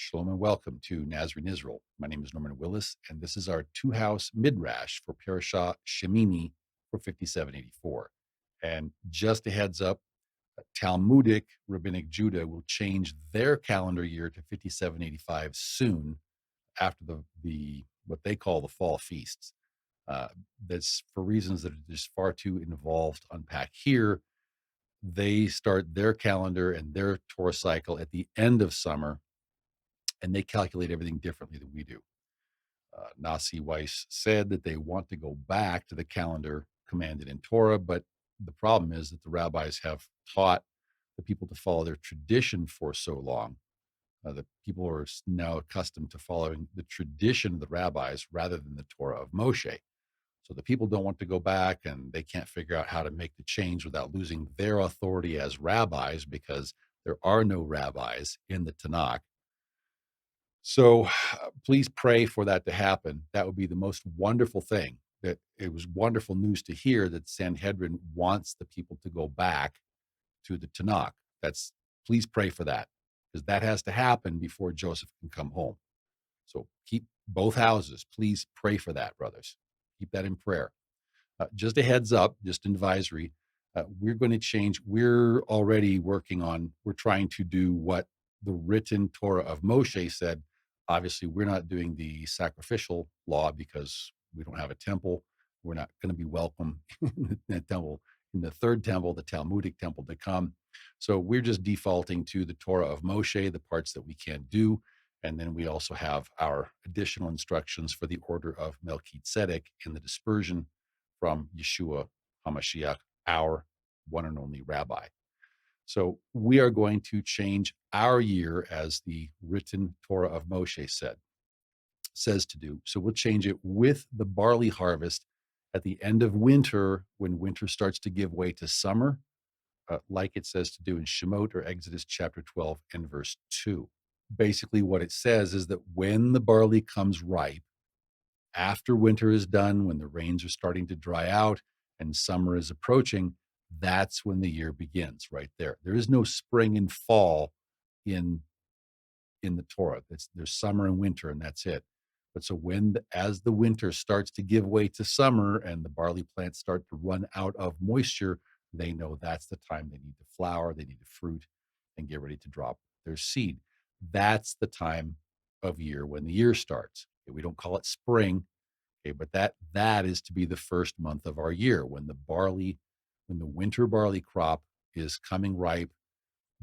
Shalom and welcome to Nazarene Israel. My name is Norman Willis, and this is our two-house midrash for Parasha Shemini for 5784. And just a heads up, Talmudic rabbinic Judah will change their calendar year to 5785 soon after the what they call the fall feasts. Uh, that's for reasons that are just far too involved to unpack here. They start their calendar and their Torah cycle at the end of summer, and they calculate everything differently than we do. Nasi Weiss said that they want to go back to the calendar commanded in Torah, but the problem is that the rabbis have taught the people to follow their tradition for so long that people are now accustomed to following the tradition of the rabbis rather than the Torah of Moshe. So the people don't want to go back, and they can't figure out how to make the change without losing their authority as rabbis, because there are no rabbis in the Tanakh. So please pray for that to happen. That would be the most wonderful thing. That it was wonderful news to hear that Sanhedrin wants the people to go back to the Tanakh. Please pray for that, because that has to happen before Joseph can come home. So keep both houses. Please pray for that, brothers. Keep that in prayer. Just a heads up, just an advisory. We're going to change. We're trying to do what the written Torah of Moshe said. Obviously, we're not doing the sacrificial law because we don't have a temple. We're not going to be welcome in the temple, in the third temple, the Talmudic temple to come. So we're just defaulting to the Torah of Moshe, the parts that we can do. And then we also have our additional instructions for the order of Melchizedek in the dispersion from Yeshua HaMashiach, our one and only rabbi. So we are going to change our year as the written Torah of Moshe says to do. So we'll change it with the barley harvest at the end of winter, when winter starts to give way to summer, like it says to do in Shemot or Exodus chapter 12 and verse 2. Basically, what it says is that when the barley comes ripe, after winter is done, when the rains are starting to dry out and summer is approaching, that's when the year begins, right there. There is no spring and fall in the Torah. There's summer and winter, and that's it. But so as the winter starts to give way to summer and the barley plants start to run out of moisture, they know that's the time they need to flower, they need to fruit, and get ready to drop their seed. That's the time of year when the year starts. Okay, we don't call it spring, okay, but that is to be the first month of our year, when the winter barley crop is coming ripe.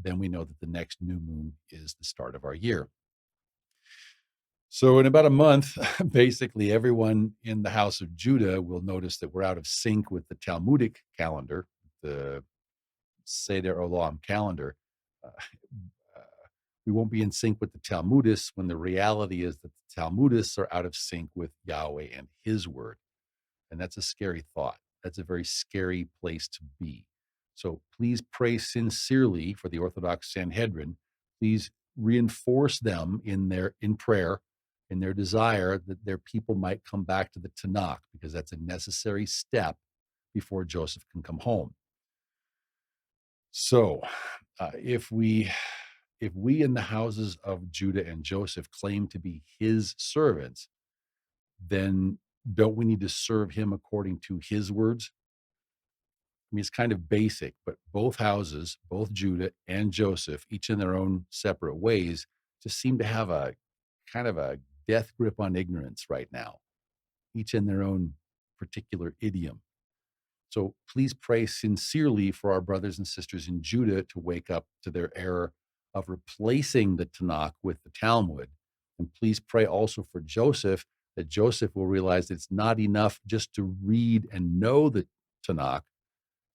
Then we know that the next new moon is the start of our year. So in about a month, basically everyone in the house of Judah will notice that we're out of sync with the Talmudic calendar, the Seder Olam calendar. Uh, uh, we won't be in sync with the Talmudists, when the reality is that the Talmudists are out of sync with Yahweh and His word. And that's a scary thought. That's a very scary place to be. So please pray sincerely for the Orthodox Sanhedrin. Please reinforce them in prayer, in their desire that their people might come back to the Tanakh, because that's a necessary step before Joseph can come home. So if we in the houses of Judah and Joseph claim to be his servants, then don't we need to serve him according to his words? I mean, it's kind of basic, but both houses, both Judah and Joseph, each in their own separate ways, just seem to have a kind of a death grip on ignorance right now, each in their own particular idiom. So please pray sincerely for our brothers and sisters in Judah to wake up to their error of replacing the Tanakh with the Talmud. And please pray also for Joseph, that Joseph will realize that it's not enough just to read and know the Tanakh.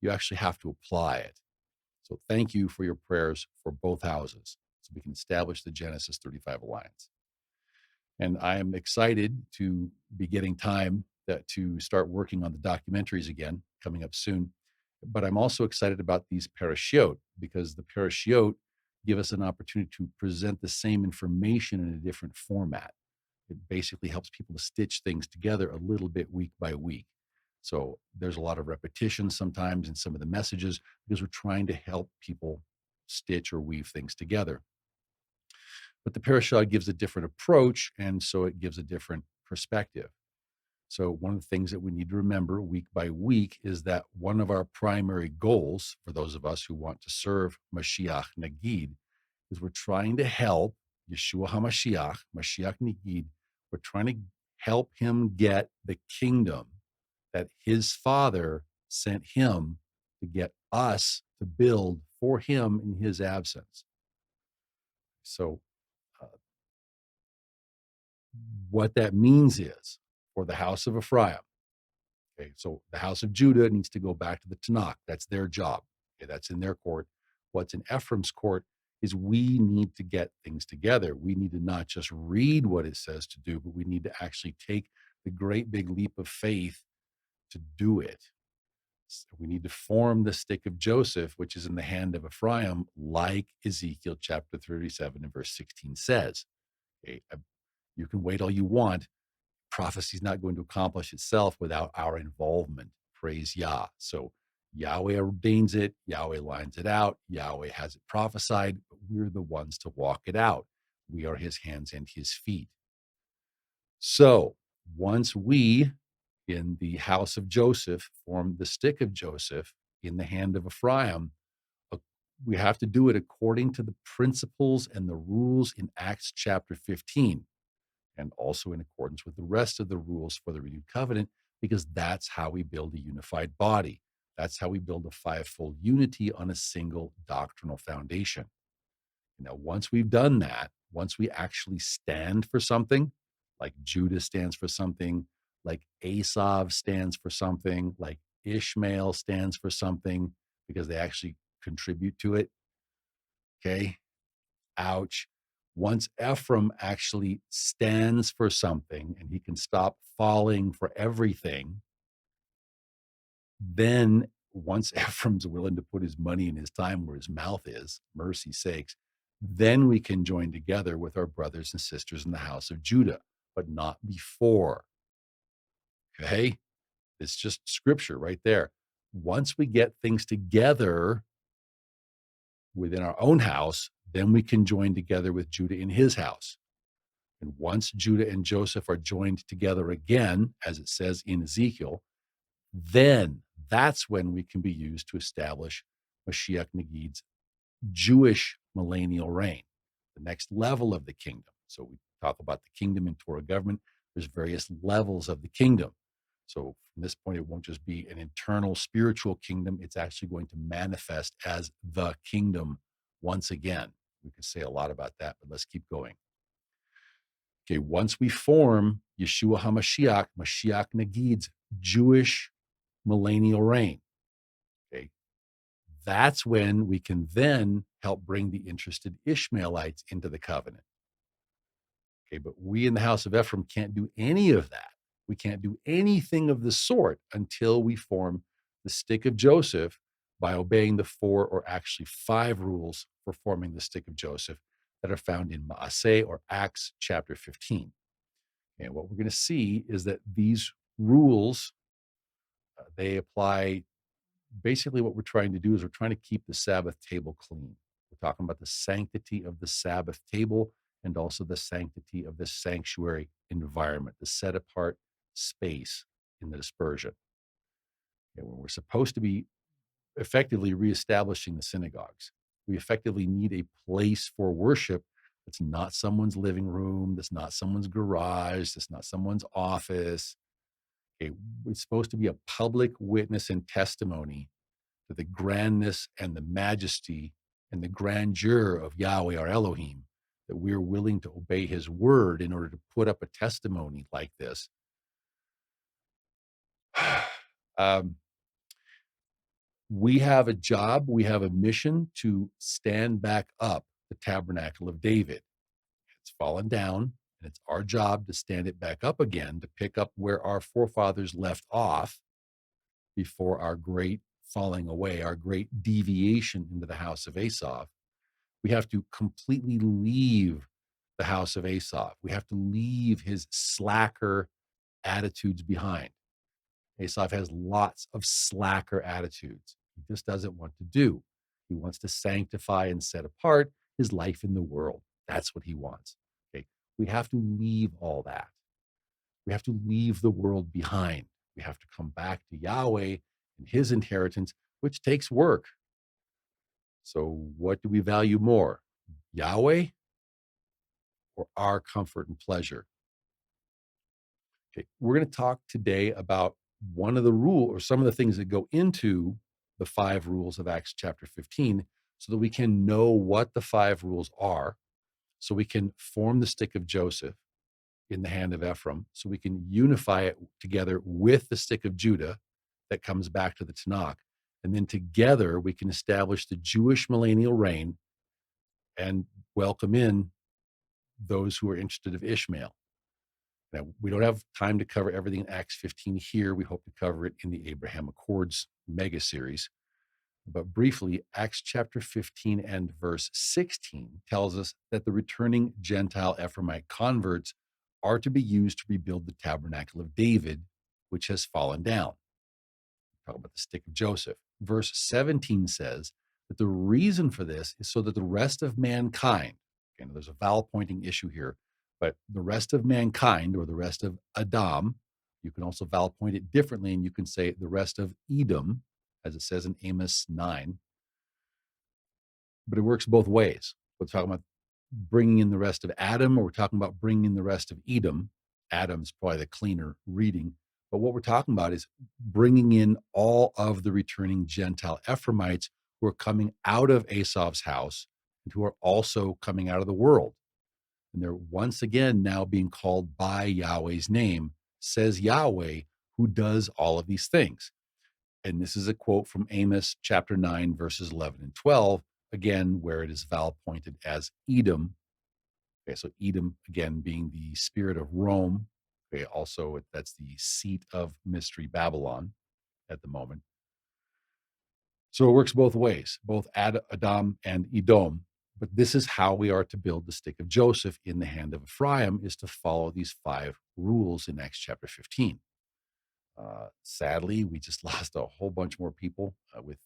You actually have to apply it. So thank you for your prayers for both houses, so we can establish the Genesis 35 Alliance. And I am excited to be getting time to start working on the documentaries again, coming up soon. But I'm also excited about these parashiot, because the parashiot give us an opportunity to present the same information in a different format. It basically helps people to stitch things together a little bit week by week. So there's a lot of repetition sometimes in some of the messages, because we're trying to help people stitch or weave things together. But the parasha gives a different approach, and so it gives a different perspective. So, one of the things that we need to remember week by week is that one of our primary goals for those of us who want to serve Mashiach Nagid is we're trying to help Yeshua HaMashiach, Mashiach Nagid, we're trying to help him get the kingdom that his father sent him to get us to build for him in his absence. So, uh, what that means is for the house of Ephraim, okay, so the house of Judah needs to go back to the Tanakh. That's their job. Okay, that's in their court. What's in Ephraim's court is we need to get things together. We need to not just read what it says to do, but we need to actually take the great big leap of faith to do it. So we need to form the stick of Joseph, which is in the hand of Ephraim, like Ezekiel chapter 37 and verse 16 says. Okay, you can wait all you want. Prophecy is not going to accomplish itself without our involvement. Praise Yah. So Yahweh ordains it, Yahweh lines it out, Yahweh has it prophesied, but we're the ones to walk it out. We are his hands and his feet. So once we in the house of Joseph form the stick of Joseph in the hand of Ephraim, uh, we have to do it according to the principles and the rules in Acts chapter 15, and also in accordance with the rest of the rules for the renewed covenant, because that's how we build a unified body. That's how we build a fivefold unity on a single doctrinal foundation. Now, once we've done that, once we actually stand for something, like Judah stands for something, like Esav stands for something, like Ishmael stands for something, because they actually contribute to it. Okay. Ouch. Once Ephraim actually stands for something and he can stop falling for everything, then once Ephraim's willing to put his money and his time where his mouth is, mercy sakes, then we can join together with our brothers and sisters in the house of Judah, but not before. Okay? It's just scripture right there. Once we get things together within our own house, then we can join together with Judah in his house. And once Judah and Joseph are joined together again, as it says in Ezekiel, then that's when we can be used to establish Mashiach Nagid's Jewish millennial reign, the next level of the kingdom. So we talk about the kingdom in Torah government. There's various levels of the kingdom. So from this point, it won't just be an internal spiritual kingdom. It's actually going to manifest as the kingdom once again. We could say a lot about that, but let's keep going. Okay, once we form Yeshua HaMashiach, Mashiach Nagid's Jewish millennial reign, okay, that's when we can then help bring the interested Ishmaelites into the covenant. Okay, but we in the house of Ephraim can't do any of that. We can't do anything of the sort until we form the stick of Joseph by obeying the 4 or actually 5 rules for forming the stick of Joseph that are found in Maaseh or Acts chapter 15. And what we're going to see is that these rules, they apply. Basically, what we're trying to do is we're trying to keep the Sabbath table clean. We're talking about the sanctity of the Sabbath table and also the sanctity of the sanctuary environment, the set apart space in the dispersion. And when we're supposed to be effectively reestablishing the synagogues, we effectively need a place for worship that's not someone's living room, that's not someone's garage, that's not someone's office. Okay, it's supposed to be a public witness and testimony to the grandness and the majesty and the grandeur of Yahweh our Elohim, that we're willing to obey his word in order to put up a testimony like this. um, we have a job, we have a mission to stand back up the Tabernacle of David. It's fallen down, and it's our job to stand it back up again, to pick up where our forefathers left off before our great falling away, our great deviation into the house of Esav. We have to completely leave the house of Esav. We have to leave his slacker attitudes behind. Esav has lots of slacker attitudes. He just doesn't want to do. He wants to sanctify and set apart his life in the world. That's what he wants. Okay. We have to leave all that. We have to leave the world behind. We have to come back to Yahweh and his inheritance, which takes work. So, what do we value more, Yahweh or our comfort and pleasure? Okay. We're going to talk today about one of the rule or some of the things that go into the 5 rules of Acts chapter 15 so that we can know what the 5 rules are, so we can form the stick of Joseph in the hand of Ephraim, so we can unify it together with the stick of Judah that comes back to the Tanakh. And then together we can establish the Jewish millennial reign and welcome in those who are interested of Ishmael. Now, we don't have time to cover everything in Acts 15 here. We hope to cover it in the Abraham Accords mega series. But briefly, Acts chapter 15 and verse 16 tells us that the returning Gentile Ephraimite converts are to be used to rebuild the Tabernacle of David, which has fallen down. Talk about the stick of Joseph. Verse 17 says that the reason for this is so that the rest of mankind, okay, there's a vowel pointing issue here, but the rest of mankind or the rest of Adam, you can also vowel point it differently, and you can say the rest of Edom, as it says in Amos 9, but it works both ways. We're talking about bringing in the rest of Adam, or we're talking about bringing in the rest of Edom. Adam's probably the cleaner reading. But what we're talking about is bringing in all of the returning Gentile Ephraimites who are coming out of Esav's house and who are also coming out of the world. And they're once again now being called by Yahweh's name, says Yahweh, who does all of these things. And this is a quote from Amos chapter 9, verses 11 and 12, again, where it is vowel pointed as Edom. Okay, so Edom, again, being the spirit of Rome. Okay, also that's the seat of Mystery Babylon at the moment. So it works both ways, both Adam and Edom. But this is how we are to build the stick of Joseph in the hand of Ephraim, is to follow these 5 rules in Acts chapter 15. Sadly, we just lost a whole bunch more people with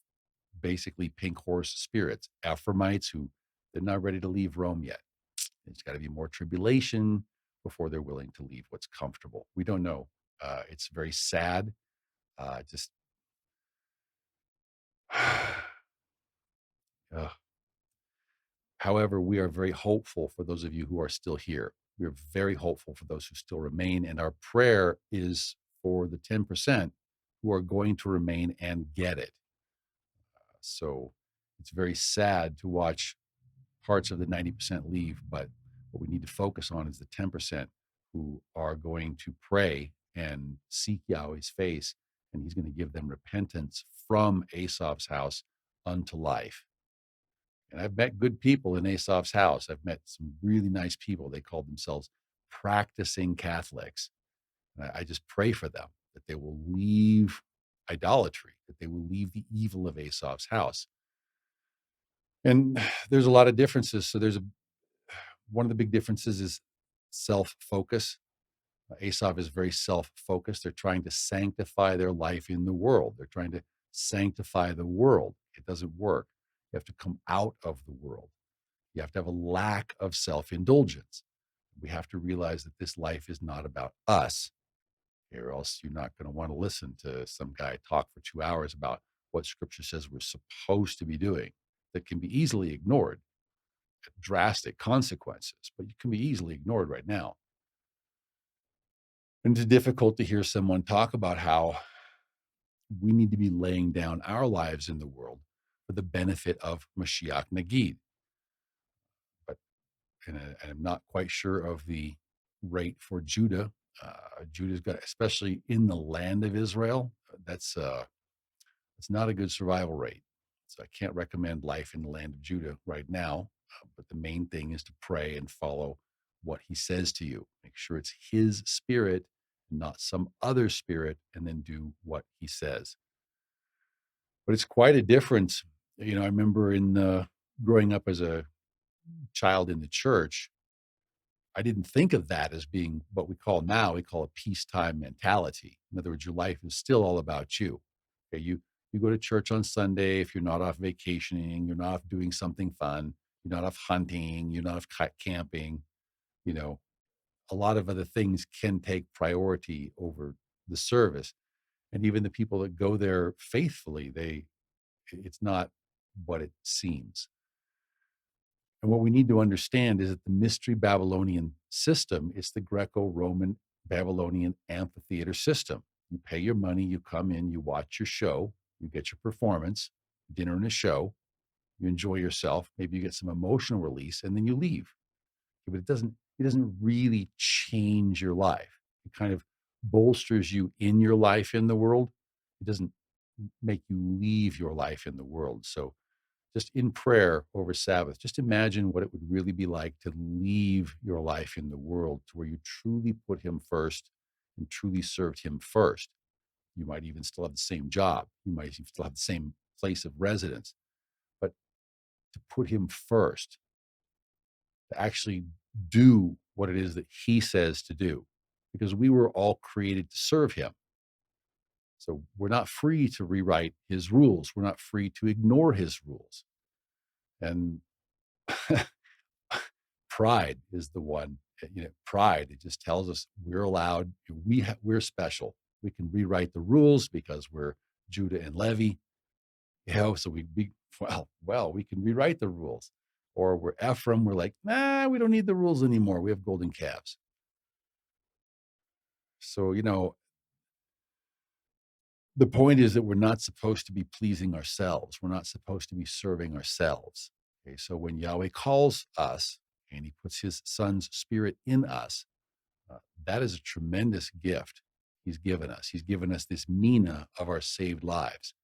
basically pink horse spirits, Ephraimites who they're not ready to leave Rome yet. There's got to be more tribulation before they're willing to leave what's comfortable. We don't know. It's very sad. Just However, we are very hopeful for those of you who are still here. We're very hopeful for those who still remain. And our prayer is for the 10% who are going to remain and get it. So it's very sad to watch parts of the 90% leave, but what we need to focus on is the 10% who are going to pray and seek Yahweh's face, and he's going to give them repentance from Esav's house unto life. And I've met good people in Esav's house. I've met some really nice people. They call themselves practicing Catholics. And I just pray for them that they will leave idolatry, that they will leave the evil of Esav's house. And there's a lot of differences. So one of the big differences is self-focus. Esav is very self-focused. They're trying to sanctify their life in the world. They're trying to sanctify the world. It doesn't work. You have to come out of the world. You have to have a lack of self-indulgence. We have to realize that this life is not about us, or else you're not going to want to listen to some guy talk for 2 hours about what scripture says we're supposed to be doing that can be easily ignored, drastic consequences, but it can be easily ignored right now. And it's difficult to hear someone talk about how we need to be laying down our lives in the world for the benefit of Mashiach Nagid. But and I'm not quite sure of the rate for Judah. Judah's got, especially in the land of Israel, that's not a good survival rate. So I can't recommend life in the land of Judah right now. But the main thing is to pray and follow what he says to you. Make sure it's his spirit, not some other spirit, and then do what he says. But it's quite a difference. I remember growing up as a child in the church, I didn't think of that as being what we call a peacetime mentality. In other words, your life is still all about you. Okay, you go to church on Sunday if you're not off vacationing, you're not off doing something fun. You're not off hunting. You're not off camping. You know, a lot of other things can take priority over the service. And even the people that go there faithfully, it's not what it seems. And what we need to understand is that the mystery Babylonian system is the Greco-Roman Babylonian amphitheater system. You pay your money, you come in, you watch your show, you get your performance, dinner and a show, you enjoy yourself, maybe you get some emotional release, and then you leave. But it doesn't really change your life. It kind of bolsters you in your life in the world. It doesn't make you leave your life in the world. So just in prayer over Sabbath, just imagine what it would really be like to leave your life in the world to where you truly put him first and truly served him first. You might even still have the same job. You might even still have the same place of residence, but to put him first, to actually do what it is that he says to do, because we were all created to serve him. So we're not free to rewrite his rules. We're not free to ignore his rules. And pride is the one, pride, it just tells us we're allowed, we're special. We can rewrite the rules because we're Judah and Levi, so we can rewrite the rules. Or we're Ephraim, we're like, nah, we don't need the rules anymore. We have golden calves. So, the point is that we're not supposed to be pleasing ourselves. We're not supposed to be serving ourselves. Okay, so when Yahweh calls us and he puts his son's spirit in us, that is a tremendous gift he's given us. He's given us this mina of our saved lives,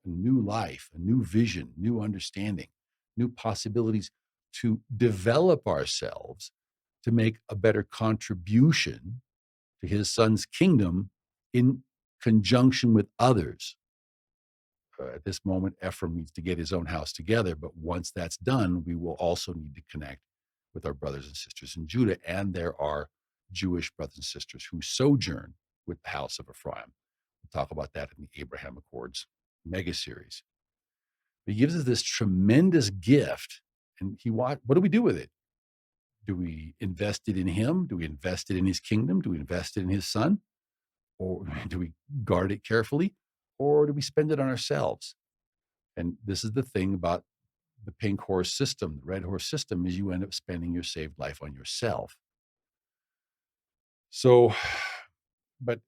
a new life, a new vision, new understanding, new possibilities to develop ourselves to make a better contribution to his son's kingdom in conjunction with others. At this moment, Ephraim needs to get his own house together. But once that's done, we will also need to connect with our brothers and sisters in Judah. And there are Jewish brothers and sisters who sojourn with the house of Ephraim. We'll talk about that in the Abraham Accords mega series. He gives us this tremendous gift. And what do we do with it? Do we invest it in him? Do we invest it in his kingdom? Do we invest it in his son? Or do we guard it carefully? Or do we spend it on ourselves? And this is the thing about the pink horse system, the red horse system, is you end up spending your saved life on yourself. So, but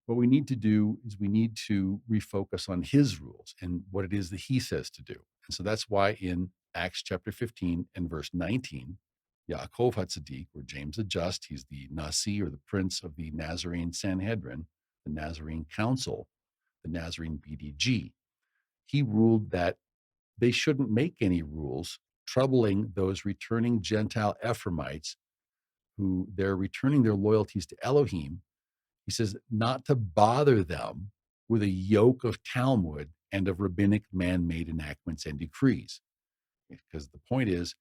what we need to do is we need to refocus on his rules and what it is that he says to do. And so that's why in Acts chapter 15 and verse 19, Yaakov HaTzadik, or James the Just, he's the Nasi, or the prince of the Nazarene Sanhedrin, the Nazarene Council, the Nazarene BDG. He ruled that they shouldn't make any rules troubling those returning Gentile Ephraimites who they're returning their loyalties to Elohim. He says not to bother them with a yoke of Talmud and of rabbinic man-made enactments and decrees. Because the point is,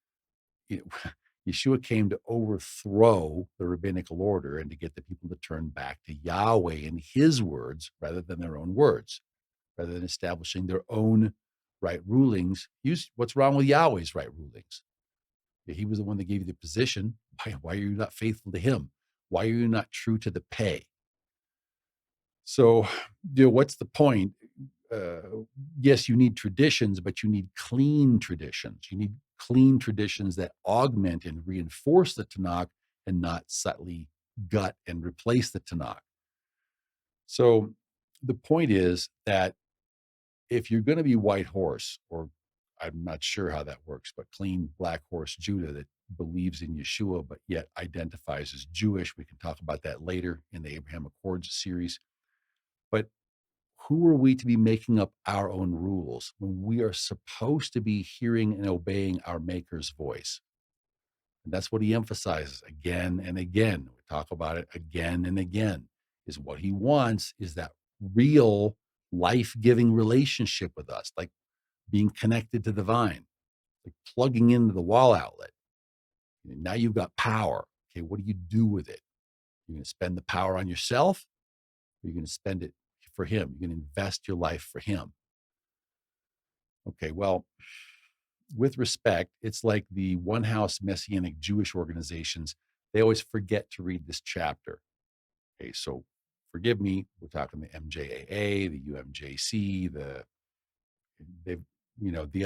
Yeshua came to overthrow the rabbinical order and to get the people to turn back to Yahweh and his words rather than their own words, rather than establishing their own right rulings. What's wrong with Yahweh's right rulings? He was the one that gave you the position. Why are you not faithful to him? Why are you not true to the pay? So, what's the point? Yes, you need traditions, but you need clean traditions. You need clean traditions that augment and reinforce the Tanakh and not subtly gut and replace the Tanakh. So the point is that if you're going to be white horse, or I'm not sure how that works, but clean black horse Judah that believes in Yeshua, but yet identifies as Jewish, we can talk about that later in the Abraham Accords series. But who are we to be making up our own rules when we are supposed to be hearing and obeying our Maker's voice? And that's what he emphasizes again and again. We talk about it again and again, is what he wants is that real life-giving relationship with us, like being connected to the vine, like plugging into the wall outlet. Now you've got power. Okay, what do you do with it? You're going to spend the power on yourself, or you're going to spend it for him. You're going to invest your life for him. Okay, well, with respect, it's like the one house messianic Jewish organizations, they always forget to read this chapter. Okay, so forgive me, we're talking the MJAA, the UMJC, they've, the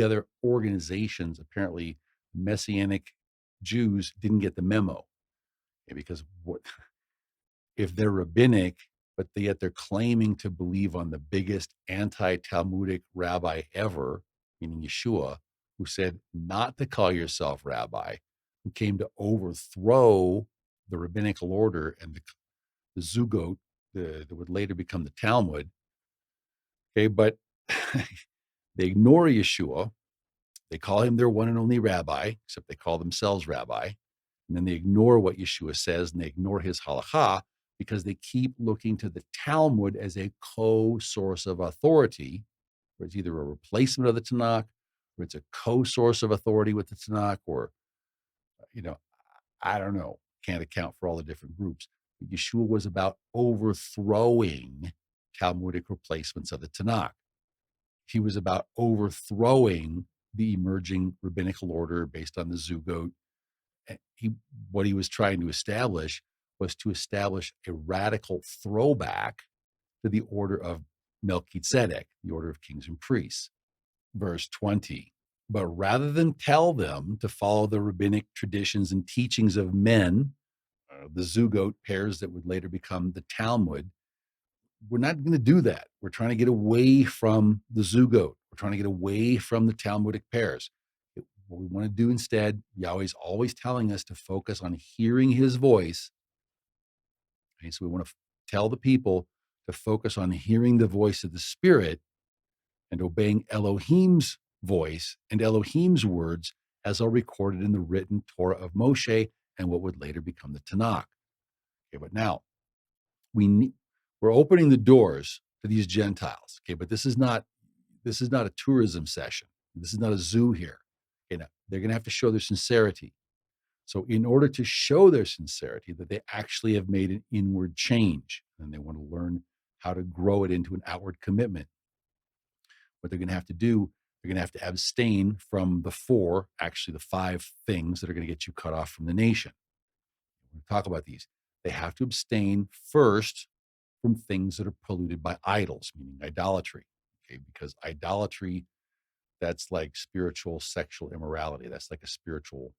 other organizations, apparently messianic Jews didn't get the memo. Okay, because what if they're rabbinic, but yet they're claiming to believe on the biggest anti-Talmudic rabbi ever, meaning Yeshua, who said not to call yourself rabbi, who came to overthrow the rabbinical order and the Zugot, that would later become the Talmud. Okay, but they ignore Yeshua. They call him their one and only rabbi, except they call themselves rabbi. And then they ignore what Yeshua says and they ignore his halakha because they keep looking to the Talmud as a co-source of authority, where it's either a replacement of the Tanakh, or it's a co-source of authority with the Tanakh, or, you know, I don't know, can't account for all the different groups. But Yeshua was about overthrowing Talmudic replacements of the Tanakh. He was about overthrowing the emerging rabbinical order based on the Zugot. What he was trying to establish was to establish a radical throwback to the order of Melchizedek, the order of kings and priests. Verse 20, but rather than tell them to follow the rabbinic traditions and teachings of men, the Zugot pairs that would later become the Talmud, we're not going to do that. We're trying to get away from the Zugot. We're trying to get away from the Talmudic pairs. What we want to do instead, Yahweh's always telling us to focus on hearing his voice. Okay, so we want to tell the people to focus on hearing the voice of the Spirit and obeying Elohim's voice and Elohim's words as are recorded in the written Torah of Moshe and what would later become the Tanakh. Okay, but now we're opening the doors to these Gentiles. Okay, but this is not a tourism session. This is not a zoo here. Okay, now they're going to have to show their sincerity. So in order to show their sincerity, that they actually have made an inward change, and they want to learn how to grow it into an outward commitment, what they're going to have to do, they're going to have to abstain from the 5 things that are going to get you cut off from the nation. We'll talk about these. They have to abstain first from things that are polluted by idols, meaning idolatry. Okay, because idolatry, that's like spiritual sexual immorality. That's like a spiritual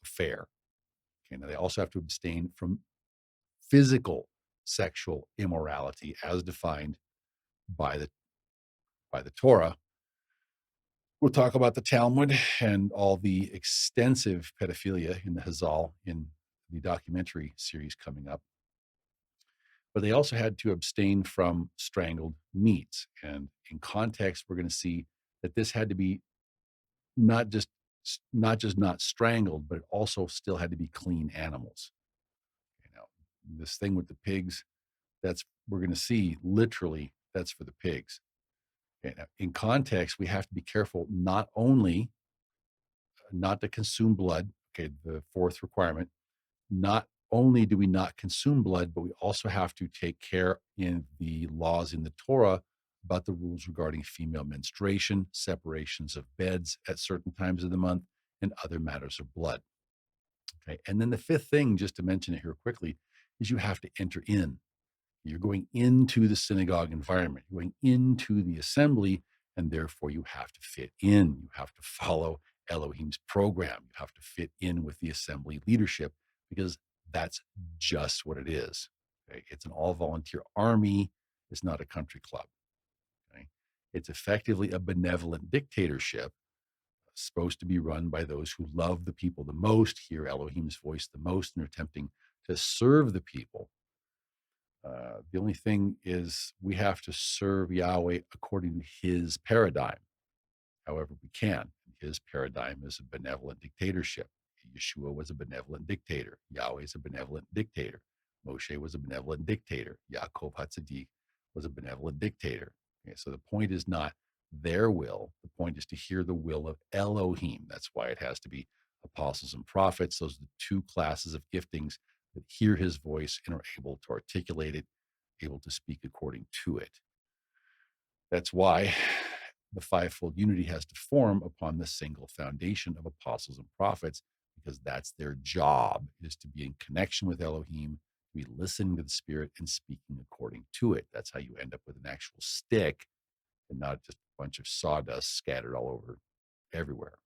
affair. Okay, now they also have to abstain from physical sexual immorality as defined by the Torah. We'll talk about the Talmud and all the extensive pedophilia in the Hazal in the documentary series coming up. But they also had to abstain from strangled meats. And in context, we're going to see that this had to be not just not strangled, but it also still had to be clean animals. This thing with the pigs, we're going to see literally that's for the pigs. Okay, now, in context, we have to be careful not only not to consume blood. Okay, the 4th requirement, not only do we not consume blood, but we also have to take care in the laws in the Torah about the rules regarding female menstruation, separations of beds at certain times of the month, and other matters of blood. Okay, and then the 5th thing, just to mention it here quickly, is you have to enter in. You're going into the synagogue environment, you're going into the assembly, and therefore you have to fit in. You have to follow Elohim's program. You have to fit in with the assembly leadership because that's just what it is. Okay? It's an all-volunteer army. It's not a country club. Okay? It's effectively a benevolent dictatorship supposed to be run by those who love the people the most, hear Elohim's voice the most, and are attempting to serve the people. The only thing is we have to serve Yahweh according to his paradigm, however we can. His paradigm is a benevolent dictatorship. Yeshua was a benevolent dictator. Yahweh is a benevolent dictator. Moshe was a benevolent dictator. Yaakov HaTzadik was a benevolent dictator. Okay, so the point is not their will. The point is to hear the will of Elohim. That's why it has to be apostles and prophets. Those are the 2 classes of giftings that hear his voice and are able to articulate it, able to speak according to it. That's why the fivefold unity has to form upon the single foundation of apostles and prophets, because that's their job, is to be in connection with Elohim, to be listening to the Spirit and speaking according to it. That's how you end up with an actual stick and not just a bunch of sawdust scattered all over everywhere.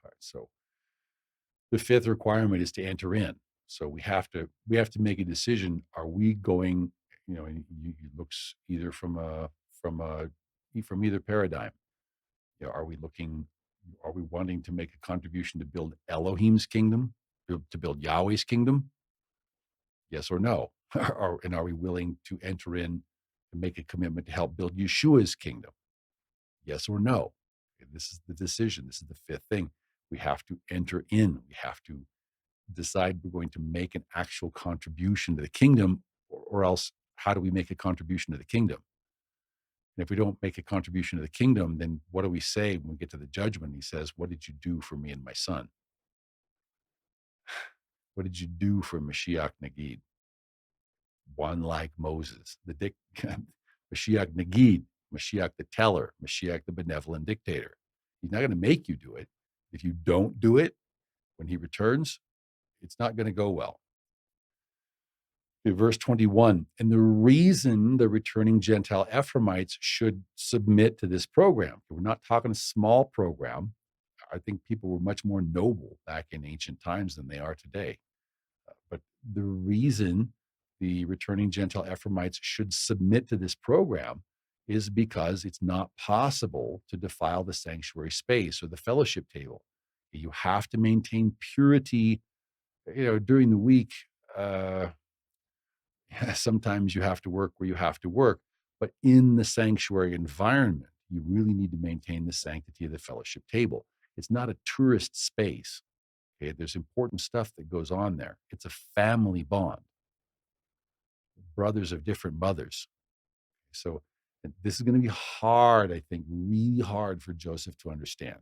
All right, so the fifth requirement is to enter in. So we have to make a decision. Are we going, and it looks either from either paradigm. Are we wanting to make a contribution to build Elohim's kingdom, to build Yahweh's kingdom? Yes or no? And are we willing to enter in and make a commitment to help build Yeshua's kingdom? Yes or no? Okay, this is the decision. This is the fifth thing. We have to enter in. We have to decide we're going to make an actual contribution to the kingdom, or else how do we make a contribution to the kingdom? And if we don't make a contribution to the kingdom, then what do we say when we get to the judgment? He says, what did you do for me and my son? What did you do for Mashiach Nagid? One like Moses, Mashiach Nagid, Mashiach the teller, Mashiach the benevolent dictator. He's not going to make you do it. If you don't do it when he returns, it's not going to go well. Verse 21, and the reason the returning Gentile Ephraimites should submit to this program, we're not talking a small program. I think people were much more noble back in ancient times than they are today. But the reason the returning Gentile Ephraimites should submit to this program is because it's not possible to defile the sanctuary space or the fellowship table. You have to maintain purity, during the week. Sometimes you have to work where you have to work, but in the sanctuary environment, you really need to maintain the sanctity of the fellowship table. It's not a tourist space. Okay, there's important stuff that goes on there. It's a family bond, brothers of different mothers. So this is going to be hard, I think, really hard for Joseph to understand.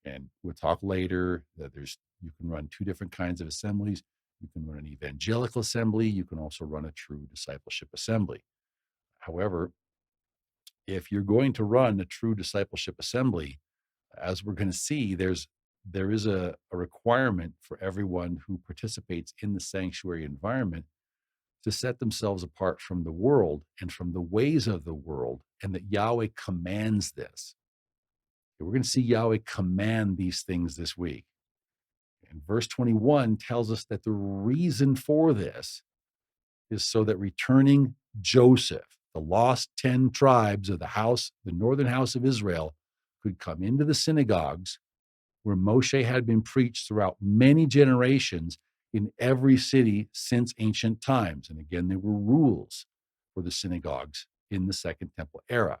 And we'll talk later that you can run two different kinds of assemblies. You can run an evangelical assembly. You can also run a true discipleship assembly. However, if you're going to run a true discipleship assembly, as we're going to see, there is a requirement for everyone who participates in the sanctuary environment to set themselves apart from the world and from the ways of the world, and that Yahweh commands this. We're going to see Yahweh command these things this week. And verse 21 tells us that the reason for this is so that returning Joseph, the lost 10 tribes of the northern house of Israel, could come into the synagogues where Moshe had been preached throughout many generations in every city since ancient times. And again, there were rules for the synagogues in the Second Temple era.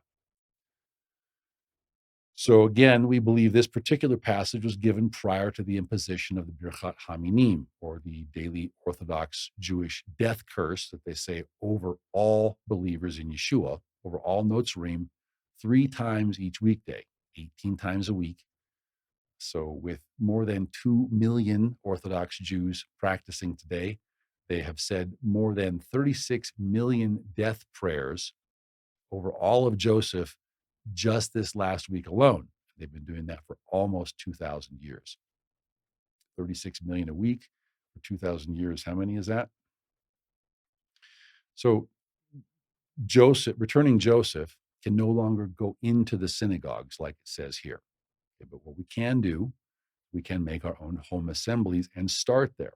So again, we believe this particular passage was given prior to the imposition of the Birchat Haminim, or the daily Orthodox Jewish death curse that they say over all believers in Yeshua, over all Nazarene, 3 times each weekday, 18 times a week. So with more than 2 million Orthodox Jews practicing today, they have said more than 36 million death prayers over all of Joseph just this last week alone. They've been doing that for almost 2,000 years. 36 million a week for 2,000 years. How many is that? So returning Joseph can no longer go into the synagogues like it says here. Okay, but what we can do, we can make our own home assemblies and start there.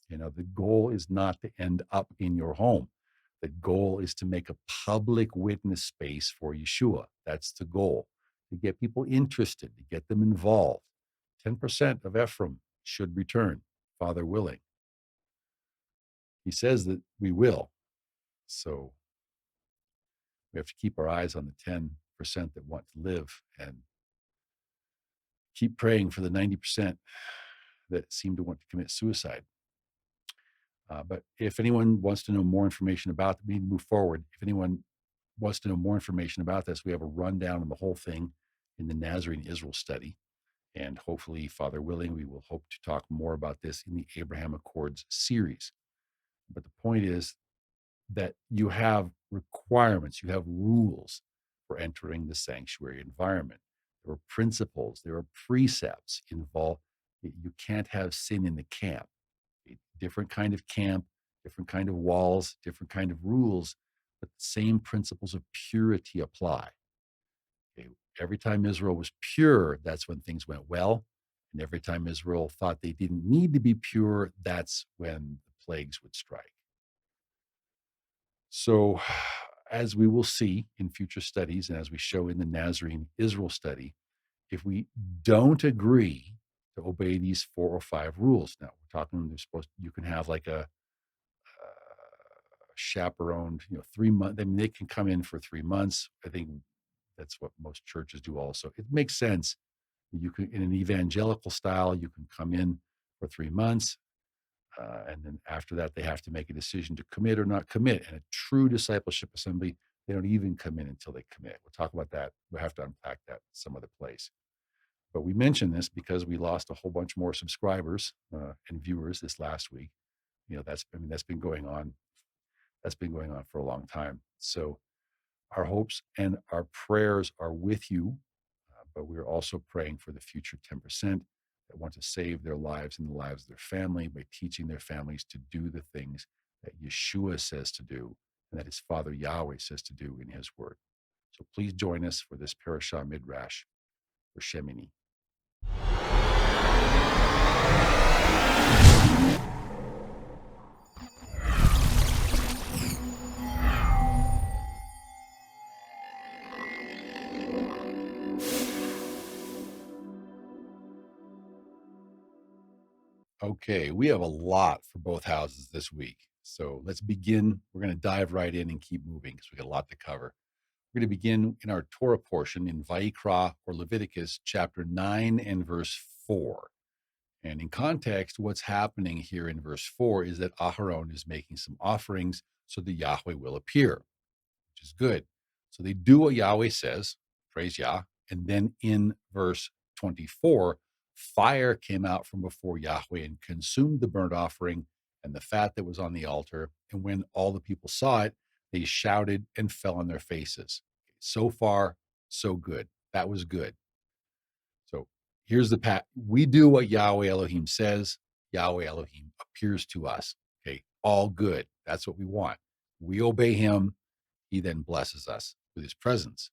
The goal is not to end up in your home. The goal is to make a public witness space for Yeshua. That's the goal, to get people interested, to get them involved. 10% of Ephraim should return, Father willing. He says that we will. So we have to keep our eyes on the 10% that want to live and keep praying for the 90% that seem to want to commit suicide. But if anyone wants to know more information about it, we move forward. If anyone wants to know more information about this, we have a rundown on the whole thing in the Nazarene Israel study. And hopefully, Father willing, we will hope to talk more about this in the Abraham Accords series. But the point is that you have requirements, you have rules for entering the sanctuary environment. There were principles, there were precepts involved. You can't have sin in the camp. A different kind of camp, different kind of walls, different kind of rules, but the same principles of purity apply. Okay, every time Israel was pure, that's when things went well. And every time Israel thought they didn't need to be pure, that's when the plagues would strike. So, as we will see in future studies, and as we show in the Nazarene Israel study, if we don't agree to obey these 4 or 5 rules, now we're talking, you can have like a chaperoned, 3 months. I mean, they can come in for 3 months. I think that's what most churches do also. It makes sense. You can, in an evangelical style, you can come in for 3 months. And then after that, they have to make a decision to commit or not commit. And a true discipleship assembly, they don't even come in until they commit. We'll talk about that. We'll have to unpack that some other place. But we mention this because we lost a whole bunch more subscribers and viewers this last week. That's been going on. That's been going on for a long time. So our hopes and our prayers are with you, but we're also praying for the future 10% that want to save their lives and the lives of their family by teaching their families to do the things that Yeshua says to do and that his Father Yahweh says to do in his word. So please join us for this Parasha Midrash for Shemini. Okay, we have a lot for both houses this week. So let's begin. We're going to dive right in and keep moving because we got a lot to cover. We're going to begin in our Torah portion in Vayikra or Leviticus chapter 9 and verse 4. And in context, what's happening here in verse 4 is that Aharon is making some offerings so that Yahweh will appear, which is good. So they do what Yahweh says, praise Yah. And then in verse 24, fire came out from before Yahweh and consumed the burnt offering and the fat that was on the altar. And when all the people saw it, they shouted and fell on their faces. So far, so good. That was good. So here's the path. We do what Yahweh Elohim says. Yahweh Elohim appears to us. Okay, all good. That's what we want. We obey him. He then blesses us with his presence.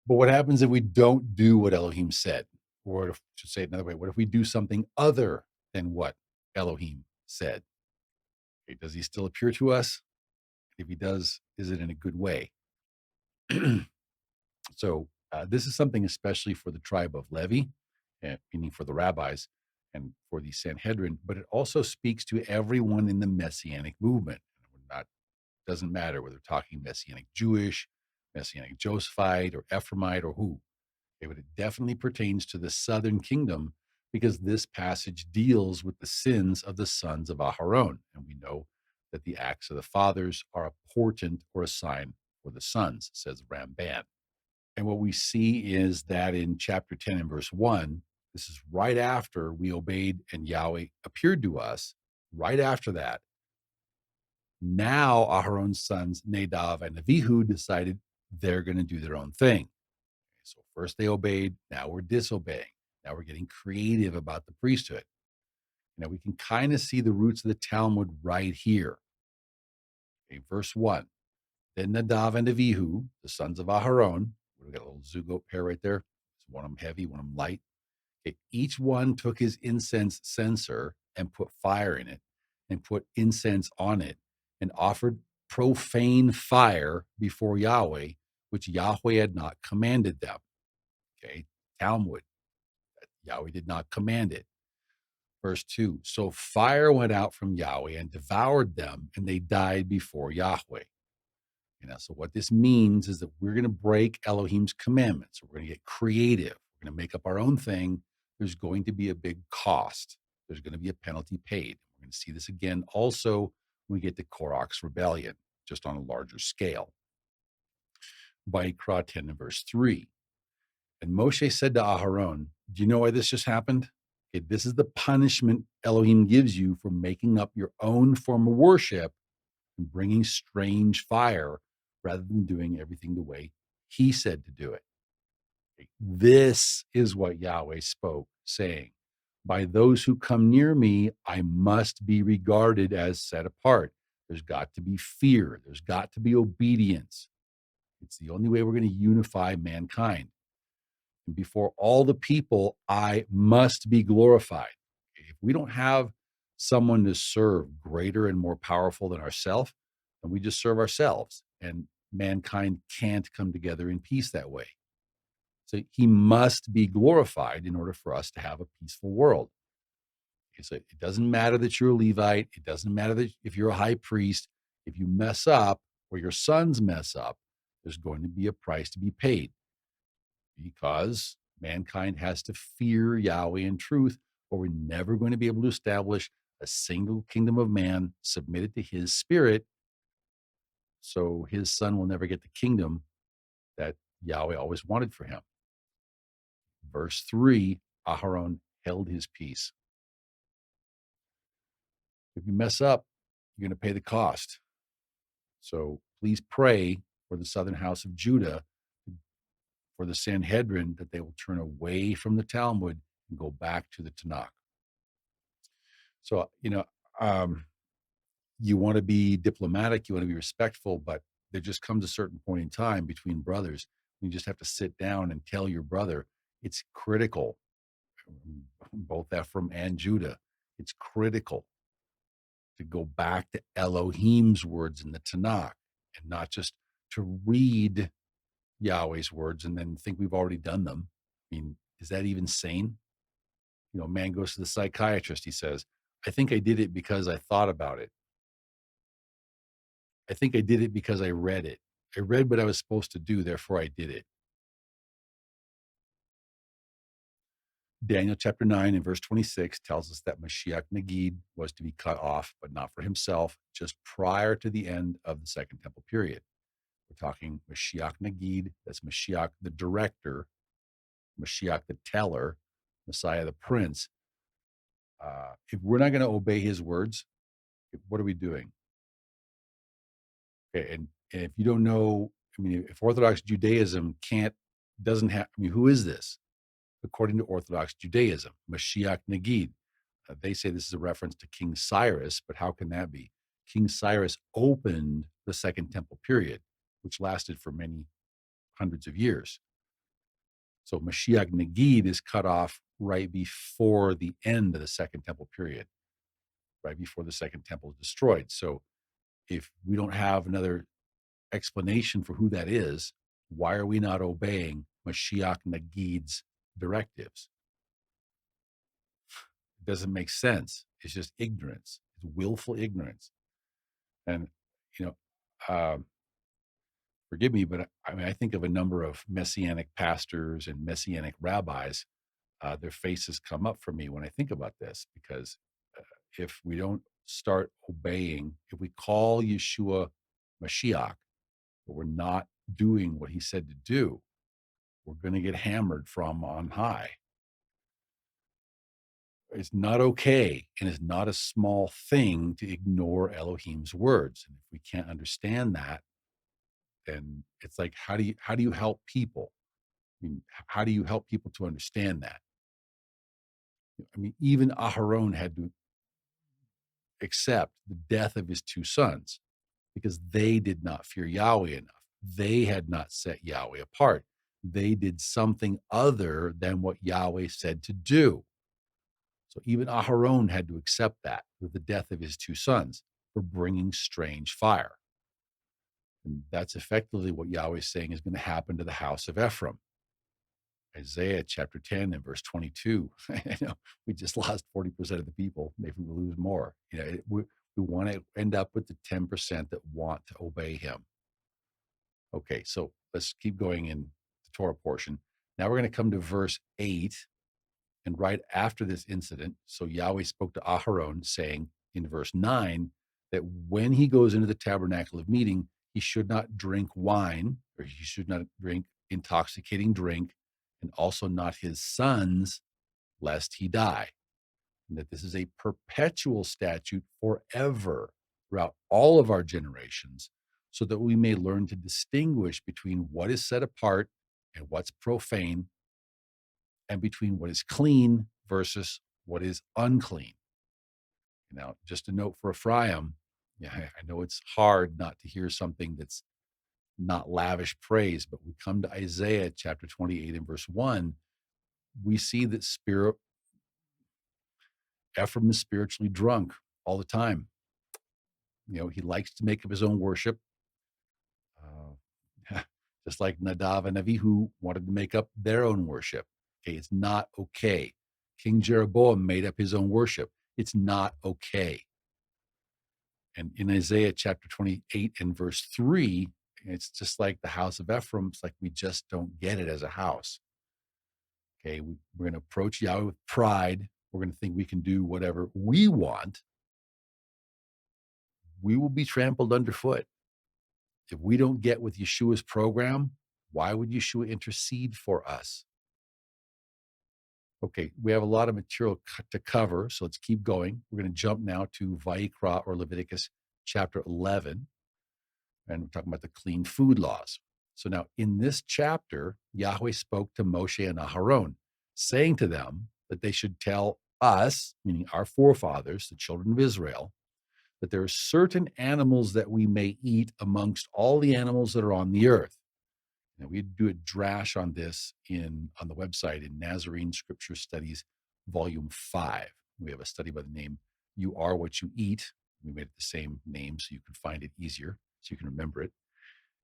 But what happens if we don't do what Elohim said? Or to say it another way, what if we do something other than what Elohim said? Okay, does he still appear to us? If he does, is it in a good way? So this is something especially for the tribe of Levi, meaning for the rabbis and for the Sanhedrin, but it also speaks to everyone in the Messianic movement. Doesn't matter whether we're talking Messianic Jewish, Messianic Josephite, or Ephraimite, or who. Okay, but it definitely pertains to the southern kingdom because this passage deals with the sins of the sons of Aharon. And we know that the acts of the fathers are a portent or a sign for the sons, says Ramban. And what we see is that in chapter 10 and verse 1, this is right after we obeyed and Yahweh appeared to us. Right after that, now Aharon's sons, Nadav and Avihu, decided they're going to do their own thing. So first they obeyed, now we're disobeying. Now we're getting creative about the priesthood. Now we can kind of see the roots of the Talmud right here. Okay, verse 1. Then Nadav and Avihu, the sons of Aharon, we got a little zugot pair right there. One of them heavy, one of them light. Okay, each one took his incense censer and put fire in it and put incense on it and offered profane fire before Yahweh, which Yahweh had not commanded them. Okay, Talmud. Yahweh did not command it. Verse 2, so fire went out from Yahweh and devoured them, and they died before Yahweh. So what this means is that we're going to break Elohim's commandments. We're going to get creative. We're going to make up our own thing. There's going to be a big cost. There's going to be a penalty paid. We're going to see this again also when we get to Korach's rebellion, just on a larger scale. Vayikra 10 and verse 3. And Moshe said to Aharon, do you know why this just happened? Okay, this is the punishment Elohim gives you for making up your own form of worship and bringing strange fire rather than doing everything the way he said to do it. This is what Yahweh spoke, saying, by those who come near me, I must be regarded as set apart. There's got to be fear. There's got to be obedience. It's the only way we're going to unify mankind. And before all the people, I must be glorified. If we don't have someone to serve greater and more powerful than ourselves, then we just serve ourselves. And mankind can't come together in peace that way. So he must be glorified in order for us to have a peaceful world. Okay, so it doesn't matter that you're a Levite. It doesn't matter that if you're a high priest. If you mess up or your sons mess up, there's going to be a price to be paid because mankind has to fear Yahweh in truth, or we're never going to be able to establish a single kingdom of man submitted to his spirit. So his son will never get the kingdom that Yahweh always wanted for him. Verse 3, Aharon held his peace. If you mess up, you're going to pay the cost. So please pray for the southern house of Judah, for the Sanhedrin, that they will turn away from the Talmud and go back to the Tanakh. So, you want to be diplomatic, you want to be respectful, but there just comes a certain point in time between brothers. You just have to sit down and tell your brother it's critical, both Ephraim and Judah. It's critical to go back to Elohim's words in the Tanakh and not just to read Yahweh's words and then think we've already done them. I mean, is that even sane? A man goes to the psychiatrist. He says, I think I did it because I thought about it. I think I did it because I read it. I read what I was supposed to do, therefore I did it. Daniel chapter 9 and verse 26 tells us that Mashiach Nagid was to be cut off, but not for himself, just prior to the end of the Second Temple period. We're talking Mashiach Nagid, that's Mashiach the director, Mashiach the teller, Messiah the prince. If we're not going to obey his words, what are we doing? Okay, and if you don't know, if Orthodox Judaism doesn't have, who is this? According to Orthodox Judaism, Mashiach Nagid. They say this is a reference to King Cyrus, but how can that be? King Cyrus opened the Second Temple period, which lasted for many hundreds of years. So Mashiach Nagid is cut off right before the end of the Second Temple period, right before the Second Temple is destroyed. So if we don't have another explanation for who that is, why are we not obeying Mashiach Nagid's directives? It doesn't make sense. It's just ignorance. It's willful ignorance. And, you know, forgive me, but I think of a number of messianic pastors and messianic rabbis. Their faces come up for me when I think about this, because if we don't start obeying, if we call Yeshua Mashiach, but we're not doing what he said to do, we're going to get hammered from on high. It's not okay, and it's not a small thing to ignore Elohim's words. And if we can't understand that, then it's like, how do you help people? How do you help people to understand that? Even Aharon had to accept the death of his two sons because they did not fear Yahweh enough. They had not set Yahweh apart. They did something other than what Yahweh said to do. So even Aharon had to accept that with the death of his two sons for bringing strange fire. And that's effectively what Yahweh is saying is going to happen to the house of Ephraim. Isaiah chapter 10 and verse 22. We just lost 40% of the people. Maybe we'll lose more. We want to end up with the 10% that want to obey him. Okay, so let's keep going in the Torah portion. Now we're going to come to verse 8. And right after this incident, so Yahweh spoke to Aharon, saying in verse 9 that when he goes into the tabernacle of meeting, he should not drink wine, or he should not drink intoxicating drink, and also not his sons, lest he die. And that this is a perpetual statute forever throughout all of our generations, so that we may learn to distinguish between what is set apart and what's profane, and between what is clean versus what is unclean. Just a note for Ephraim. Yeah, I know it's hard not to hear something that's not lavish praise, but we come to Isaiah chapter 28 and verse 1. We see that Ephraim is spiritually drunk all the time. He likes to make up his own worship. Just like Nadav and Avihu wanted to make up their own worship. Okay, it's not okay. King Jeroboam made up his own worship. It's not okay. And in Isaiah chapter 28 and verse 3, it's just like the house of Ephraim. It's like we just don't get it as a house. Okay, we're going to approach Yahweh with pride. We're going to think we can do whatever we want. We will be trampled underfoot. If we don't get with Yeshua's program, why would Yeshua intercede for us? Okay, we have a lot of material to cover, so let's keep going. We're going to jump now to Vayikra, or Leviticus chapter 11, and we're talking about the clean food laws. So now in this chapter, Yahweh spoke to Moshe and Aharon, saying to them that they should tell us, meaning our forefathers, the children of Israel, that there are certain animals that we may eat amongst all the animals that are on the earth. Now, we do a drash on this on the website in Nazarene Scripture Studies, Volume 5. We have a study by the name You Are What You Eat. We made it the same name so you can find it easier, so you can remember it.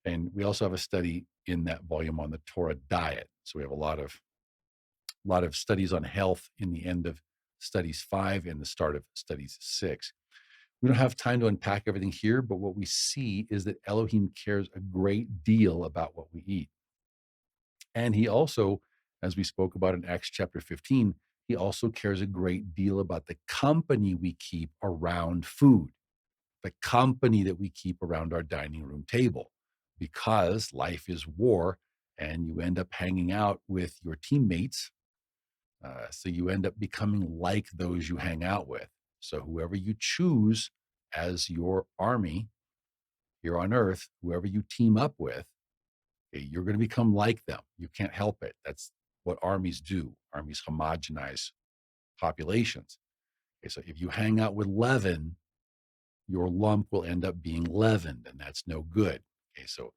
And we also have a study in that volume on the Torah diet. So we have a lot of studies on health in the end of Studies 5 and the start of Studies 6. We don't have time to unpack everything here, but what we see is that Elohim cares a great deal about what we eat. And he also, as we spoke about in Acts chapter 15, he also cares a great deal about the company we keep around food, the company that we keep around our dining room table, because life is war and you end up hanging out with your teammates. So you end up becoming like those you hang out with. So whoever you choose as your army here on earth, whoever you team up with, okay, you're going to become like them. You can't help it. That's what armies do. Armies homogenize populations. Okay, so if you hang out with leaven, your lump will end up being leavened, and that's no good. Okay, so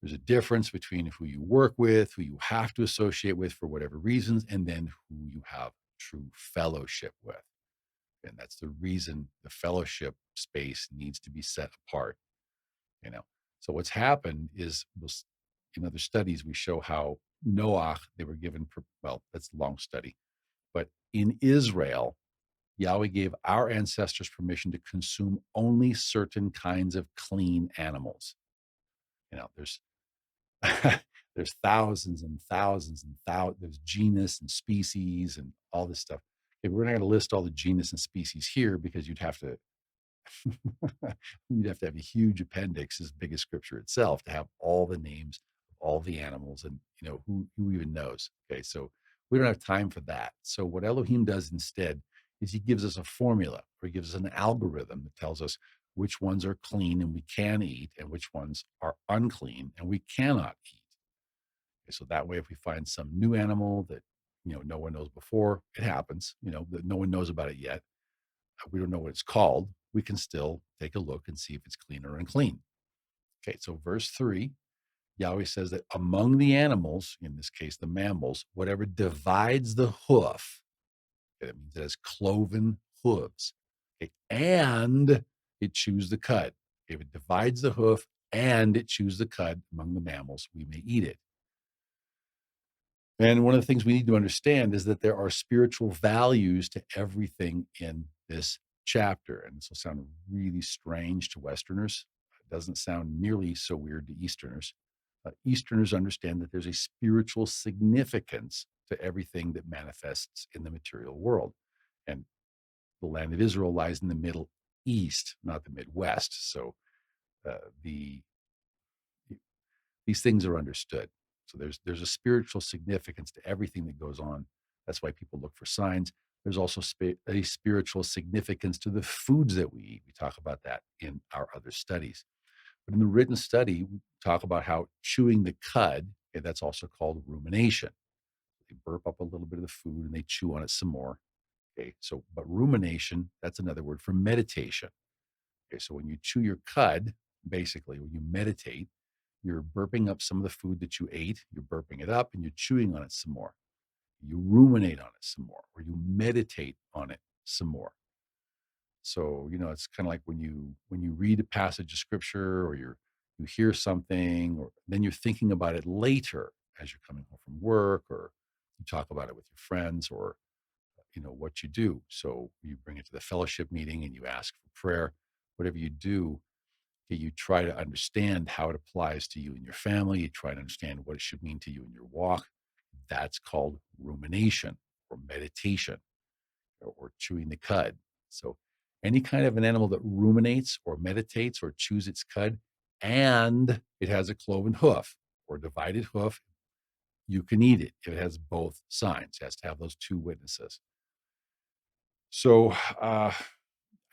there's a difference between who you work with, who you have to associate with for whatever reasons, and then who you have true fellowship with. And that's the reason the fellowship space needs to be set apart. So what's happened is, in other studies, we show how Noah, they were given, well, that's a long study, but in Israel, Yahweh gave our ancestors permission to consume only certain kinds of clean animals. There's there's thousands and thousands and there's genus and species and all this stuff. Okay, we're not going to list all the genus and species here because you'd have to have a huge appendix as big as Scripture itself to have all the names of all the animals, and who even knows. Okay, so we don't have time for that. So what Elohim does instead is he gives us a formula, or he gives us an algorithm that tells us which ones are clean and we can eat, and which ones are unclean and we cannot eat. Okay, so that way, if we find some new animal that no one knows before, it happens. That no one knows about it yet. We don't know what it's called. We can still take a look and see if it's clean or unclean. Okay, so verse 3, Yahweh says that among the animals, in this case the mammals, whatever divides the hoof, okay, that means it has cloven hooves, okay, and it chews the cud. If it divides the hoof and it chews the cud among the mammals, we may eat it. And one of the things we need to understand is that there are spiritual values to everything in this chapter. And this will sound really strange to Westerners. It doesn't sound nearly so weird to Easterners. Easterners understand that there's a spiritual significance to everything that manifests in the material world. And the land of Israel lies in the Middle East, not the Midwest. So these things are understood. So there's a spiritual significance to everything that goes on. That's why people look for signs. There's also a spiritual significance to the foods that we eat. We talk about that in our other studies. But in the written study, we talk about how chewing the cud, okay, that's also called rumination. They burp up a little bit of the food and they chew on it some more. Okay. So, but rumination, that's another word for meditation. Okay. So when you chew your cud, basically, when you meditate, you're burping up some of the food that you ate, you're burping it up and you're chewing on it some more. You ruminate on it some more, or you meditate on it some more. So, it's kind of like when you read a passage of scripture or you hear something, or then you're thinking about it later as you're coming home from work, or you talk about it with your friends, or what you do. So you bring it to the fellowship meeting and you ask for prayer. Whatever you do, okay, you try to understand how it applies to you and your family. You try to understand what it should mean to you in your walk. That's called rumination or meditation, or chewing the cud. So any kind of an animal that ruminates or meditates or chews its cud and it has a cloven hoof or divided hoof, you can eat it. If it has both signs, it has to have those two witnesses. So, I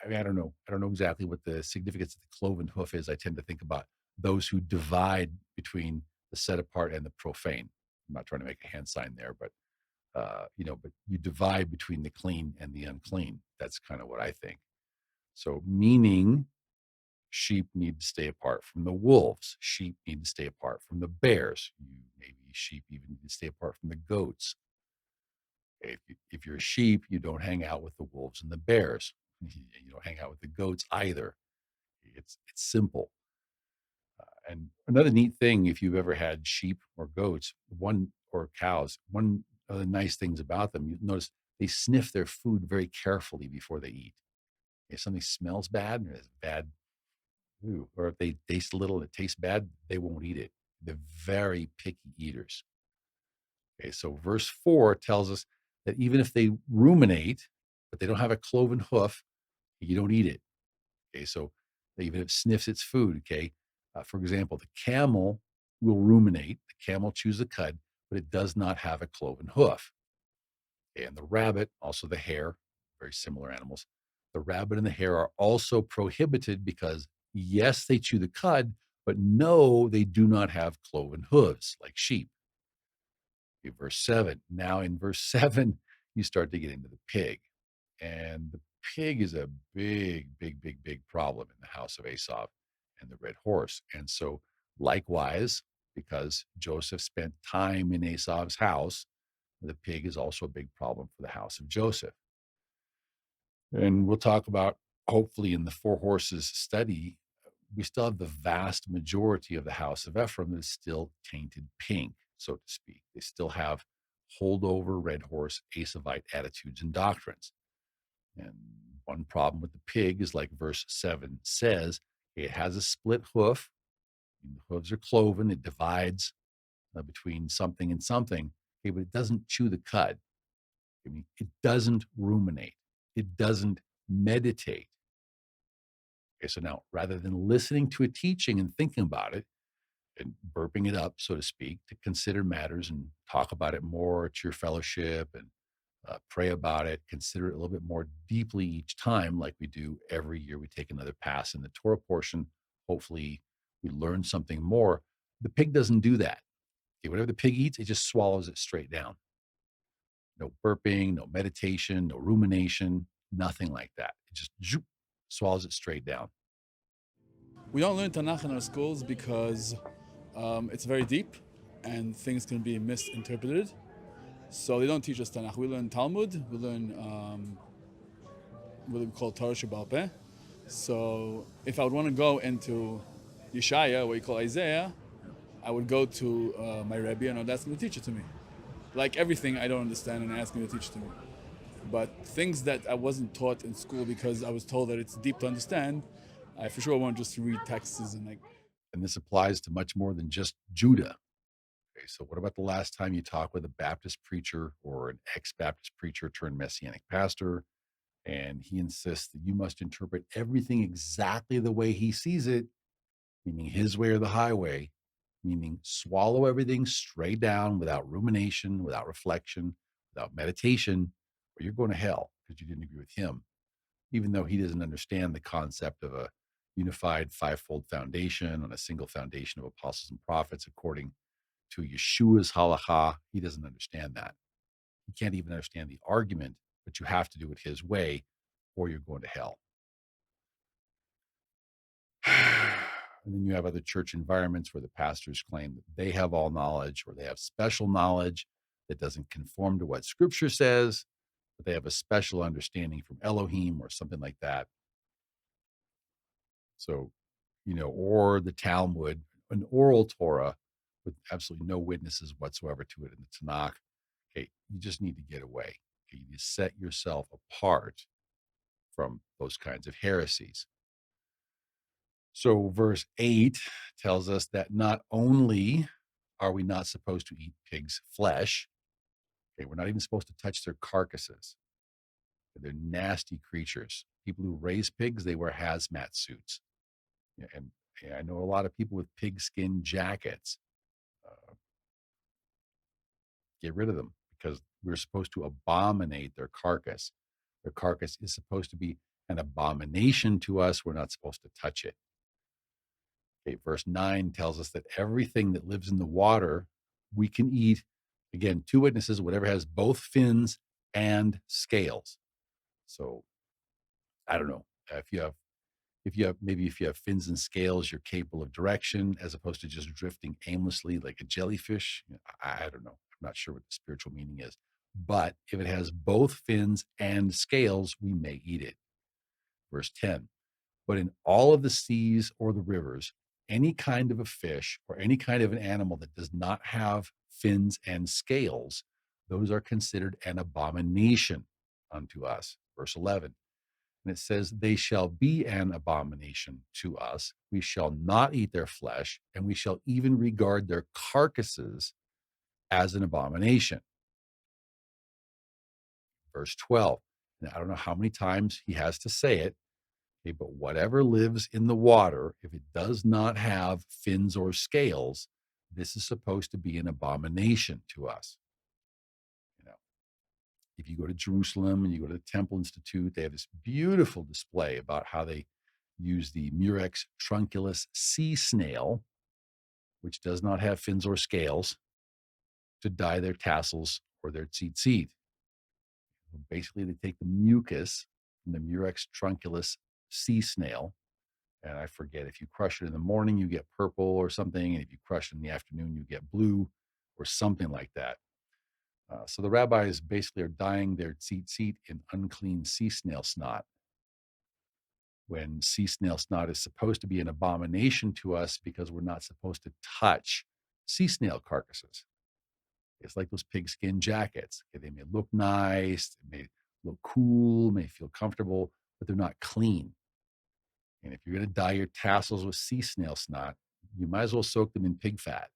mean, I don't know. I don't know exactly what the significance of the cloven hoof is. I tend to think about those who divide between the set apart and the profane. I'm not trying to make a hand sign there, but you divide between the clean and the unclean. That's kind of what I think. So, meaning sheep need to stay apart from the wolves. Sheep need to stay apart from the bears. Maybe sheep even need to stay apart from the goats. If you're a sheep, you don't hang out with the wolves and the bears. You don't hang out with the goats either. It's simple. And another neat thing, if you've ever had sheep or goats, or cows, one of the nice things about them, you notice they sniff their food very carefully before they eat. If something smells bad or is bad, ooh, or if they taste a little and it tastes bad, they won't eat it. They're very picky eaters. Okay, so verse 4 tells us that even if they ruminate, but they don't have a cloven hoof, you don't eat it. Okay, so even if it sniffs its food, okay. For example, the camel will ruminate. The camel chews the cud, but it does not have a cloven hoof. Okay, and the rabbit, also the hare, very similar animals. The rabbit and the hare are also prohibited because, yes, they chew the cud, but no, they do not have cloven hooves like sheep. Okay, verse 7. Now, in verse 7, you start to get into the pig. And the pig is a big, big, big, big problem in the house of Esav and the red horse. And so, likewise, because Joseph spent time in Esav's house, the pig is also a big problem for the house of Joseph. And we'll talk about, hopefully, in the Four Horses study, we still have the vast majority of the house of Ephraim that is still tainted pink, so to speak. They still have holdover red horse Esavite attitudes and doctrines. And one problem with the pig is, like verse 7 says, it has a split hoof. The hooves are cloven. It divides between something and something. Okay, but it doesn't chew the cud. I mean, it doesn't ruminate. It doesn't meditate. Okay, so now rather than listening to a teaching and thinking about it and burping it up, so to speak, to consider matters and talk about it more at your fellowship and pray about it, consider it a little bit more deeply each time, like we do every year. We take another pass in the Torah portion. Hopefully, we learn something more. The pig doesn't do that. Okay, whatever the pig eats, it just swallows it straight down. No burping, no meditation, no rumination, nothing like that. It just swallows it straight down. We don't learn Tanakh in our schools because it's very deep and things can be misinterpreted. So they don't teach us Tanakh. We learn Talmud. We learn what we call Torah Sheba'al Peh. So if I would want to go into Yeshaya, what you call Isaiah, I would go to my Rebbe and I'd ask him to teach it to me. Like everything I don't understand and I ask him to teach it to me. But things that I wasn't taught in school because I was told that it's deep to understand, I for sure want just to read texts and like. And this applies to much more than just Judah. Okay, so what about the last time you talked with a Baptist preacher or an ex-Baptist preacher turned Messianic pastor, and he insists that you must interpret everything exactly the way he sees it, meaning his way or the highway, meaning swallow everything straight down without rumination, without reflection, without meditation, or you're going to hell because you didn't agree with him, even though he doesn't understand the concept of unified fivefold foundation on a single foundation of apostles and prophets according to Yeshua's halacha. He doesn't understand that. He can't even understand the argument, but you have to do it his way or you're going to hell. And then you have other church environments where the pastors claim that they have all knowledge or they have special knowledge that doesn't conform to what scripture says, but they have a special understanding from Elohim or something like that. So, or the Talmud, an oral Torah with absolutely no witnesses whatsoever to it in the Tanakh. Okay, you just need to get away. Okay, you set yourself apart from those kinds of heresies. So, verse 8 tells us that not only are we not supposed to eat pig's flesh, okay, we're not even supposed to touch their carcasses. They're nasty creatures. People who raise pigs, they wear hazmat suits. And I know a lot of people with pigskin jackets. Get rid of them because we're supposed to abominate their carcass. Their carcass is supposed to be an abomination to us. We're not supposed to touch it. Okay, verse 9 tells us that everything that lives in the water, we can eat. Again, two witnesses, whatever has both fins and scales. So I don't know. If you have fins and scales, you're capable of direction as opposed to just drifting aimlessly like a jellyfish. I don't know. I'm not sure what the spiritual meaning is. But if it has both fins and scales, we may eat it. Verse 10. But in all of the seas or the rivers, any kind of a fish or any kind of an animal that does not have fins and scales, those are considered an abomination unto us. Verse 11. And it says, they shall be an abomination to us. We shall not eat their flesh, and we shall even regard their carcasses as an abomination. Verse 12. And I don't know how many times he has to say it, okay, but whatever lives in the water, if it does not have fins or scales, this is supposed to be an abomination to us. If you go to Jerusalem and you go to the Temple Institute, they have this beautiful display about how they use the Murex trunculus sea snail, which does not have fins or scales, to dye their tassels or their tzitzit. Basically, they take the mucus from the Murex trunculus sea snail, and I forget, if you crush it in the morning, you get purple or something, and if you crush it in the afternoon, you get blue or something like that. So the rabbis basically are dyeing their tzitzit in unclean sea snail snot, when sea snail snot is supposed to be an abomination to us because we're not supposed to touch sea snail carcasses. It's like those pigskin jackets. They may look nice, they may look cool, may feel comfortable, but they're not clean. And if you're going to dye your tassels with sea snail snot, you might as well soak them in pig fat,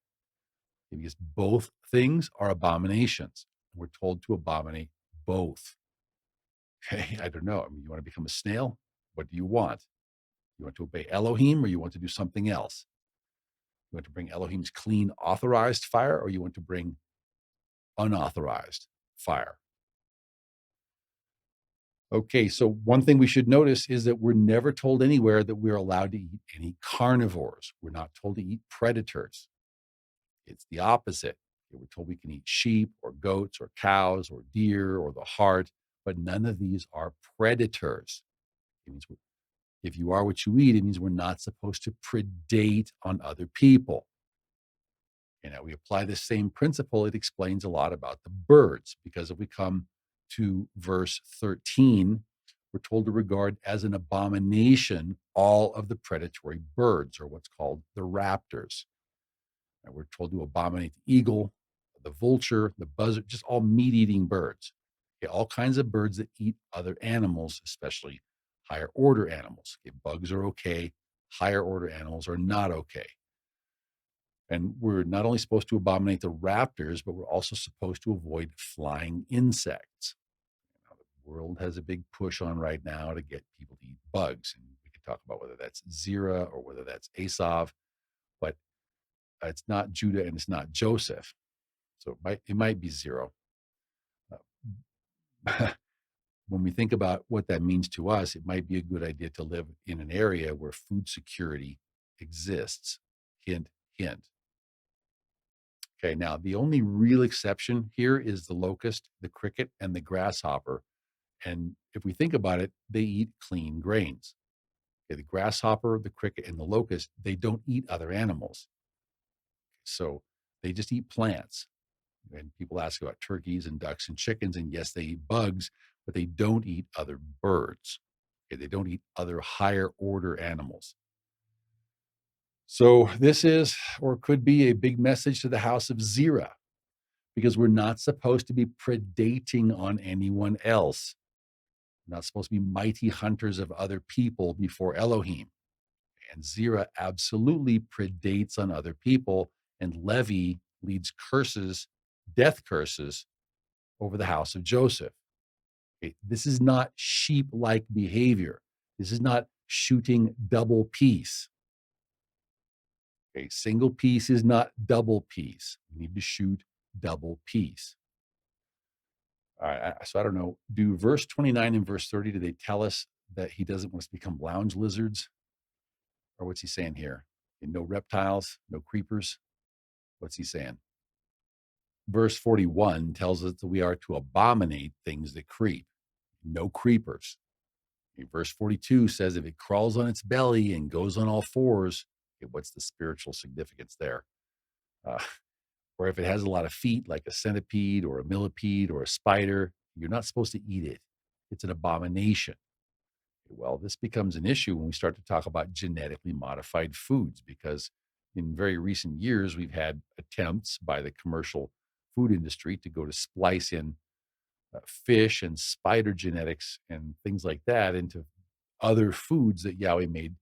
because both things are abominations. We're told to abominate both. Okay, I don't know. I mean, you want to become a snail? What do you want? You want to obey Elohim or you want to do something else? You want to bring Elohim's clean, authorized fire, or you want to bring unauthorized fire? Okay, so one thing we should notice is that we're never told anywhere that we're allowed to eat any carnivores. We're not told to eat predators. It's the opposite. We're told we can eat sheep or goats or cows or deer or the hart, but none of these are predators. It means if you are what you eat, it means we're not supposed to predate on other people. We apply this same principle. It explains a lot about the birds, because if we come to verse 13, we're told to regard as an abomination all of the predatory birds, or what's called the raptors. And we're told to abominate the eagle, the vulture, the buzzard, just all meat-eating birds. Okay, all kinds of birds that eat other animals, especially higher order animals. Okay, bugs are okay. Higher order animals are not okay. And we're not only supposed to abominate the raptors, but we're also supposed to avoid flying insects. The world has a big push on right now to get people to eat bugs. And we could talk about whether that's Zerah or whether that's Esav, but it's not Judah and it's not Joseph. So it might be zero. when we think about what that means to us, it might be a good idea to live in an area where food security exists. Hint, hint. Okay, now the only real exception here is the locust, the cricket, and the grasshopper. And if we think about it, they eat clean grains. Okay, the grasshopper, the cricket, and the locust, they don't eat other animals. So they just eat plants. And people ask about turkeys and ducks and chickens, and yes, they eat bugs, but they don't eat other birds. Okay, they don't eat other higher order animals. So this is, or could be, a big message to the house of Zerah, because we're not supposed to be predating on anyone else. We're not supposed to be mighty hunters of other people before Elohim. And Zerah absolutely predates on other people, and Levi leads curses, death curses, over the house of Joseph. Okay, this is not sheep-like behavior. This is not shooting double peace. Okay, single piece is not double piece. You need to shoot double piece. All right, so I don't know. Do verse 29 and verse 30, do they tell us that he doesn't want us to become lounge lizards? Or what's he saying here? No reptiles, no creepers. What's he saying? Verse 41 tells us that we are to abominate things that creep, no creepers. Verse 42 says if it crawls on its belly and goes on all fours, okay, what's the spiritual significance there? Uh, or if it has a lot of feet, like a centipede or a millipede or a spider, you're not supposed to eat it. It's an abomination. Well, this becomes an issue when we start to talk about genetically modified foods, because in very recent years, we've had attempts by the commercial food industry to go to splice in fish and spider genetics and things like that into other foods that Yahweh made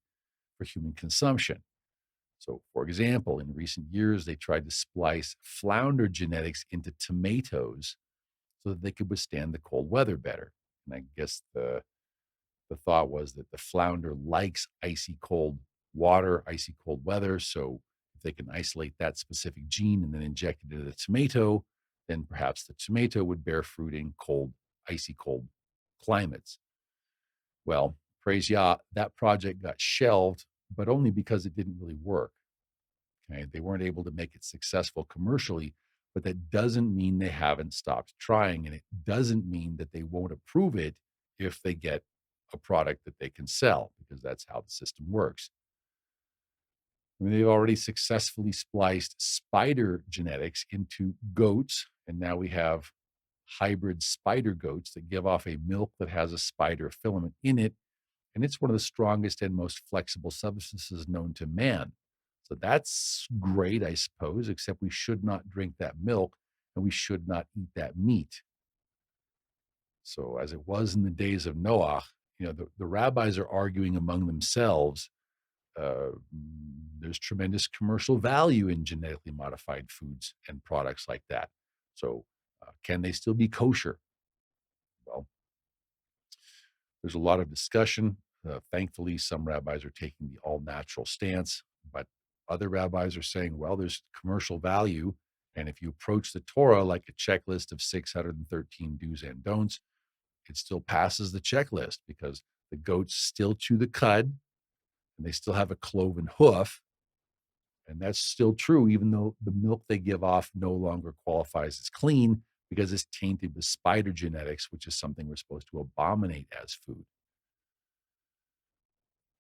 for human consumption. So, for example, in recent years, they tried to splice flounder genetics into tomatoes so that they could withstand the cold weather better. And I guess the thought was that the flounder likes icy cold water, icy cold weather. So if they can isolate that specific gene and then inject it into the tomato, then perhaps the tomato would bear fruit in cold, icy cold climates. Well, praise Yah, that project got shelved, but only because it didn't really work. Okay, they weren't able to make it successful commercially, but that doesn't mean they haven't stopped trying, and it doesn't mean that they won't approve it if they get a product that they can sell, because that's how the system works. I mean, they've already successfully spliced spider genetics into goats, and now we have hybrid spider goats that give off a milk that has a spider filament in it, and it's one of the strongest and most flexible substances known to man. So that's great, I suppose, except we should not drink that milk and we should not eat that meat. So, as it was in the days of Noah, the rabbis are arguing among themselves. There's tremendous commercial value in genetically modified foods and products like that. So, can they still be kosher? Well, there's a lot of discussion. Thankfully, some rabbis are taking the all natural stance, but other rabbis are saying, well, there's commercial value. And if you approach the Torah like a checklist of 613 do's and don'ts, it still passes the checklist because the goats still chew the cud and they still have a cloven hoof. And that's still true, even though the milk they give off no longer qualifies as clean because it's tainted with spider genetics, which is something we're supposed to abominate as food.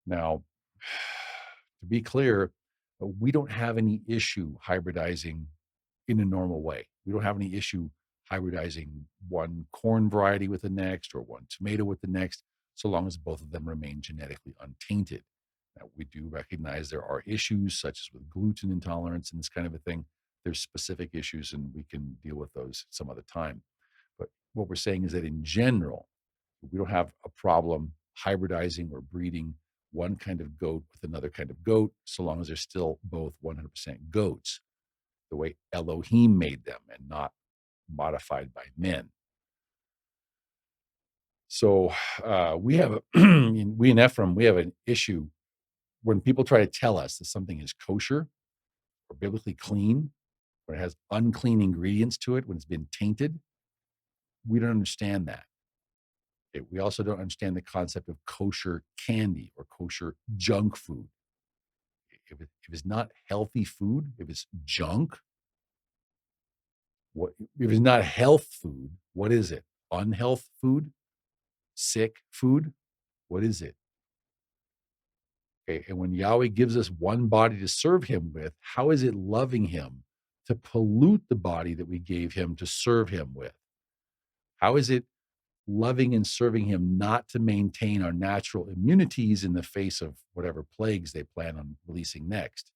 Now, to be clear, we don't have any issue hybridizing in a normal way. We don't have any issue hybridizing one corn variety with the next or one tomato with the next, so long as both of them remain genetically untainted. Now, we do recognize there are issues such as with gluten intolerance and this kind of a thing. There's specific issues, and we can deal with those some other time. But what we're saying is that in general, we don't have a problem hybridizing or breeding one kind of goat with another kind of goat, so long as they're still both 100% goats, the way Elohim made them and not modified by men. So we have, we in Ephraim, we have an issue when people try to tell us that something is kosher or biblically clean, when it has unclean ingredients to it, when it's been tainted. We don't understand that. Okay, we also don't understand the concept of kosher candy or kosher junk food. If it's not healthy food, if it's junk, what if it's not health food, what is it? Unhealth food? Sick food? What is it? Okay, and when Yahweh gives us one body to serve him with, how is it loving him to pollute the body that we gave him to serve him with? How is it loving and serving him not to maintain our natural immunities in the face of whatever plagues they plan on releasing next?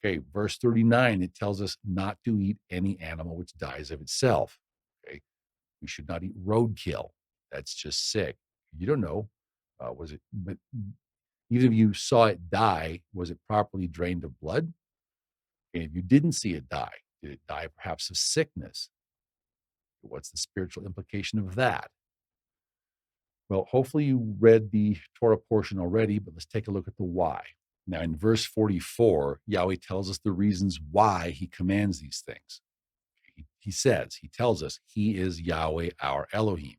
Okay, verse 39, it tells us not to eat any animal which dies of itself. Okay, we should not eat roadkill. That's just sick. You don't know. Was it, but even if you saw it die, was it properly drained of blood? And if you didn't see it die, did it die perhaps of sickness? What's the spiritual implication of that? Well, hopefully you read the Torah portion already, but let's take a look at the why. Now, in verse 44, Yahweh tells us the reasons why he commands these things. He tells us, he is Yahweh, our Elohim.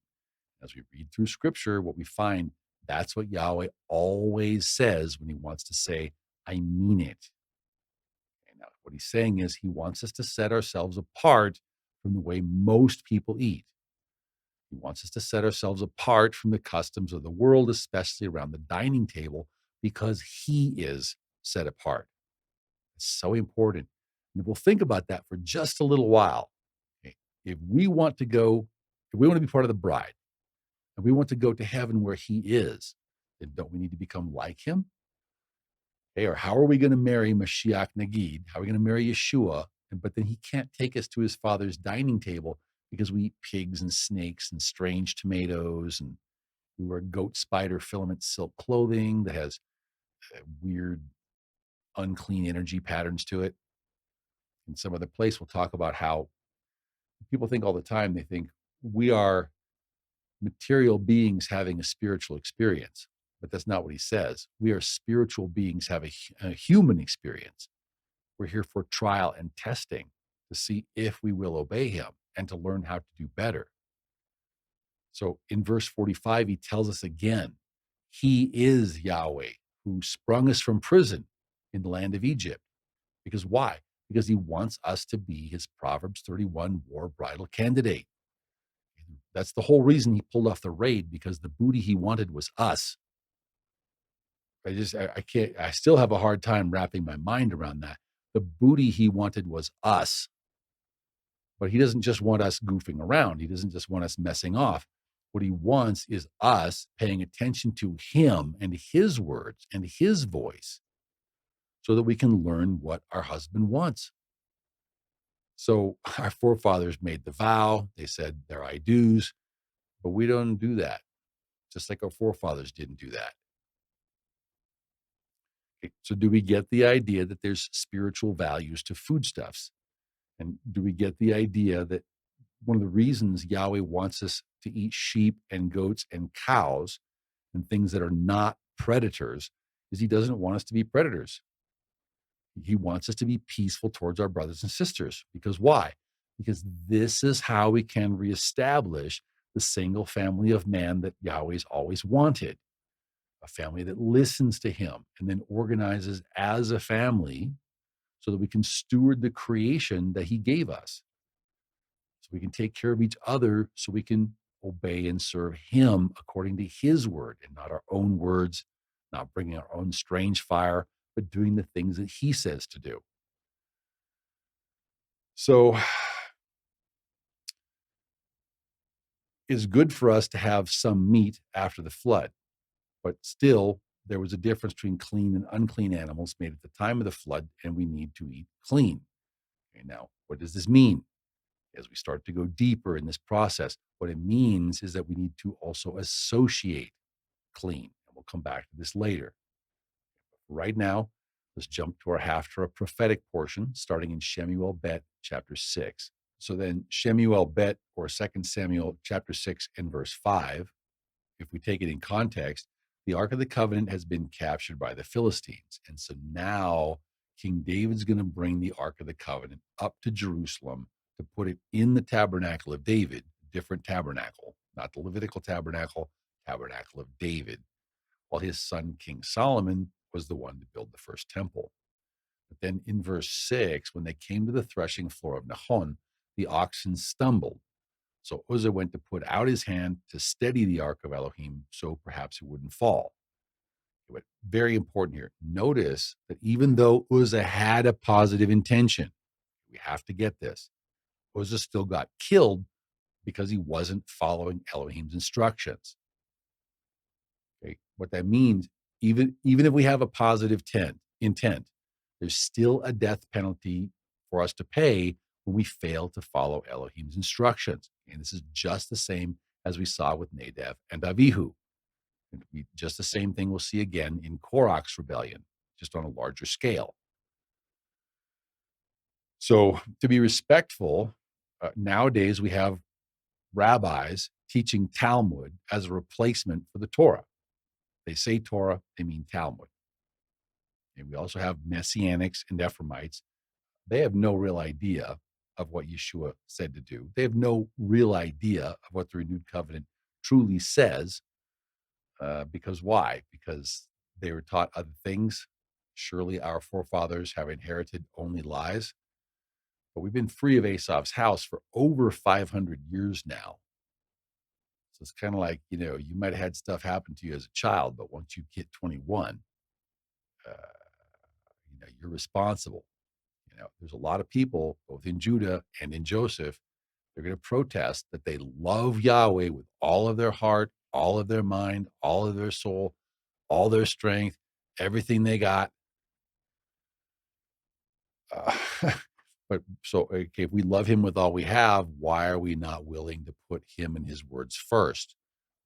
As we read through scripture, what we find, that's what Yahweh always says when he wants to say, I mean it. Okay, now, what he's saying is he wants us to set ourselves apart from the way most people eat. He wants us to set ourselves apart from the customs of the world, especially around the dining table, because he is set apart. It's so important. And we'll think about that for just a little while. Okay? If we want to go, if we want to be part of the bride, and we want to go to heaven where he is, then don't we need to become like him? Hey, or how are we going to marry Mashiach Nagid? How are we going to marry Yeshua? But then he can't take us to his father's dining table because we eat pigs and snakes and strange tomatoes, and we wear goat spider filament silk clothing that has weird, unclean energy patterns to it. In some other place, we'll talk about how people think all the time, they think we are material beings having a spiritual experience, but that's not what he says. We are spiritual beings having a human experience. We're here for trial and testing to see if we will obey him and to learn how to do better. So in verse 45, he tells us again, he is Yahweh who sprung us from prison in the land of Egypt. Because why? Because he wants us to be his Proverbs 31 war bridal candidate. That's the whole reason he pulled off the raid, because the booty he wanted was us. I can't, I still have a hard time wrapping my mind around that. The booty he wanted was us. But he doesn't just want us goofing around. He doesn't just want us messing off. What he wants is us paying attention to him and his words and his voice so that we can learn what our husband wants. So our forefathers made the vow. They said their I do's, but we don't do that, just like our forefathers didn't do that. Okay, so do we get the idea that there's spiritual values to foodstuffs? And do we get the idea that one of the reasons Yahweh wants us to eat sheep and goats and cows and things that are not predators is he doesn't want us to be predators. He wants us to be peaceful towards our brothers and sisters. Because why? Because this is how we can reestablish the single family of man that Yahweh's always wanted. A family that listens to him and then organizes as a family so that we can steward the creation that he gave us. So we can take care of each other, so we can obey and serve him according to his word and not our own words, not bringing our own strange fire, but doing the things that he says to do. So it's good for us to have some meat after the flood, but still there was a difference between clean and unclean animals made at the time of the flood, and we need to eat clean. Okay, now, what does this mean? As we start to go deeper in this process, what it means is that we need to also associate clean. And we'll come back to this later. Right now, let's jump to our Haftarah prophetic portion, starting in Shemuel Bet, chapter 6. So then Shemuel Bet, or 2 Samuel chapter 6 and verse 5, if we take it in context, the Ark of the Covenant has been captured by the Philistines. And so now King David's going to bring the Ark of the Covenant up to Jerusalem to put it in the Tabernacle of David, different tabernacle. not the Levitical tabernacle, Tabernacle of David, while his son King Solomon was the one to build the first temple. But then in verse 6, when they came to the threshing floor of Nahon, the oxen stumbled. So Uzzah went to put out his hand to steady the ark of Elohim so perhaps it wouldn't fall. But very important here. Notice that even though Uzzah had a positive intention, we have to get this, Uzzah still got killed because he wasn't following Elohim's instructions. Okay, what that means, even if we have a positive intent, there's still a death penalty for us to pay when we fail to follow Elohim's instructions. And this is just the same as we saw with Nadab and Avihu. And just the same thing we'll see again in Korach's rebellion, just on a larger scale. So to be respectful, nowadays we have rabbis teaching Talmud as a replacement for the Torah. They say Torah, they mean Talmud. And we also have Messianics and Ephraimites. They have no real idea of what Yeshua said to do. They have no real idea of what the renewed covenant truly says. Because why? Because they were taught other things. Surely our forefathers have inherited only lies. But we've been free of Esav's house for over 500 years now. So it's kind of like, you might have had stuff happen to you as a child, but once you get 21, you're responsible. There's a lot of people, both in Judah and in Joseph, they're going to protest that they love Yahweh with all of their heart, all of their mind, all of their soul, all their strength, everything they got. But so, okay, if we love him with all we have, why are we not willing to put him and his words first?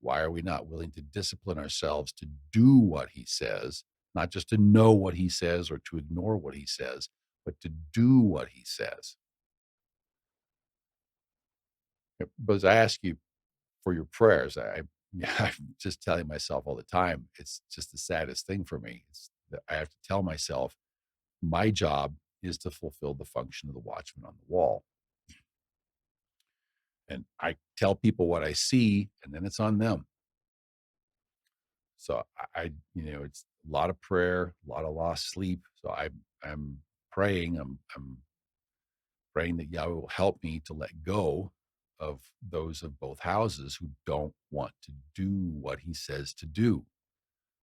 Why are we not willing to discipline ourselves to do what he says, not just to know what he says or to ignore what he says, but to do what he says? But as I ask you for your prayers, I'm just telling myself all the time, it's just the saddest thing for me. It's that I have to tell myself my job is to fulfill the function of the watchman on the wall. And I tell people what I see, and then it's on them. So it's a lot of prayer, a lot of lost sleep. So I'm praying, I'm praying that Yahweh will help me to let go of those of both houses who don't want to do what he says to do,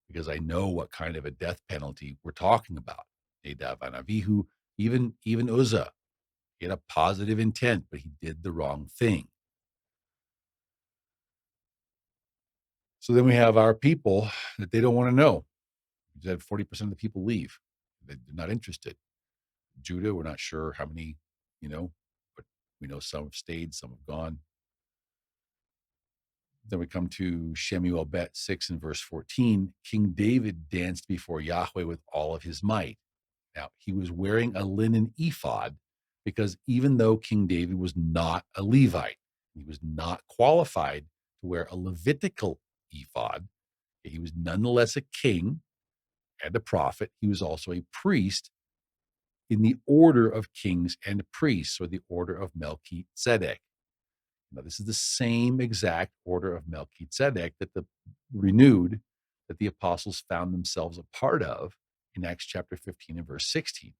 because I know what kind of a death penalty we're talking about. Nadab and Avihu, even Uzzah, he had a positive intent, but he did the wrong thing. So then we have our people that they don't want to know. We had 40% of the people leave. They're not interested. Judah, we're not sure how many, but we know some have stayed, some have gone. Then we come to Shemuel Bet 6 and verse 14. King David danced before Yahweh with all of his might. Now, he was wearing a linen ephod because even though King David was not a Levite, he was not qualified to wear a Levitical ephod. He was nonetheless a king and a prophet. He was also a priest in the order of kings and priests, or the order of Melchizedek. Now, this is the same exact order of Melchizedek that the apostles found themselves a part of in Acts chapter 15 and verse 16.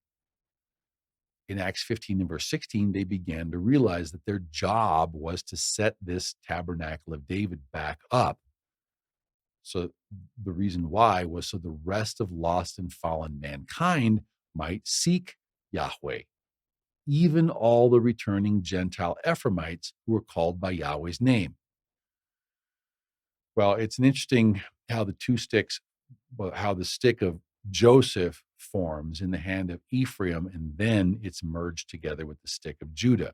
In Acts 15 and verse 16, they began to realize that their job was to set this tabernacle of David back up. So the reason why was so the rest of lost and fallen mankind might seek Yahweh, even all the returning Gentile Ephraimites who were called by Yahweh's name. Well, it's an interesting how how the stick of Joseph forms in the hand of Ephraim, and then it's merged together with the stick of Judah.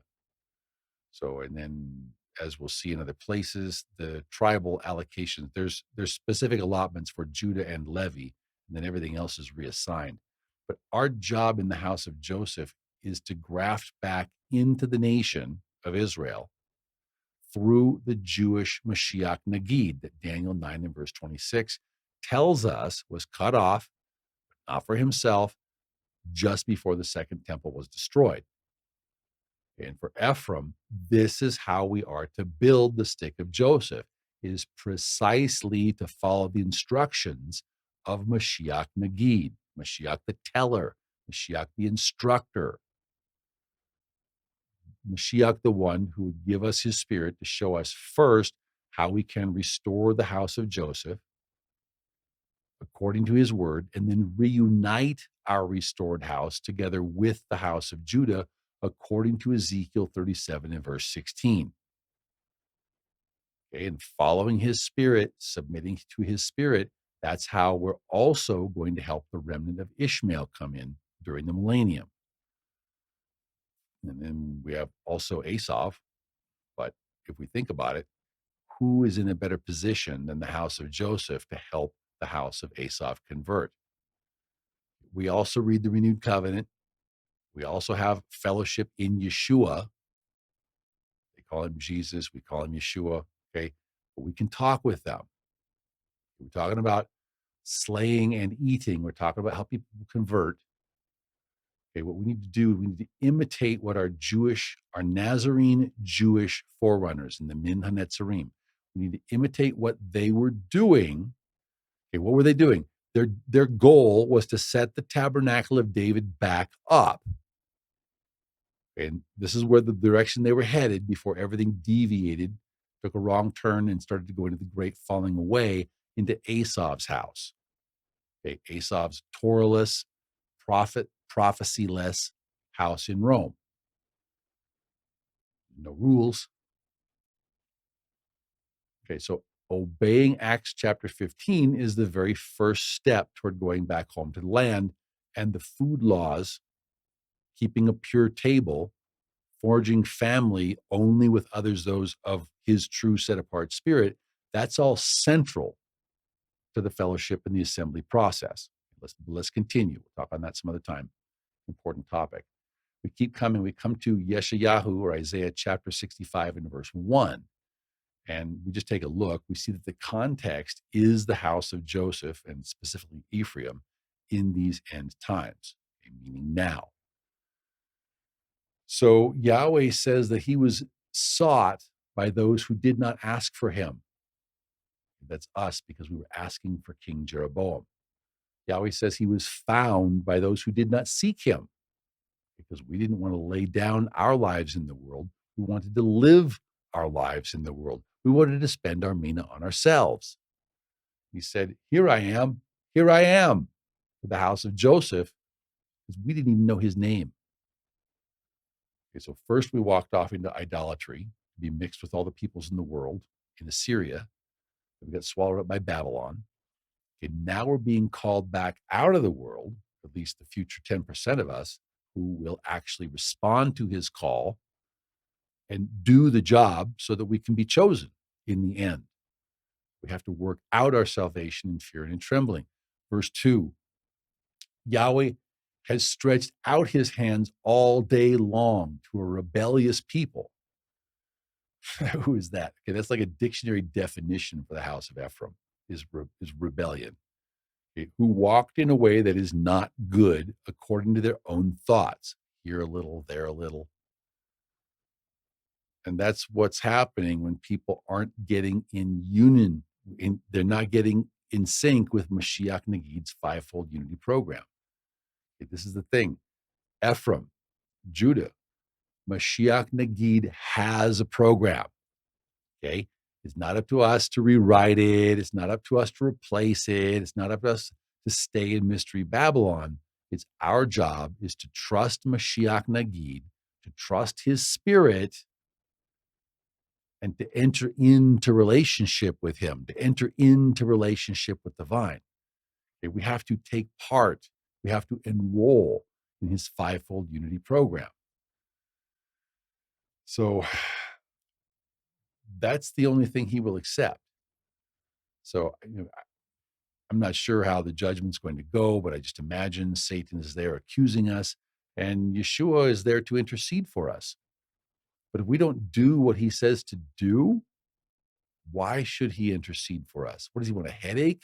So, and then as we'll see in other places, the tribal allocations, there's specific allotments for Judah and Levi, and then everything else is reassigned. But our job in the house of Joseph is to graft back into the nation of Israel through the Jewish Mashiach Nagid that Daniel 9 and verse 26 tells us was cut off, not for himself, just before the second temple was destroyed. And for Ephraim, this is how we are to build the stick of Joseph, is precisely to follow the instructions of Mashiach Nagid, Mashiach the teller, Mashiach the instructor, Mashiach the one who would give us his spirit to show us first how we can restore the house of Joseph according to his word, and then reunite our restored house together with the house of Judah according to Ezekiel 37 and verse 16. Okay, and following his spirit, submitting to his spirit, that's how we're also going to help the remnant of Ishmael come in during the millennium. And then we have also Esav. But if we think about it, who is in a better position than the house of Joseph to help the house of Esav convert? We also read the renewed covenant. We also have fellowship in Yeshua. They call him Jesus. We call him Yeshua. Okay. But we can talk with them. We're talking about slaying and eating. We're talking about how people convert. Okay. What we need to do, we need to imitate what our Nazarene Jewish forerunners in the Min HaNetzarim, we need to imitate what they were doing. Okay. What were they doing? Their goal was to set the Tabernacle of David back up. And this is where the direction they were headed before everything deviated, took a wrong turn, and started to go into the great falling away into Esav's house. Okay, Esav's Torahless, prophecyless house in Rome. No rules. Okay, so obeying Acts chapter 15 is the very first step toward going back home to the land, and the food laws, keeping a pure table, forging family only with others, those of his true set apart spirit, that's all central to the fellowship and the assembly process. Let's continue. We'll talk on that some other time. Important topic. We keep coming. We come to Yeshayahu, or Isaiah chapter 65 and verse 1. And we just take a look. We see that the context is the house of Joseph, and specifically Ephraim, in these end times, meaning now. So Yahweh says that he was sought by those who did not ask for him. That's us, because we were asking for King Jeroboam. Yahweh says he was found by those who did not seek him, because we didn't want to lay down our lives in the world. We wanted to live our lives in the world. We wanted to spend our mina on ourselves. He said, here I am, for the house of Joseph, because we didn't even know his name. Okay, so first we walked off into idolatry, to be mixed with all the peoples in the world, in Assyria. We got swallowed up by Babylon. Okay, now we're being called back out of the world, at least the future 10% of us, who will actually respond to his call and do the job so that we can be chosen in the end. We have to work out our salvation in fear and in trembling. Verse 2, Yahweh has stretched out his hands all day long to a rebellious people. Who is that? Okay, that's like a dictionary definition for the house of Ephraim, is rebellion. Okay, who walked in a way that is not good according to their own thoughts. Here a little, there a little. And that's what's happening when people aren't getting in union. They're not getting in sync with Mashiach Nagid's fivefold unity program. Okay, this is the thing. Ephraim, Judah, Mashiach Nagid has a program. Okay. It's not up to us to rewrite it. It's not up to us to replace it. It's not up to us to stay in Mystery Babylon. It's our job is to trust Mashiach Nagid, to trust his spirit, and to enter into relationship with him, to enter into relationship with the vine. Okay, we have to take part. We have to enroll in his fivefold unity program. So that's the only thing he will accept. So I'm not sure how the judgment's going to go, but I just imagine Satan is there accusing us, and Yeshua is there to intercede for us. But if we don't do what he says to do, why should he intercede for us? What does he want, a headache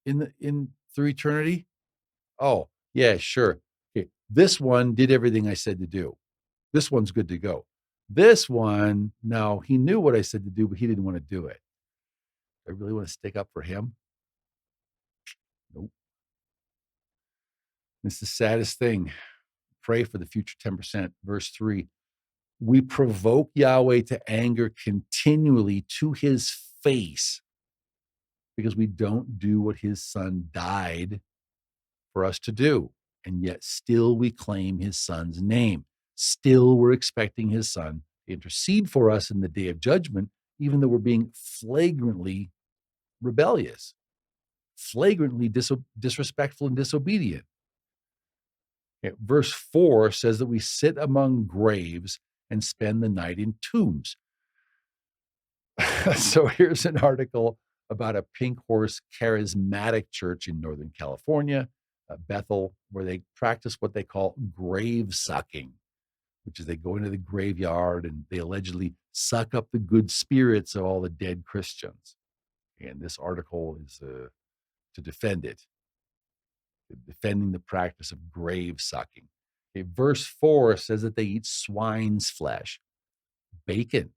through eternity? Oh, yeah, sure. Okay, this one did everything I said to do. This one's good to go. This one, no, he knew what I said to do, but he didn't want to do it. I really want to stick up for him? Nope. It's the saddest thing. Pray for the future 10%. Verse 3, we provoke Yahweh to anger continually to his face because we don't do what his son died for us to do. And yet still we claim his son's name. Still we're expecting his son to intercede for us in the day of judgment, even though we're being flagrantly rebellious, flagrantly disrespectful and disobedient. Okay, verse 4 says that we sit among graves and spend the night in tombs. So here's an article about a pink horse charismatic church in Northern California, Bethel, where they practice what they call grave sucking, which is they go into the graveyard and they allegedly suck up the good spirits of all the dead Christians. And this article is to defend it, defending the practice of grave sucking. Okay, verse 4 says that they eat swine's flesh, bacon.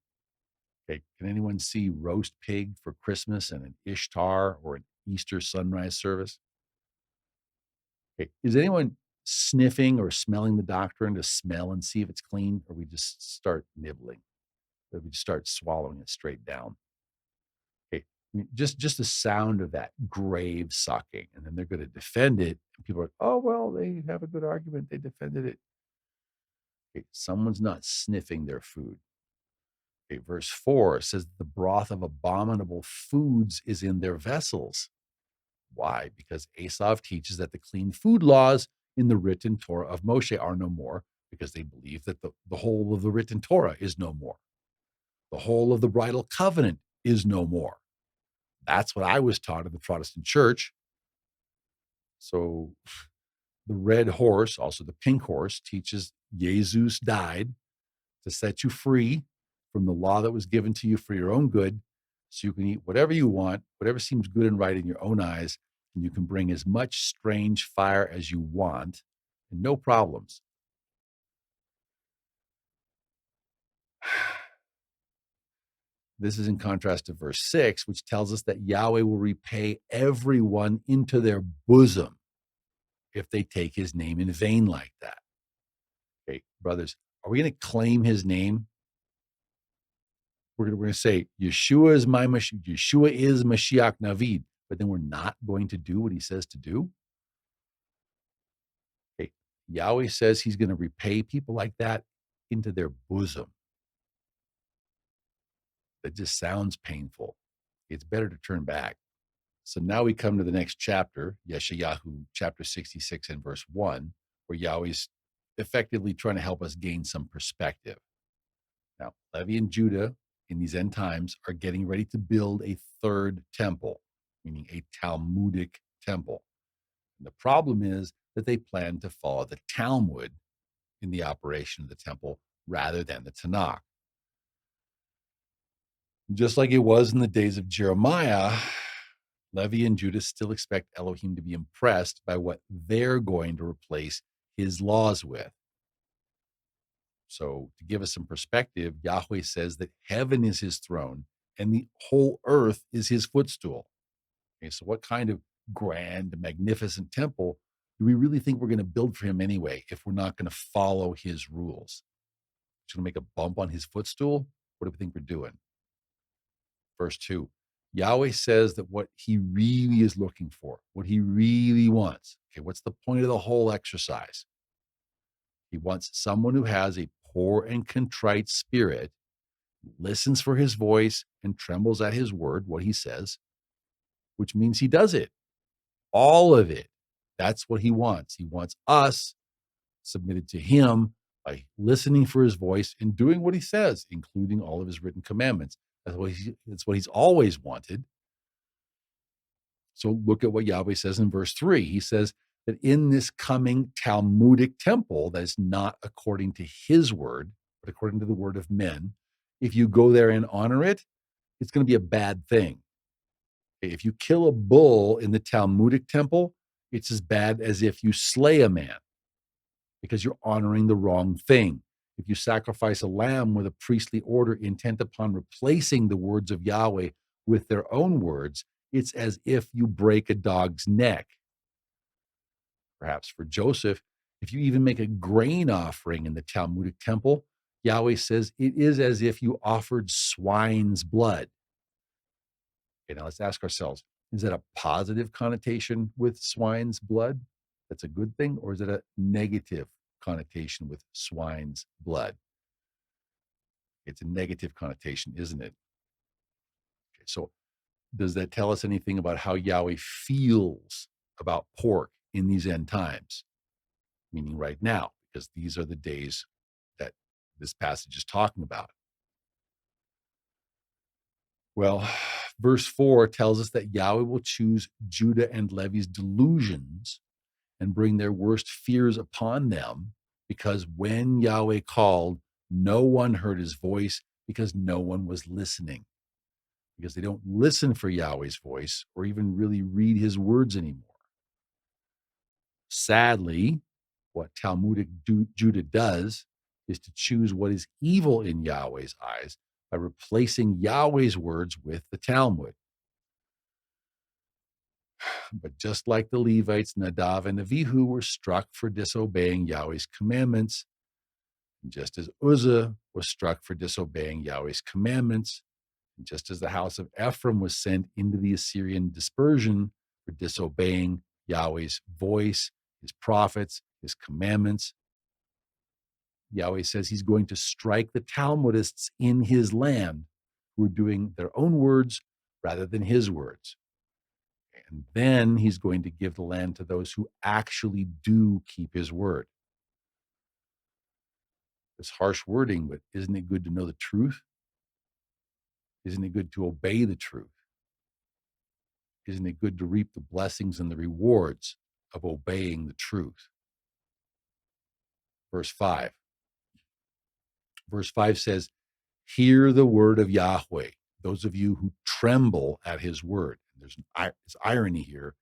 Okay, can anyone see roast pig for Christmas and an Ishtar or an Easter sunrise service? Okay, is anyone sniffing or smelling the doctrine to smell and see if it's clean, or we just start nibbling, or we just start swallowing it straight down? Okay, I mean, just the sound of that grave sucking, and then they're going to defend it. And people are like, oh, well, they have a good argument. They defended it. Okay, someone's not sniffing their food. Okay, verse 4 says the broth of abominable foods is in their vessels. Why? Because Esav teaches that the clean food laws in the written Torah of Moshe are no more, because they believe that the whole of the written Torah is no more. The whole of the bridal covenant is no more. That's what I was taught in the Protestant church. So the red horse, also the pink horse, teaches Jesus died to set you free from the law that was given to you for your own good, so you can eat whatever you want, whatever seems good and right in your own eyes, and you can bring as much strange fire as you want, and no problems. This is in contrast to verse 6, which tells us that Yahweh will repay everyone into their bosom if they take his name in vain like that. Okay, brothers, are we going to claim his name? We're going to say, Yeshua is Yeshua is Mashiach Navid, but then we're not going to do what he says to do? Okay, Yahweh says he's going to repay people like that into their bosom. That just sounds painful. It's better to turn back. So now we come to the next chapter, Yeshayahu, chapter 66 and verse 1, where Yahweh's effectively trying to help us gain some perspective. Now, Levi and Judah in these end times are getting ready to build a third temple, meaning a Talmudic temple. And the problem is that they plan to follow the Talmud in the operation of the temple rather than the Tanakh. Just like it was in the days of Jeremiah, Levi and Judah still expect Elohim to be impressed by what they're going to replace his laws with. So, to give us some perspective, Yahweh says that heaven is his throne and the whole earth is his footstool. Okay, so what kind of grand, magnificent temple do we really think we're going to build for him anyway if we're not going to follow his rules? Just going to make a bump on his footstool? What do we think we're doing? Verse 2, Yahweh says that what he really is looking for, what he really wants, okay, what's the point of the whole exercise? He wants someone who has a poor and contrite spirit, listens for his voice and trembles at his word, what he says, which means he does it. All of it. That's what he wants. He wants us submitted to him by listening for his voice and doing what he says, including all of his written commandments. That's what he's always wanted. So look at what Yahweh says in verse 3. He says that in this coming Talmudic temple that is not according to his word, but according to the word of men, if you go there and honor it, it's going to be a bad thing. If you kill a bull in the Talmudic temple, it's as bad as if you slay a man because you're honoring the wrong thing. If you sacrifice a lamb with a priestly order intent upon replacing the words of Yahweh with their own words, it's as if you break a dog's neck. Perhaps for Joseph, if you even make a grain offering in the Talmudic temple, Yahweh says it is as if you offered swine's blood. Okay, now let's ask ourselves, is that a positive connotation with swine's blood? That's a good thing, or is it a negative connotation with swine's blood? It's a negative connotation, isn't it? Okay, so does that tell us anything about how Yahweh feels about pork in these end times? Meaning right now, because these are the days that this passage is talking about. Well, verse 4 tells us that Yahweh will choose Judah and Levi's delusions and bring their worst fears upon them, because when Yahweh called, no one heard his voice because no one was listening, because they don't listen for Yahweh's voice or even really read his words anymore. Sadly, what Talmudic Judah does is to choose what is evil in Yahweh's eyes by replacing Yahweh's words with the Talmud. But just like the Levites, Nadav and Avihu were struck for disobeying Yahweh's commandments, and just as Uzzah was struck for disobeying Yahweh's commandments, and just as the house of Ephraim was sent into the Assyrian dispersion for disobeying Yahweh's voice, his prophets, his commandments, Yahweh says he's going to strike the Talmudists in his land who are doing their own words rather than his words. And then he's going to give the land to those who actually do keep his word. It's harsh wording, but isn't it good to know the truth? Isn't it good to obey the truth? Isn't it good to reap the blessings and the rewards of obeying the truth? Verse 5. Verse 5 says, hear the word of Yahweh, those of you who tremble at his word. And there's irony here,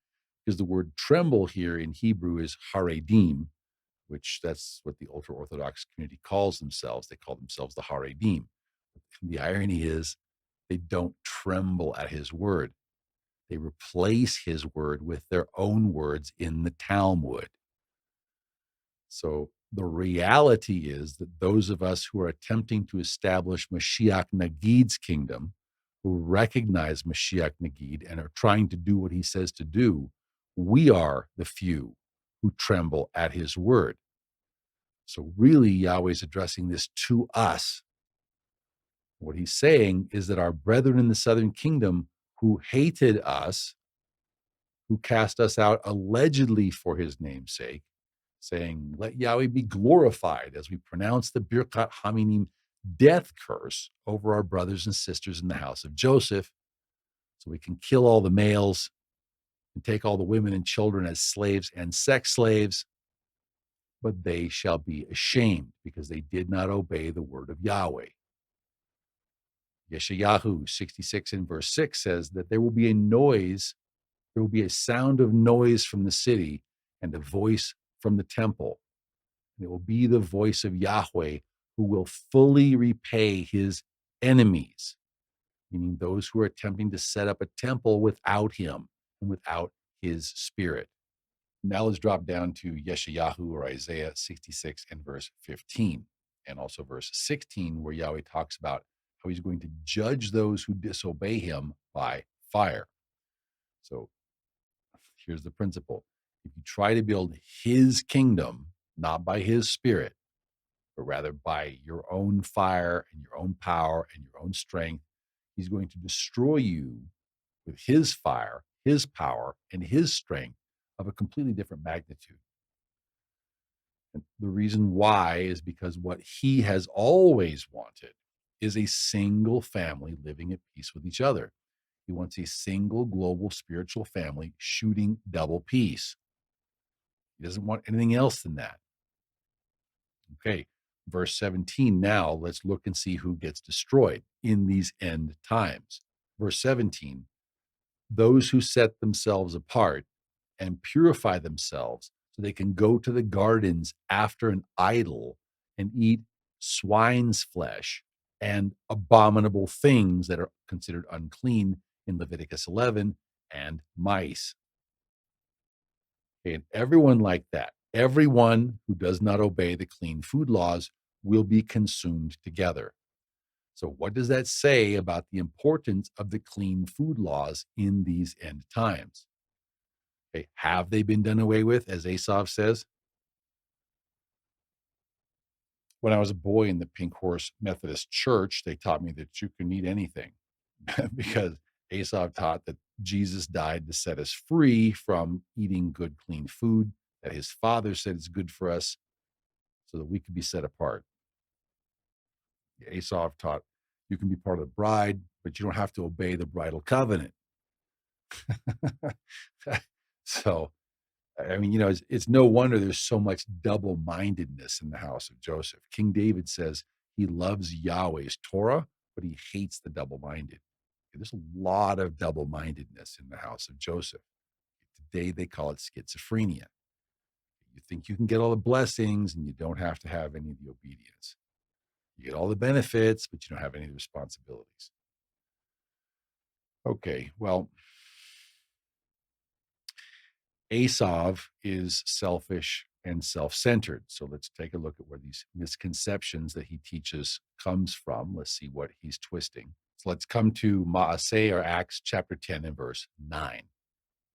because the word tremble here in Hebrew is haredim, which that's what the ultra-Orthodox community calls themselves. They call themselves the haredim. The irony is they don't tremble at his word. They replace his word with their own words in the Talmud. So the reality is that those of us who are attempting to establish Mashiach Nagid's kingdom, who recognize Mashiach Nagid and are trying to do what he says to do, we are the few who tremble at his word. So really, Yahweh's addressing this to us. What he's saying is that our brethren in the southern kingdom who hated us, who cast us out allegedly for his name's sake, saying, let Yahweh be glorified as we pronounce the Birkat Haminim death curse over our brothers and sisters in the house of Joseph, so we can kill all the males and take all the women and children as slaves and sex slaves, but they shall be ashamed because they did not obey the word of Yahweh. Yeshayahu 66 in verse 6 says that there will be a noise, there will be a sound of noise from the city and a voice from the temple. And it will be the voice of Yahweh who will fully repay his enemies, meaning those who are attempting to set up a temple without him and without his spirit. Now let's drop down to Yeshayahu or Isaiah 66 and verse 15, and also verse 16, where Yahweh talks about how he's going to judge those who disobey him by fire. So here's the principle. If you try to build his kingdom, not by his spirit, but rather by your own fire and your own power and your own strength, he's going to destroy you with his fire, his power, and his strength of a completely different magnitude. And the reason why is because what he has always wanted is a single family living at peace with each other. He wants a single global spiritual family shooting double peace. He doesn't want anything else than that. Okay, verse 17. Now let's look and see who gets destroyed in these end times. Verse 17, those who set themselves apart and purify themselves so they can go to the gardens after an idol and eat swine's flesh, and abominable things that are considered unclean in Leviticus 11, and mice. Okay, and everyone like that, everyone who does not obey the clean food laws will be consumed together. So, what does that say about the importance of the clean food laws in these end times? Okay, have they been done away with, as Esav says? When I was a boy in the Pink Horse Methodist Church, they taught me that you can eat anything because Esav taught that Jesus died to set us free from eating good, clean food, that his father said is good for us so that we could be set apart. Esav taught you can be part of the bride, but you don't have to obey the bridal covenant. So, I mean, it's no wonder there's so much double-mindedness in the house of Joseph. King David says he loves Yahweh's Torah, but he hates the double-minded. There's a lot of double-mindedness in the house of Joseph. Today they call it schizophrenia. You think you can get all the blessings and you don't have to have any of the obedience. You get all the benefits, but you don't have any of the responsibilities. Okay, well, Esav is selfish and self-centered. So let's take a look at where these misconceptions that he teaches comes from. Let's see what he's twisting. So let's come to Maaseh, or Acts chapter 10 and verse 9.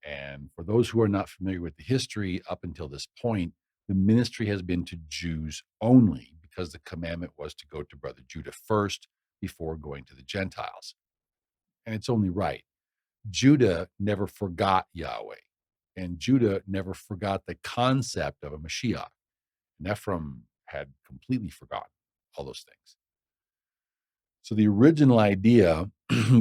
And for those who are not familiar with the history up until this point, the ministry has been to Jews only because the commandment was to go to brother Judah first before going to the Gentiles. And it's only right. Judah never forgot Yahweh, and Judah never forgot the concept of a Mashiach. And Ephraim had completely forgotten all those things. So the original idea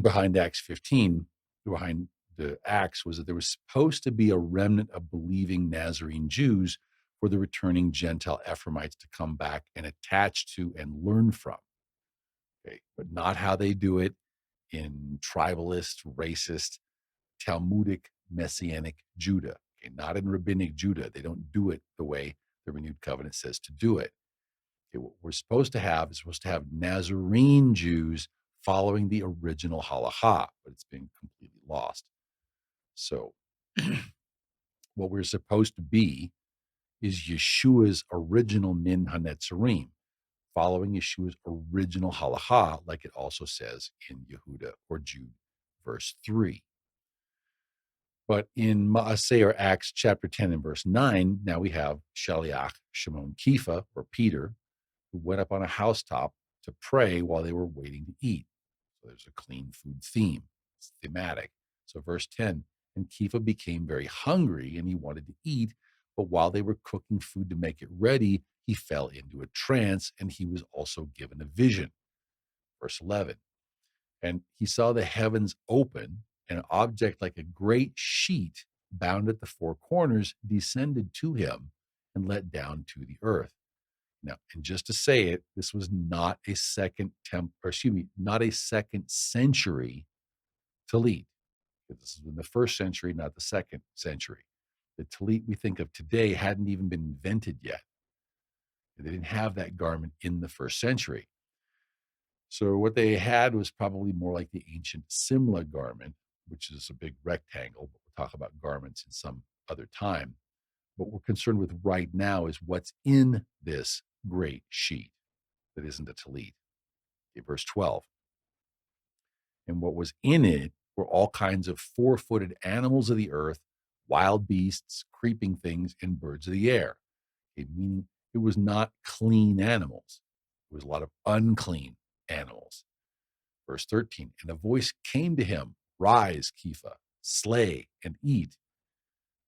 behind Acts 15, behind the Acts, was that there was supposed to be a remnant of believing Nazarene Jews for the returning Gentile Ephraimites to come back and attach to and learn from. Okay, but not how they do it in tribalist, racist, Talmudic, messianic Judah. Okay, not in rabbinic Judah. They don't do it the way the renewed covenant says to do it. Okay, what we're supposed to have Nazarene Jews following the original halacha, but it's been completely lost. So what we're supposed to be is Yeshua's original min hanetzarim, following Yeshua's original halacha, like it also says in Yehuda or Jude, verse 3. But in Maaseh, or Acts chapter 10 and verse 9, now we have Shaliach Shimon Kepha, or Peter, who went up on a housetop to pray while they were waiting to eat. So there's a clean food theme. It's thematic. So verse 10, and Kepha became very hungry and he wanted to eat, but while they were cooking food to make it ready, he fell into a trance and he was also given a vision. Verse 11, and he saw the heavens open, and an object like a great sheet bound at the four corners descended to him and let down to the earth. Now, and just to say it, this was not a not a second century Talit. This is in the first century, not the second century. The Talit we think of today hadn't even been invented yet. They didn't have that garment in the first century. So what they had was probably more like the ancient Simla garment, which is a big rectangle, but we'll talk about garments in some other time. What we're concerned with right now is what's in this great sheet that isn't a talit. Okay, verse 12. And what was in it were all kinds of four-footed animals of the earth, wild beasts, creeping things, and birds of the air. Okay, meaning it was not clean animals. It was a lot of unclean animals. Verse 13, and a voice came to him, rise, Kepha, slay and eat.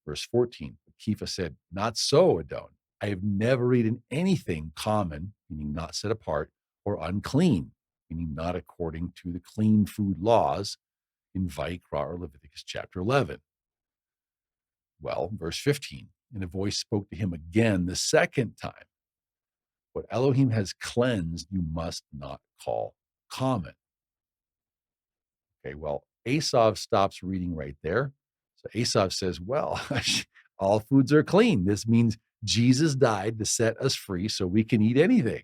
Verse 14, Kepha said, not so, Adon. I have never eaten anything common, meaning not set apart, or unclean, meaning not according to the clean food laws in Vayikra or Leviticus chapter 11. Well, verse 15, and a voice spoke to him again the second time. What Elohim has cleansed, you must not call common. Okay, well, Esav stops reading right there. So Esav says, well, all foods are clean. This means Jesus died to set us free so we can eat anything.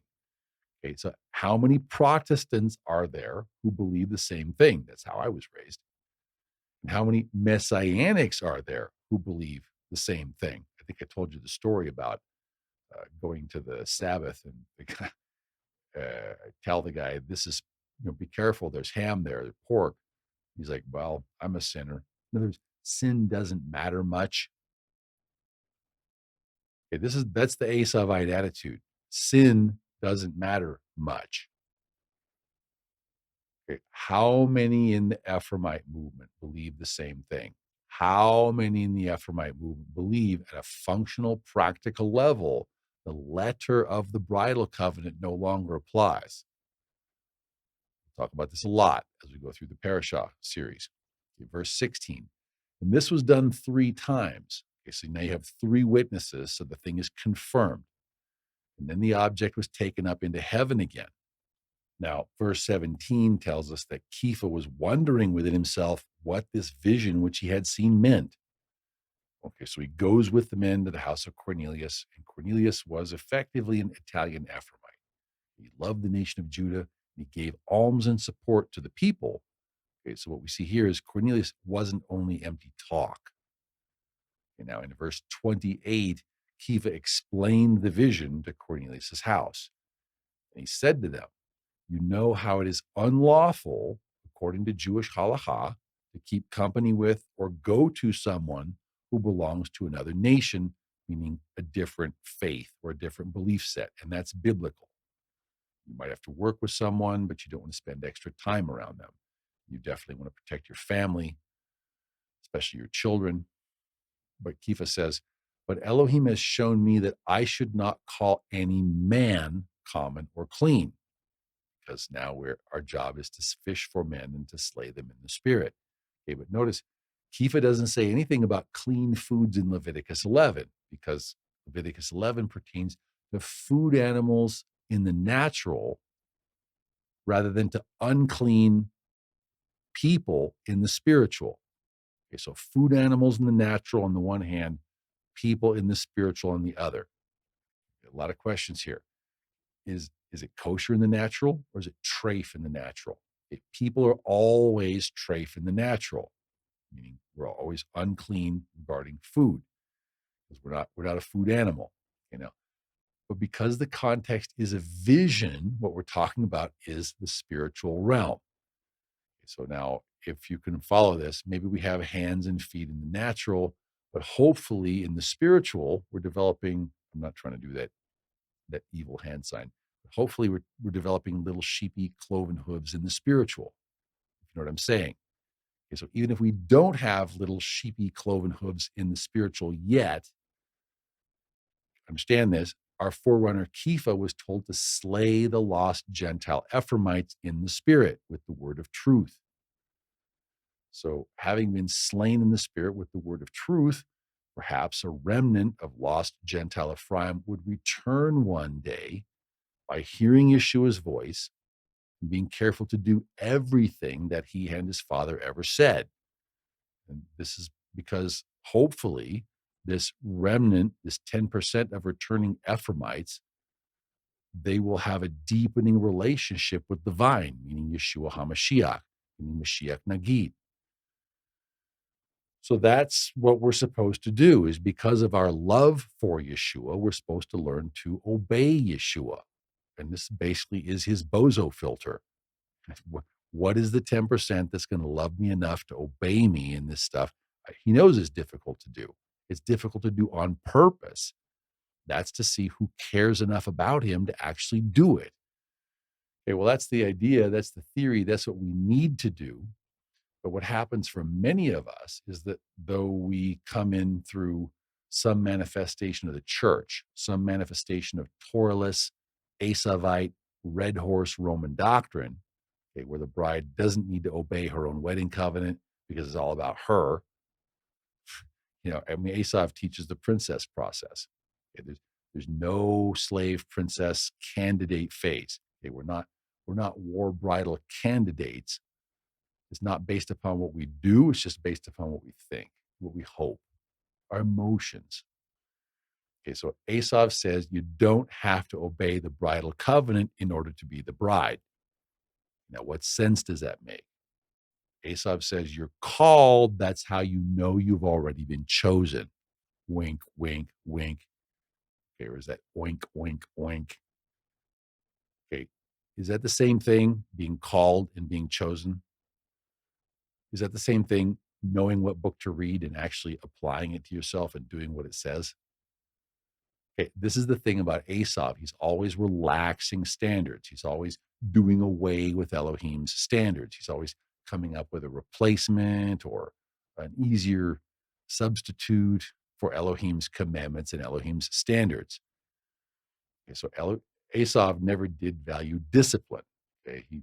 Okay, so how many Protestants are there who believe the same thing? That's how I was raised. And how many Messianics are there who believe the same thing? I think I told you the story about going to the Sabbath and the guy, tell the guy, "This is, be careful. There's ham there, there's pork." He's like, "Well, I'm a sinner." In other words, sin doesn't matter much. Okay, that's the Esavite attitude. Sin doesn't matter much. Okay, how many in the Ephraimite movement believe the same thing? How many in the Ephraimite movement believe at a functional, practical level, the letter of the bridal covenant no longer applies? We'll talk about this a lot as we go through the Parasha series. Okay, verse 16. And this was done 3 times. Okay, so now you have 3 witnesses, so the thing is confirmed. And then the object was taken up into heaven again. Now, verse 17 tells us that Kepha was wondering within himself what this vision which he had seen meant. Okay, so he goes with the men to the house of Cornelius, and Cornelius was effectively an Italian Ephraimite. He loved the nation of Judah, and he gave alms and support to the people. Okay, so what we see here is Cornelius wasn't only empty talk. Okay, now, in verse 28, Kepha explained the vision to Cornelius' house. And he said to them, "You know how it is unlawful, according to Jewish halakha, to keep company with or go to someone who belongs to another nation, meaning a different faith or a different belief set. And that's biblical. You might have to work with someone, but you don't want to spend extra time around them. You definitely want to protect your family, especially your children." But Kepha says, "But Elohim has shown me that I should not call any man common or clean, because now our job is to fish for men and to slay them in the spirit." Okay, but notice Kepha doesn't say anything about clean foods in Leviticus 11, because Leviticus 11 pertains to food animals in the natural rather than to unclean people in the spiritual. Okay, so food animals in the natural on the one hand, people in the spiritual on the other. A lot of questions here. Is it kosher in the natural, or is it treif in the natural? People are always treif in the natural, meaning we're always unclean regarding food, because we're not a food animal, you know. But because the context is a vision, what we're talking about is the spiritual realm. So now, if you can follow this, maybe we have hands and feet in the natural, but hopefully in the spiritual, we're developing. I'm not trying to do that evil hand sign. Hopefully, we're developing little sheepy cloven hooves in the spiritual. If you know what I'm saying. Okay, so even if we don't have little sheepy cloven hooves in the spiritual yet, understand this. Our forerunner Kepha was told to slay the lost Gentile Ephraimites in the spirit with the word of truth. So, having been slain in the spirit with the word of truth, perhaps a remnant of lost Gentile Ephraim would return one day by hearing Yeshua's voice and being careful to do everything that he and his father ever said. And this is because hopefully this remnant, this 10% of returning Ephraimites, they will have a deepening relationship with the vine, meaning Yeshua HaMashiach, meaning Mashiach Nagid. So that's what we're supposed to do, is because of our love for Yeshua, we're supposed to learn to obey Yeshua. And this basically is his bozo filter. What is the 10% that's going to love me enough to obey me in this stuff? He knows it's difficult to do. It's difficult to do on purpose. That's to see who cares enough about him to actually do it. Okay, well, that's the idea. That's the theory. That's what we need to do. But what happens for many of us is that though we come in through some manifestation of the church, some manifestation of Torahless, Esavite, red horse Roman doctrine, okay, where the bride doesn't need to obey her own wedding covenant because it's all about her. I mean, Esav teaches the princess process. Okay, there's no slave princess candidate phase. Okay, we're not war bridal candidates. It's not based upon what we do. It's just based upon what we think, what we hope, our emotions. Okay, so Esav says you don't have to obey the bridal covenant in order to be the bride. Now, what sense does that make? Esav says you're called. That's how you know you've already been chosen. Wink, wink, wink. Okay, or is that oink, oink, oink? Okay, is that the same thing, being called and being chosen? Is that the same thing, knowing what book to read and actually applying it to yourself and doing what it says? Okay, this is the thing about Esav. He's always relaxing standards. He's always doing away with Elohim's standards. He's always coming up with a replacement or an easier substitute for Elohim's commandments and Elohim's standards. Okay, so Esav never did value discipline. Okay, he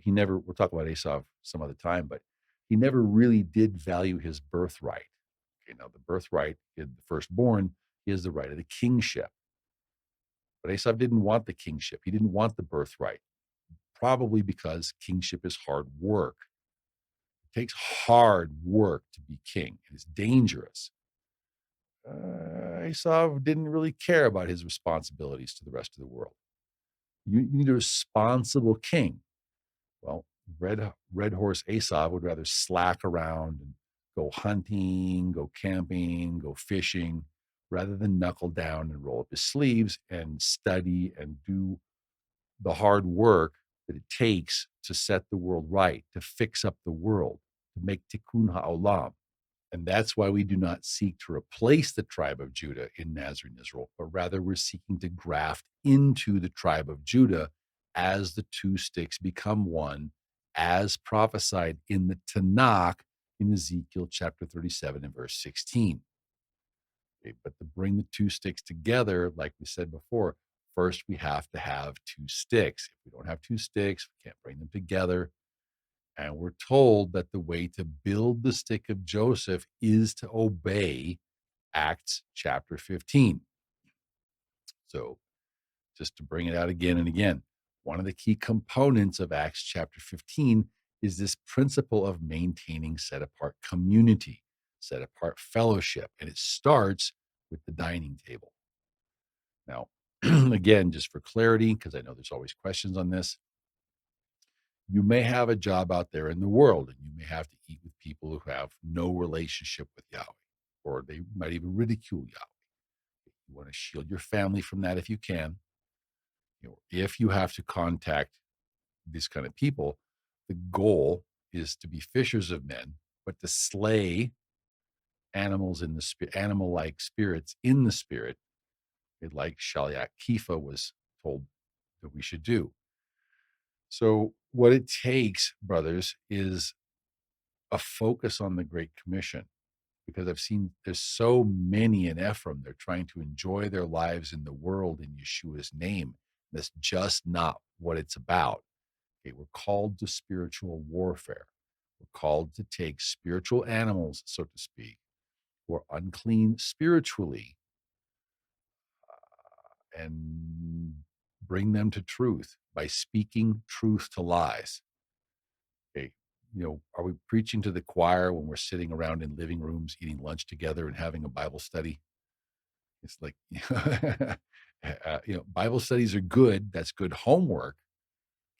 never. We'll talk about Esav some other time, but he never really did value his birthright. Okay, now the birthright in the firstborn is the right of the kingship. But Esav didn't want the kingship. He didn't want the birthright, probably because kingship is hard work. It takes hard work to be king. It is dangerous. Esav didn't really care about his responsibilities to the rest of the world. You need a responsible king. Well, red horse Esav would rather slack around and go hunting, go camping, go fishing, rather than knuckle down and roll up his sleeves and study and do the hard work that it takes to set the world right, to fix up the world, to make tikkun ha'olam. And that's why we do not seek to replace the tribe of Judah in Nazarene Israel, but rather we're seeking to graft into the tribe of Judah as the two sticks become one, as prophesied in the Tanakh in Ezekiel chapter 37 and verse 16. Okay, but to bring the two sticks together, like we said before, first we have to have two sticks. If we don't have two sticks, we can't bring them together. And we're told that the way to build the stick of Joseph is to obey Acts chapter 15. So, just to bring it out again and again, one of the key components of Acts chapter 15 is this principle of maintaining set apart community, set apart fellowship. And it starts with the dining table. Now, again, just for clarity, because I know there's always questions on this, you may have a job out there in the world and you may have to eat with people who have no relationship with Yahweh, or they might even ridicule Yahweh. You want to shield your family from that if you can. If you have to contact these kind of people, the goal is to be fishers of men, but to slay animals in the spirit, animal-like spirits in the spirit, like Shaliach Kifa was told that we should do. So what it takes, brothers, is a focus on the Great Commission, because I've seen there's so many in Ephraim. They're trying to enjoy their lives in the world in Yeshua's name. That's just not what it's about. Okay, we're called to spiritual warfare. We're called to take spiritual animals, so to speak, who are unclean spiritually, and bring them to truth by speaking truth to lies. Okay, are we preaching to the choir when we're sitting around in living rooms eating lunch together and having a Bible study? It's like, Bible studies are good. That's good homework.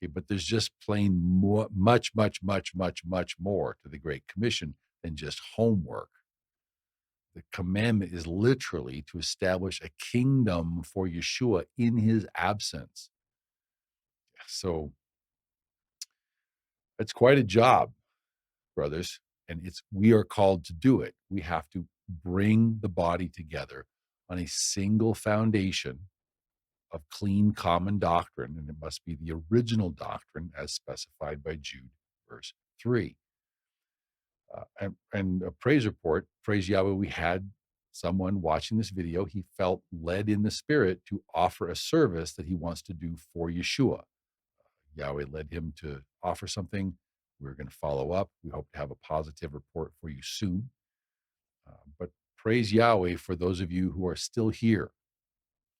Okay, but there's just plain more, much, much, much, much, much more to the Great Commission than just homework. The commandment is literally to establish a kingdom for Yeshua in his absence. So it's quite a job, brothers, and we are called to do it. We have to bring the body together on a single foundation of clean common doctrine, and it must be the original doctrine as specified by Jude, verse 3. And a praise report, praise Yahweh, we had someone watching this video. He felt led in the spirit to offer a service that he wants to do for Yeshua. Yahweh led him to offer something. We're going to follow up. We hope to have a positive report for you soon. But praise Yahweh for those of you who are still here.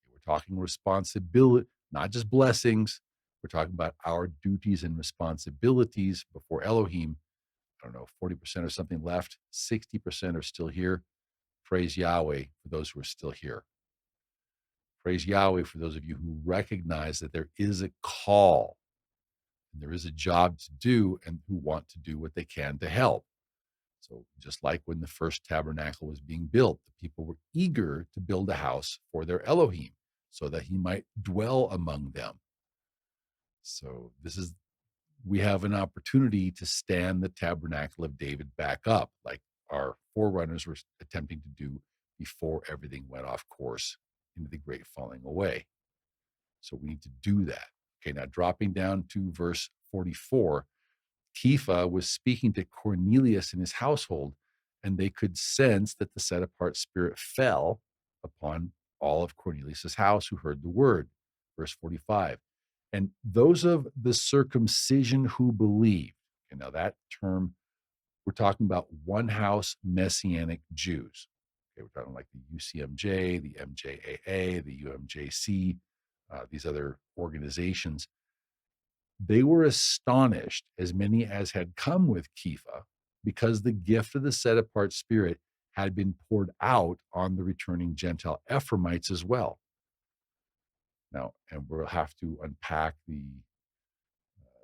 We're talking responsibility, not just blessings. We're talking about our duties and responsibilities before Elohim. I don't know, 40% or something left. 60% are still here. praise Yahweh for those who are still here. Praise Yahweh for those of you who recognize that there is a call and there is a job to do and who want to do what they can to help. So, just like when the first tabernacle was being built, the people were eager to build a house for their Elohim so that he might dwell among them. So, we have an opportunity to stand the Tabernacle of David back up, like our forerunners were attempting to do before everything went off course into the great falling away. So we need to do that. Okay, now dropping down to verse 44, Kepha was speaking to Cornelius and his household, and they could sense that the set apart spirit fell upon all of Cornelius's house who heard the word. Verse 45. And those of the circumcision who believed, okay, now that term, we're talking about one house Messianic Jews. Okay, we're talking like the UCMJ, the MJAA, the UMJC, these other organizations. They were astonished, as many as had come with Kepha, because the gift of the set apart spirit had been poured out on the returning Gentile Ephraimites as well. Now, and we'll have to unpack the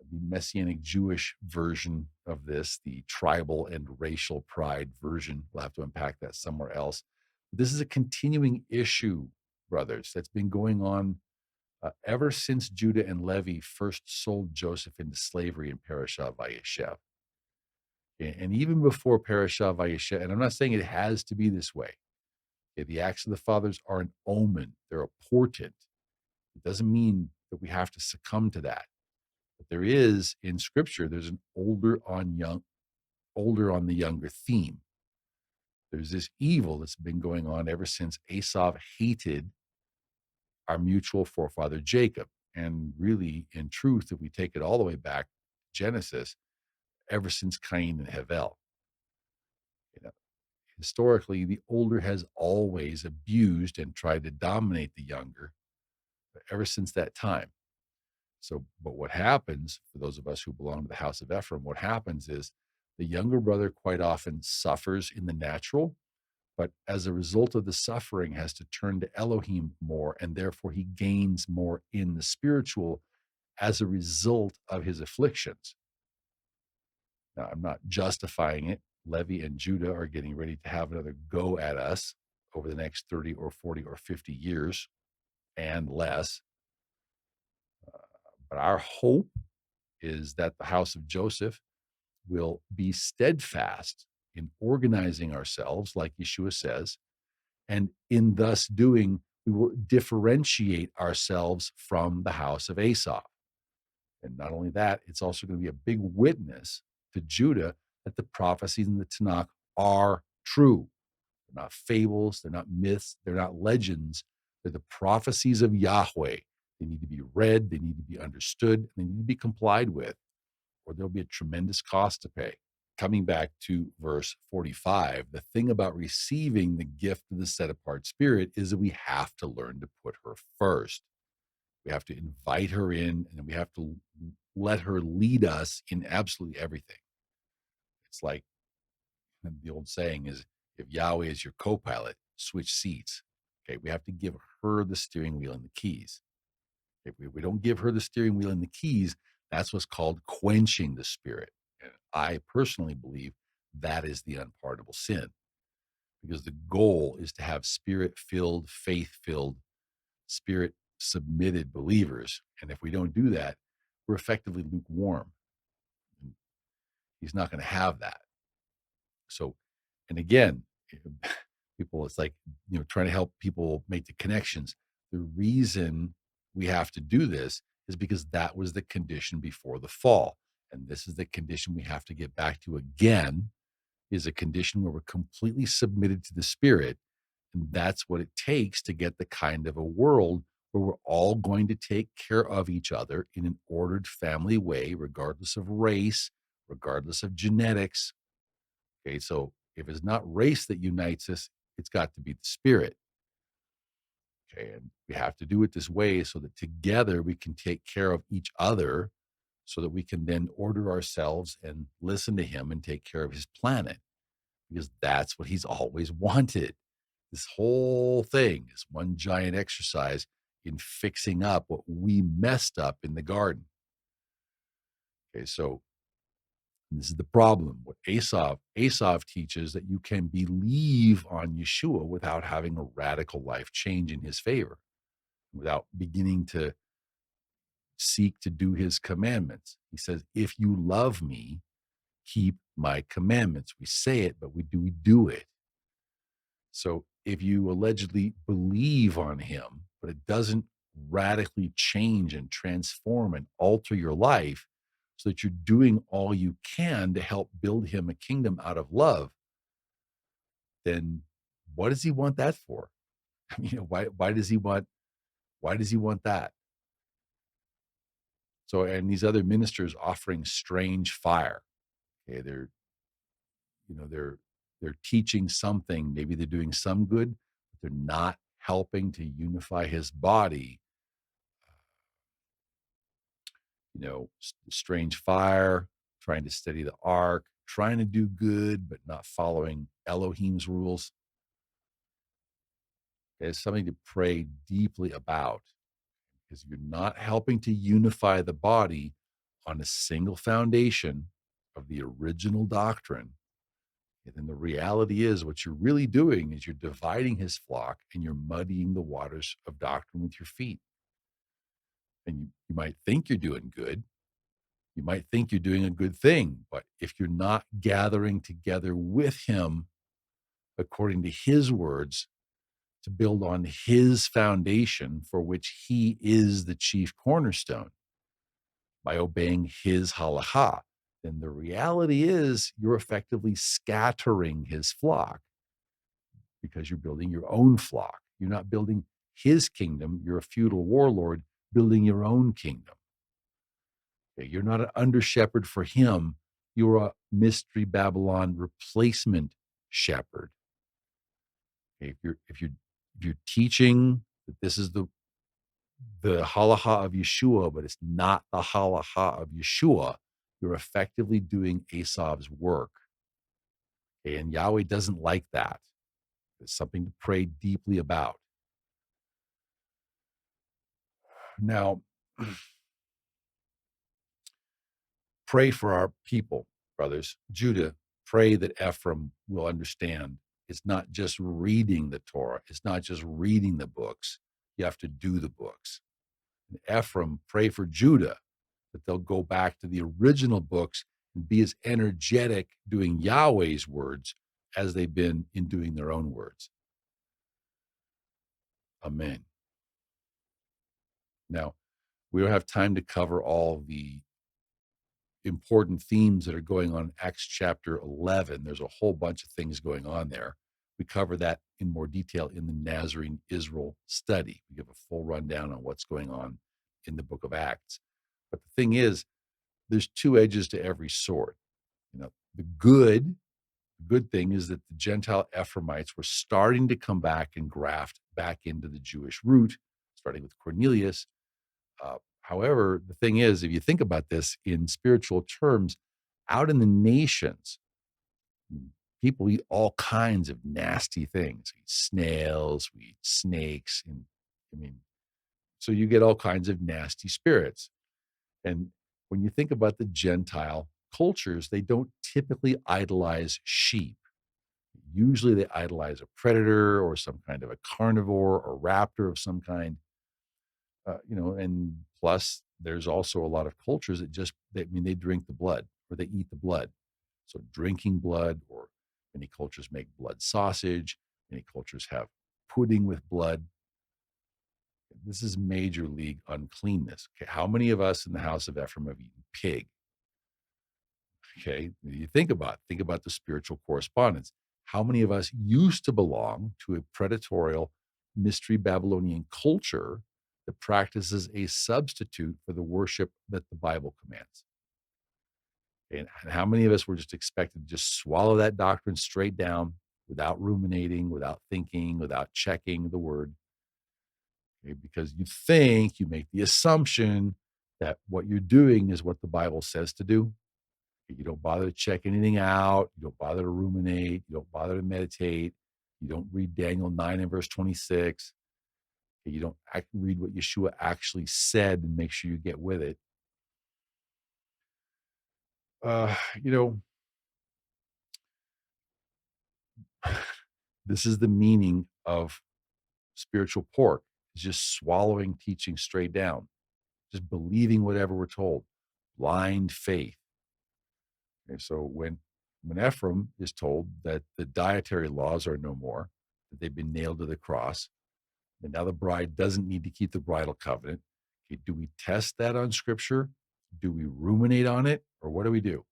Messianic Jewish version of this, the tribal and racial pride version. We'll have to unpack that somewhere else. But this is a continuing issue, brothers, that's been going on ever since Judah and Levi first sold Joseph into slavery in Parasha Vayeshev. And even before Parasha Vayeshev, and I'm not saying it has to be this way. Okay, the acts of the fathers are an omen. They're a portent. It doesn't mean that we have to succumb to that. But there is in Scripture, there's an older on the younger theme. There's this evil that's been going on ever since Esav hated our mutual forefather Jacob. And really, in truth, if we take it all the way back to Genesis, ever since Cain and Hevel. You know, historically, the older has always abused and tried to dominate the younger ever since that time. So, but what happens for those of us who belong to the house of Ephraim, what happens is the younger brother quite often suffers in the natural, but as a result of the suffering has to turn to Elohim more, and therefore he gains more in the spiritual as a result of his afflictions. Now, I'm not justifying it. Levi and Judah are getting ready to have another go at us over the next 30 or 40 or 50 years and less. But our hope is that the house of Joseph will be steadfast in organizing ourselves, like Yeshua says, and in thus doing, we will differentiate ourselves from the house of Esav. And not only that, it's also going to be a big witness to Judah that the prophecies in the Tanakh are true. They're not fables, they're not myths, they're not legends. They're the prophecies of Yahweh. They need to be read, they need to be understood, and they need to be complied with, or there'll be a tremendous cost to pay. Coming back to verse 45, the thing about receiving the gift of the set apart spirit is that we have to learn to put her first. We have to invite her in, and we have to let her lead us in absolutely everything. It's like the old saying is, if Yahweh is your co-pilot, switch seats. Okay, we have to give her the steering wheel and the keys. If we don't give her the steering wheel and the keys, that's what's called quenching the spirit. And I personally believe that is the unpardonable sin, because the goal is to have spirit-filled, faith-filled, spirit-submitted believers. And if we don't do that, we're effectively lukewarm. And he's not going to have that. So, and again, people, it's like, trying to help people make the connections. The reason we have to do this is because that was the condition before the fall. And this is the condition we have to get back to again, is a condition where we're completely submitted to the Spirit. And that's what it takes to get the kind of a world where we're all going to take care of each other in an ordered family way, regardless of race, regardless of genetics. Okay, so if it's not race that unites us, it's got to be the Spirit. Okay, and we have to do it this way so that together we can take care of each other, so that we can then order ourselves and listen to him and take care of his planet, because that's what he's always wanted. This whole thing is one giant exercise in fixing up what we messed up in the garden. Okay, so this is the problem. What Esav teaches that you can believe on Yeshua without having a radical life change in his favor, without beginning to seek to do his commandments. He says, if you love me, keep my commandments. We say it, but we do it. So if you allegedly believe on him, but it doesn't radically change and transform and alter your life so that you're doing all you can to help build him a kingdom out of love, then what does he want that for? I mean, why does he want that? So, and these other ministers offering strange fire. Okay, they're teaching something, maybe they're doing some good, but they're not helping to unify his body. Strange fire, trying to steady the ark, trying to do good, but not following Elohim's rules. It's something to pray deeply about, because you're not helping to unify the body on a single foundation of the original doctrine. And then the reality is, what you're really doing is you're dividing his flock and you're muddying the waters of doctrine with your feet. And you might think you're doing good. You might think you're doing a good thing, but if you're not gathering together with him according to his words to build on his foundation, for which he is the chief cornerstone, by obeying his halakha, then the reality is you're effectively scattering his flock, because you're building your own flock. You're not building his kingdom. You're a feudal warlord building your own kingdom. Okay, you're not an under shepherd for him. You're a mystery Babylon replacement shepherd. Okay, if you're teaching that this is the halacha of Yeshua, but it's not the halacha of Yeshua, you're effectively doing Esav's work. Okay, and Yahweh doesn't like that. It's something to pray deeply about. Now, pray for our people, brothers. Judah, pray that Ephraim will understand. It's not just reading the Torah. It's not just reading the books. You have to do the books. And Ephraim, pray for Judah, that they'll go back to the original books and be as energetic doing Yahweh's words as they've been in doing their own words. Amen. Now, we don't have time to cover all the important themes that are going on in Acts chapter 11. There's a whole bunch of things going on there. We cover that in more detail in the Nazarene Israel study. We give a full rundown on what's going on in the book of Acts. But the thing is, there's two edges to every sword. The good thing is that the Gentile Ephraimites were starting to come back and graft back into the Jewish root, starting with Cornelius. However, the thing is, if you think about this in spiritual terms, out in the nations, people eat all kinds of nasty things. We eat snails, we eat snakes. And so you get all kinds of nasty spirits. And when you think about the Gentile cultures, they don't typically idolize sheep. Usually they idolize a predator or some kind of a carnivore or raptor of some kind. And plus there's also a lot of cultures that they drink the blood or they eat the blood. So drinking blood, or many cultures make blood sausage. Many cultures have pudding with blood. This is major league uncleanness. Okay, how many of us in the house of Ephraim have eaten pig? Okay, you think about the spiritual correspondence. How many of us used to belong to a predatorial mystery Babylonian culture that practices a substitute for the worship that the Bible commands? And how many of us were just expected to just swallow that doctrine straight down without ruminating, without thinking, without checking the word? Okay, because you make the assumption that what you're doing is what the Bible says to do. You don't bother to check anything out. You don't bother to ruminate. You don't bother to meditate. You don't read Daniel 9 and verse 26. You don't read what Yeshua actually said and make sure you get with it. You know, this is the meaning of spiritual pork. It's just swallowing teaching straight down, just believing whatever we're told, blind faith. Okay, so when Ephraim is told that the dietary laws are no more, that they've been nailed to the cross, and now the bride doesn't need to keep the bridal covenant, okay, do we test that on scripture? Do we ruminate on it? Or what do we do?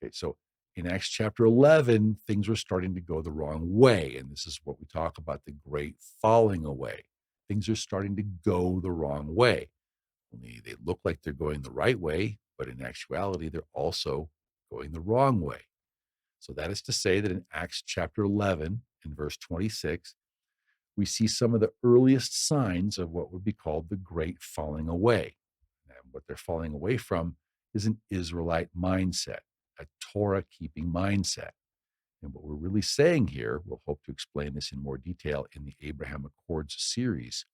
Okay, so in Acts chapter 11, things were starting to go the wrong way. And this is what we talk about, the great falling away. Things are starting to go the wrong way. Only they look like they're going the right way, but in actuality, they're also going the wrong way. So that is to say that in Acts chapter 11 and verse 26, we see some of the earliest signs of what would be called the great falling away. And what they're falling away from is an Israelite mindset, a Torah keeping mindset. And what we're really saying here, we'll hope to explain this in more detail in the Abraham Accords series.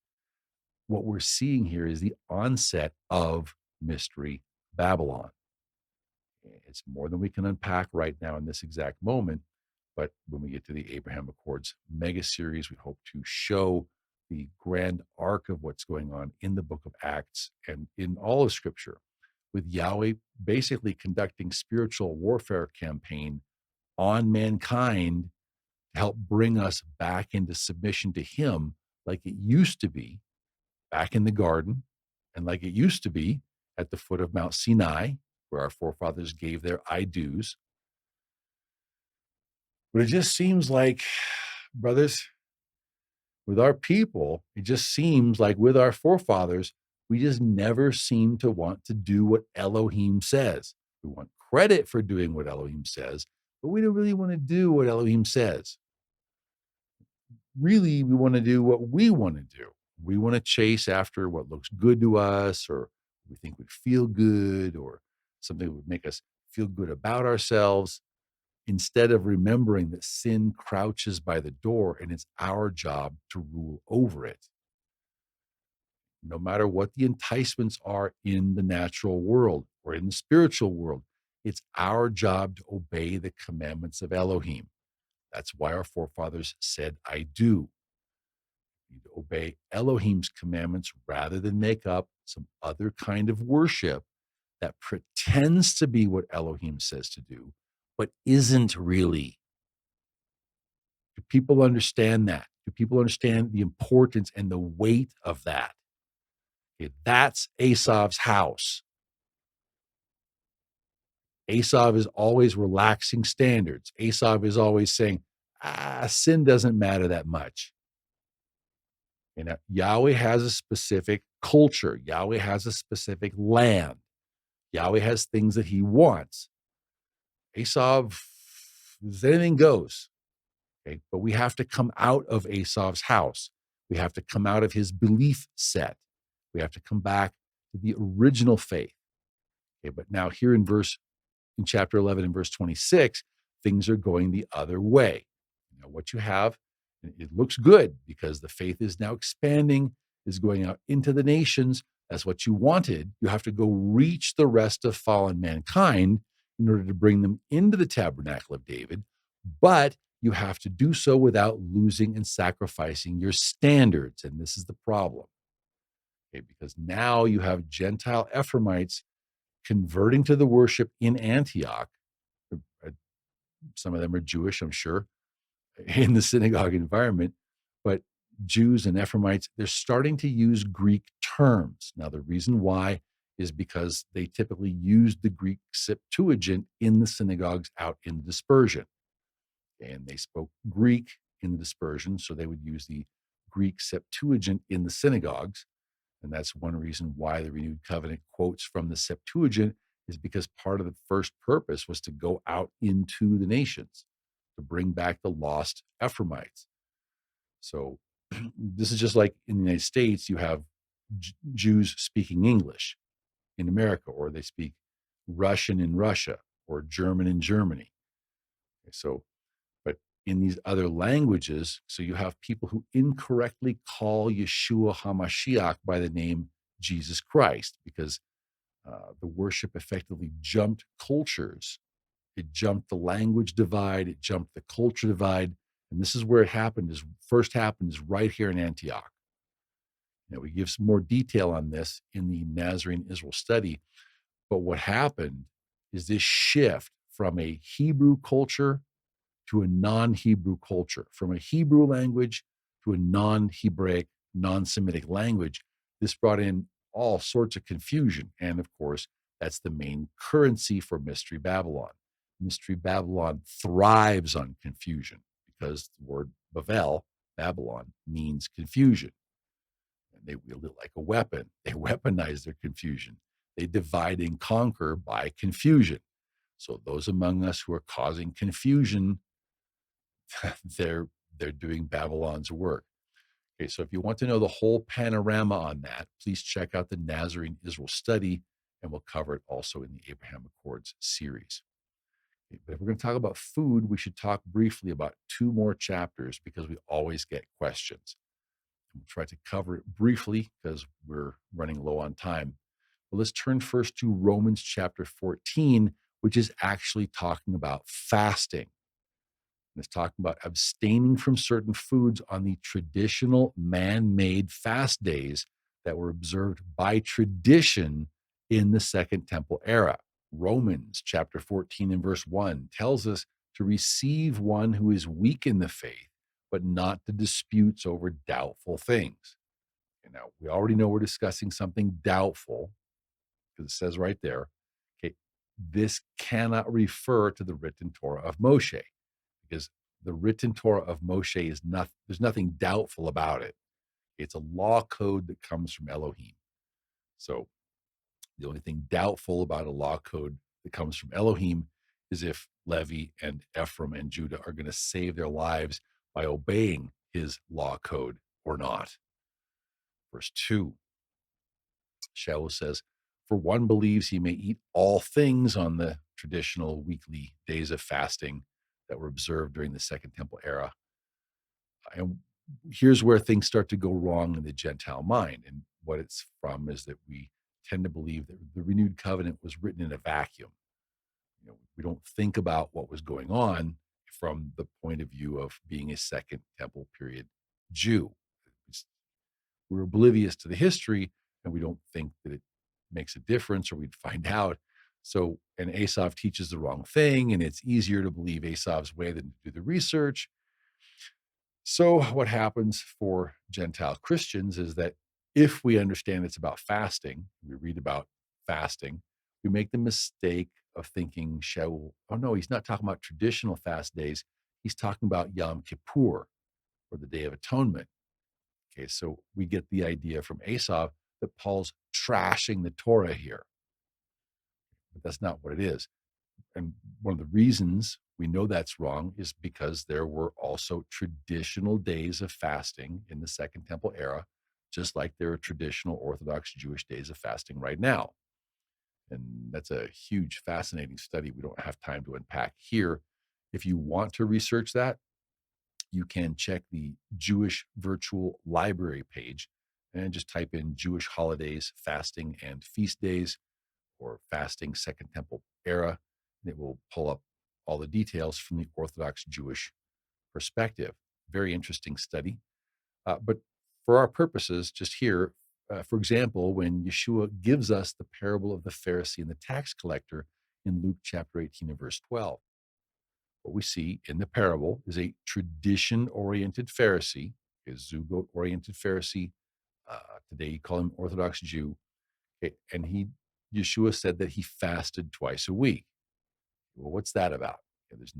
What we're seeing here is the onset of Mystery Babylon. It's more than we can unpack right now in this exact moment. But when we get to the Abraham Accords mega series, we hope to show the grand arc of what's going on in the book of Acts and in all of Scripture, with Yahweh basically conducting spiritual warfare campaign on mankind to help bring us back into submission to Him like it used to be back in the garden and like it used to be at the foot of Mount Sinai, where our forefathers gave their I do's. But it just seems like, brothers, with our people, it just seems like with our forefathers, we just never seem to want to do what Elohim says. We want credit for doing what Elohim says, but we don't really want to do what Elohim says. Really, we want to do what we want to do. We want to chase after what looks good to us, or we think would feel good, or something that would make us feel good about ourselves, instead of remembering that sin crouches by the door and it's our job to rule over it. No matter what the enticements are in the natural world or in the spiritual world, it's our job to obey the commandments of Elohim. That's why our forefathers said, I do. You need to obey Elohim's commandments rather than make up some other kind of worship that pretends to be what Elohim says to do, but isn't really. Do people understand that? Do people understand the importance and the weight of that? Okay, that's Esav's house. Esav is always relaxing standards. Esav is always saying, sin doesn't matter that much. You know, Yahweh has a specific culture. Yahweh has a specific land. Yahweh has things that he wants. Esav, anything goes. Okay, but we have to come out of Esav's house. We have to come out of his belief set. We have to come back to the original faith. Okay, but now here in chapter 11 and verse 26, things are going the other way. You know, what you have, it looks good because the faith is now expanding, is going out into the nations. That's what you wanted. You have to go reach the rest of fallen mankind in order to bring them into the Tabernacle of David. But you have to do so without losing and sacrificing your standards. And this is the problem. Okay, because now you have Gentile Ephraimites converting to the worship in Antioch. Some of them are Jewish, I'm sure, in the synagogue environment, but Jews and Ephraimites, they're starting to use Greek terms. Now, the reason why is because they typically used the Greek Septuagint in the synagogues out in the dispersion. And they spoke Greek in the dispersion, so they would use the Greek Septuagint in the synagogues. And that's one reason why the renewed covenant quotes from the Septuagint, is because part of the first purpose was to go out into the nations, to bring back the lost Ephraimites. So this is just like in the United States, you have Jews speaking English in America, or they speak Russian in Russia, or German in Germany. Okay, so, but in these other languages. So you have people who incorrectly call Yeshua HaMashiach by the name Jesus Christ, because the worship effectively jumped cultures. It jumped the language divide, it jumped the culture divide. And this is where it happened, is first happened is right here in Antioch. Now, we give some more detail on this in the Nazarene Israel study. But what happened is this shift from a Hebrew culture to a non-Hebrew culture, from a Hebrew language to a non-Hebraic, non-Semitic language. This brought in all sorts of confusion. And of course, that's the main currency for Mystery Babylon. Mystery Babylon thrives on confusion because the word Babylon, means confusion. And they wield it like a weapon. They weaponize their confusion. They divide and conquer by confusion. So those among us who are causing confusion, they're doing Babylon's work. Okay, so if you want to know the whole panorama on that, please check out the Nazarene Israel study, and we'll cover it also in the Abraham Accords series. Okay, but if we're going to talk about food, we should talk briefly about 2 more chapters because we always get questions. We'll try to cover it briefly because we're running low on time. Well, let's turn first to Romans chapter 14, which is actually talking about fasting. And it's talking about abstaining from certain foods on the traditional man-made fast days that were observed by tradition in the Second Temple era. Romans chapter 14 and verse 1 tells us to receive one who is weak in the faith, but not to disputes over doubtful things. And now, we already know we're discussing something doubtful because it says right there, okay, this cannot refer to the written Torah of Moshe, because the written Torah of Moshe is not, there's nothing doubtful about it. It's a law code that comes from Elohim. So the only thing doubtful about a law code that comes from Elohim is if Levi and Ephraim and Judah are going to save their lives by obeying his law code or not. Verse 2, Shaul says, for one believes he may eat all things on the traditional weekly days of fasting that were observed during the Second Temple era. And here's where things start to go wrong in the Gentile mind. And what it's from is that we tend to believe that the renewed covenant was written in a vacuum. We don't think about what was going on from the point of view of being a Second Temple period Jew. We're oblivious to the history, and we don't think that it makes a difference, or we'd find out. So, and Esav teaches the wrong thing, and it's easier to believe Esav's way than to do the research. So what happens for Gentile Christians is that if we understand it's about fasting, we read about fasting, we make the mistake of thinking Shaul, oh no, he's not talking about traditional fast days. He's talking about Yom Kippur, or the Day of Atonement. Okay, so we get the idea from Esav that Paul's trashing the Torah here. But that's not what it is. And one of the reasons we know that's wrong is because there were also traditional days of fasting in the Second Temple era, just like there are traditional Orthodox Jewish days of fasting right now. And that's a huge, fascinating study we don't have time to unpack here. If you want to research that, you can check the Jewish Virtual Library page and just type in Jewish holidays, fasting, and feast days, or fasting Second Temple era, and it will pull up all the details from the Orthodox Jewish perspective. Very interesting study. But for our purposes, just here, for example, when Yeshua gives us the parable of the Pharisee and the tax collector in Luke chapter 18 and verse 12, what we see in the parable is a tradition-oriented Pharisee, a Zugot-oriented Pharisee. Today, you call him Orthodox Jew. Okay, and Yeshua said that he fasted twice a week. Well, what's that about? There's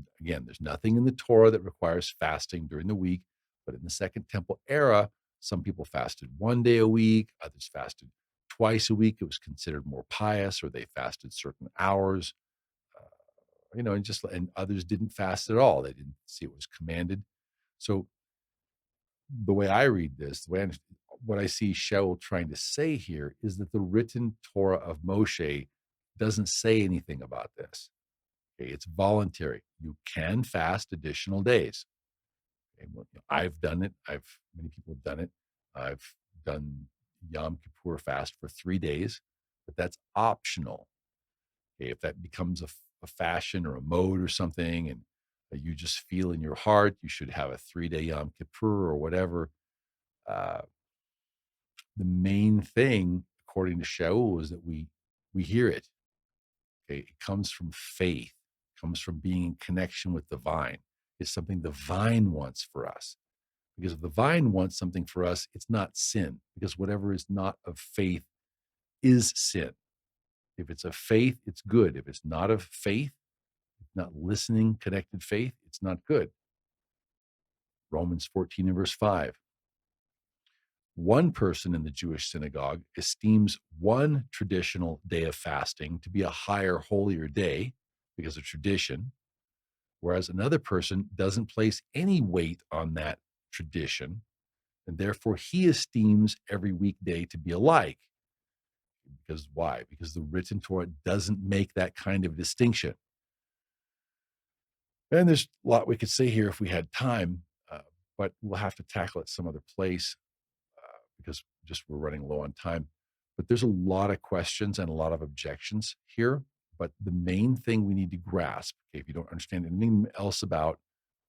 nothing in the Torah that requires fasting during the week, but in the Second Temple era, some people fasted 1 day a week, others fasted twice a week. It was considered more pious, or they fasted certain hours, and others didn't fast at all. They didn't see it was commanded. So the way I read this, what I see Shaul trying to say here is that the written Torah of Moshe doesn't say anything about this. Okay, it's voluntary. You can fast additional days. Okay, well, I've done it. Many people have done it. I've done Yom Kippur fast for 3 days, but that's optional. Okay, if that becomes a fashion or a mode or something, and you just feel in your heart you should have a 3-day Yom Kippur or whatever. Uh, the main thing, according to Shaul, is that we hear it. Okay, it comes from faith, comes from being in connection with the vine. It's something the vine wants for us. Because if the vine wants something for us, it's not sin. Because whatever is not of faith is sin. If it's of faith, it's good. If it's not of faith, not listening, connected faith, it's not good. Romans 14 and verse 5. One person in the Jewish synagogue esteems one traditional day of fasting to be a higher, holier day because of tradition, whereas another person doesn't place any weight on that tradition, and therefore he esteems every weekday to be alike. Because why? Because the written Torah doesn't make that kind of distinction. And there's a lot we could say here if we had time, but we'll have to tackle it some other place because just we're running low on time. But there's a lot of questions and a lot of objections here. But the main thing we need to grasp, okay, if you don't understand anything else about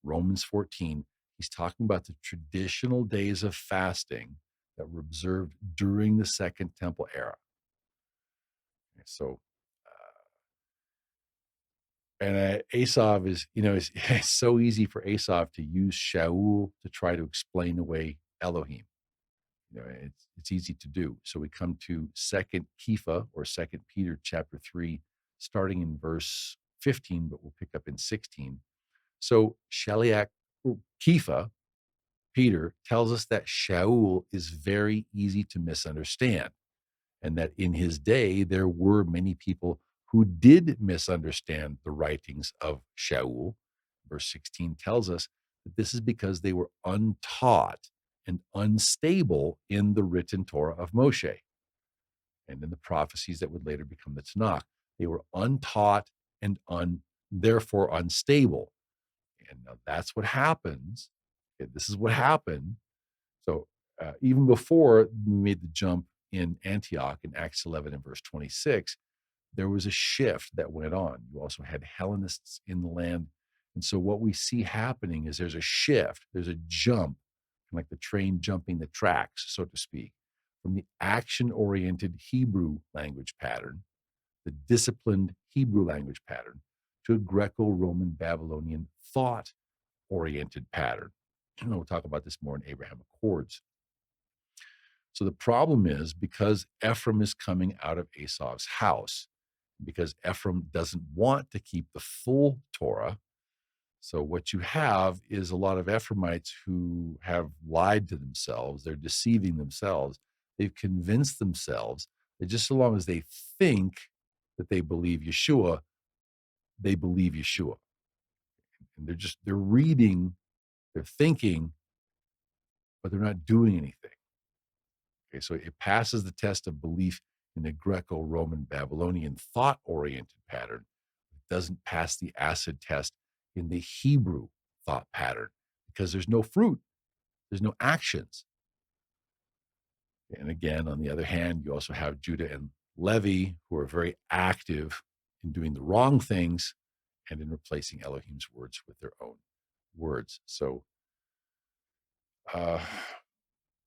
Romans 14, he's talking about the traditional days of fasting that were observed during the Second Temple era. Okay, so, and Esav is, it's so easy for Esav to use Shaul to try to explain away Elohim. It's easy to do. So we come to Second Kepha or Second Peter chapter 3, starting in verse 15, but we'll pick up in 16. So Shaliach Kepha, Peter, tells us that Shaul is very easy to misunderstand, and that in his day there were many people who did misunderstand the writings of Shaul. Verse 16 tells us that this is because they were untaught and unstable in the written Torah of Moshe and in the prophecies that would later become the Tanakh. They were untaught and therefore unstable. And now that's what happens. Okay, this is what happened. So even before we made the jump in Antioch in Acts 11 and verse 26, there was a shift that went on. You also had Hellenists in the land. And so what we see happening is there's a shift, there's a jump, like the train jumping the tracks, so to speak, from the action-oriented Hebrew language pattern, the disciplined Hebrew language pattern, to a Greco-Roman Babylonian thought-oriented pattern. And we'll talk about this more in Abrahamic Accords. So the problem is because Ephraim is coming out of Esav's house, because Ephraim doesn't want to keep the full Torah. So what you have is a lot of Ephraimites who have lied to themselves. They're deceiving themselves. They've convinced themselves that just so long as they think that they believe Yeshua, they believe Yeshua. And they're reading, they're thinking, but they're not doing anything. Okay, so it passes the test of belief in the Greco-Roman Babylonian thought-oriented pattern. It doesn't pass the acid test in the Hebrew thought pattern because there's no fruit, there's no actions. And again, on the other hand, you also have Judah and Levi who are very active in doing the wrong things and in replacing Elohim's words with their own words. So,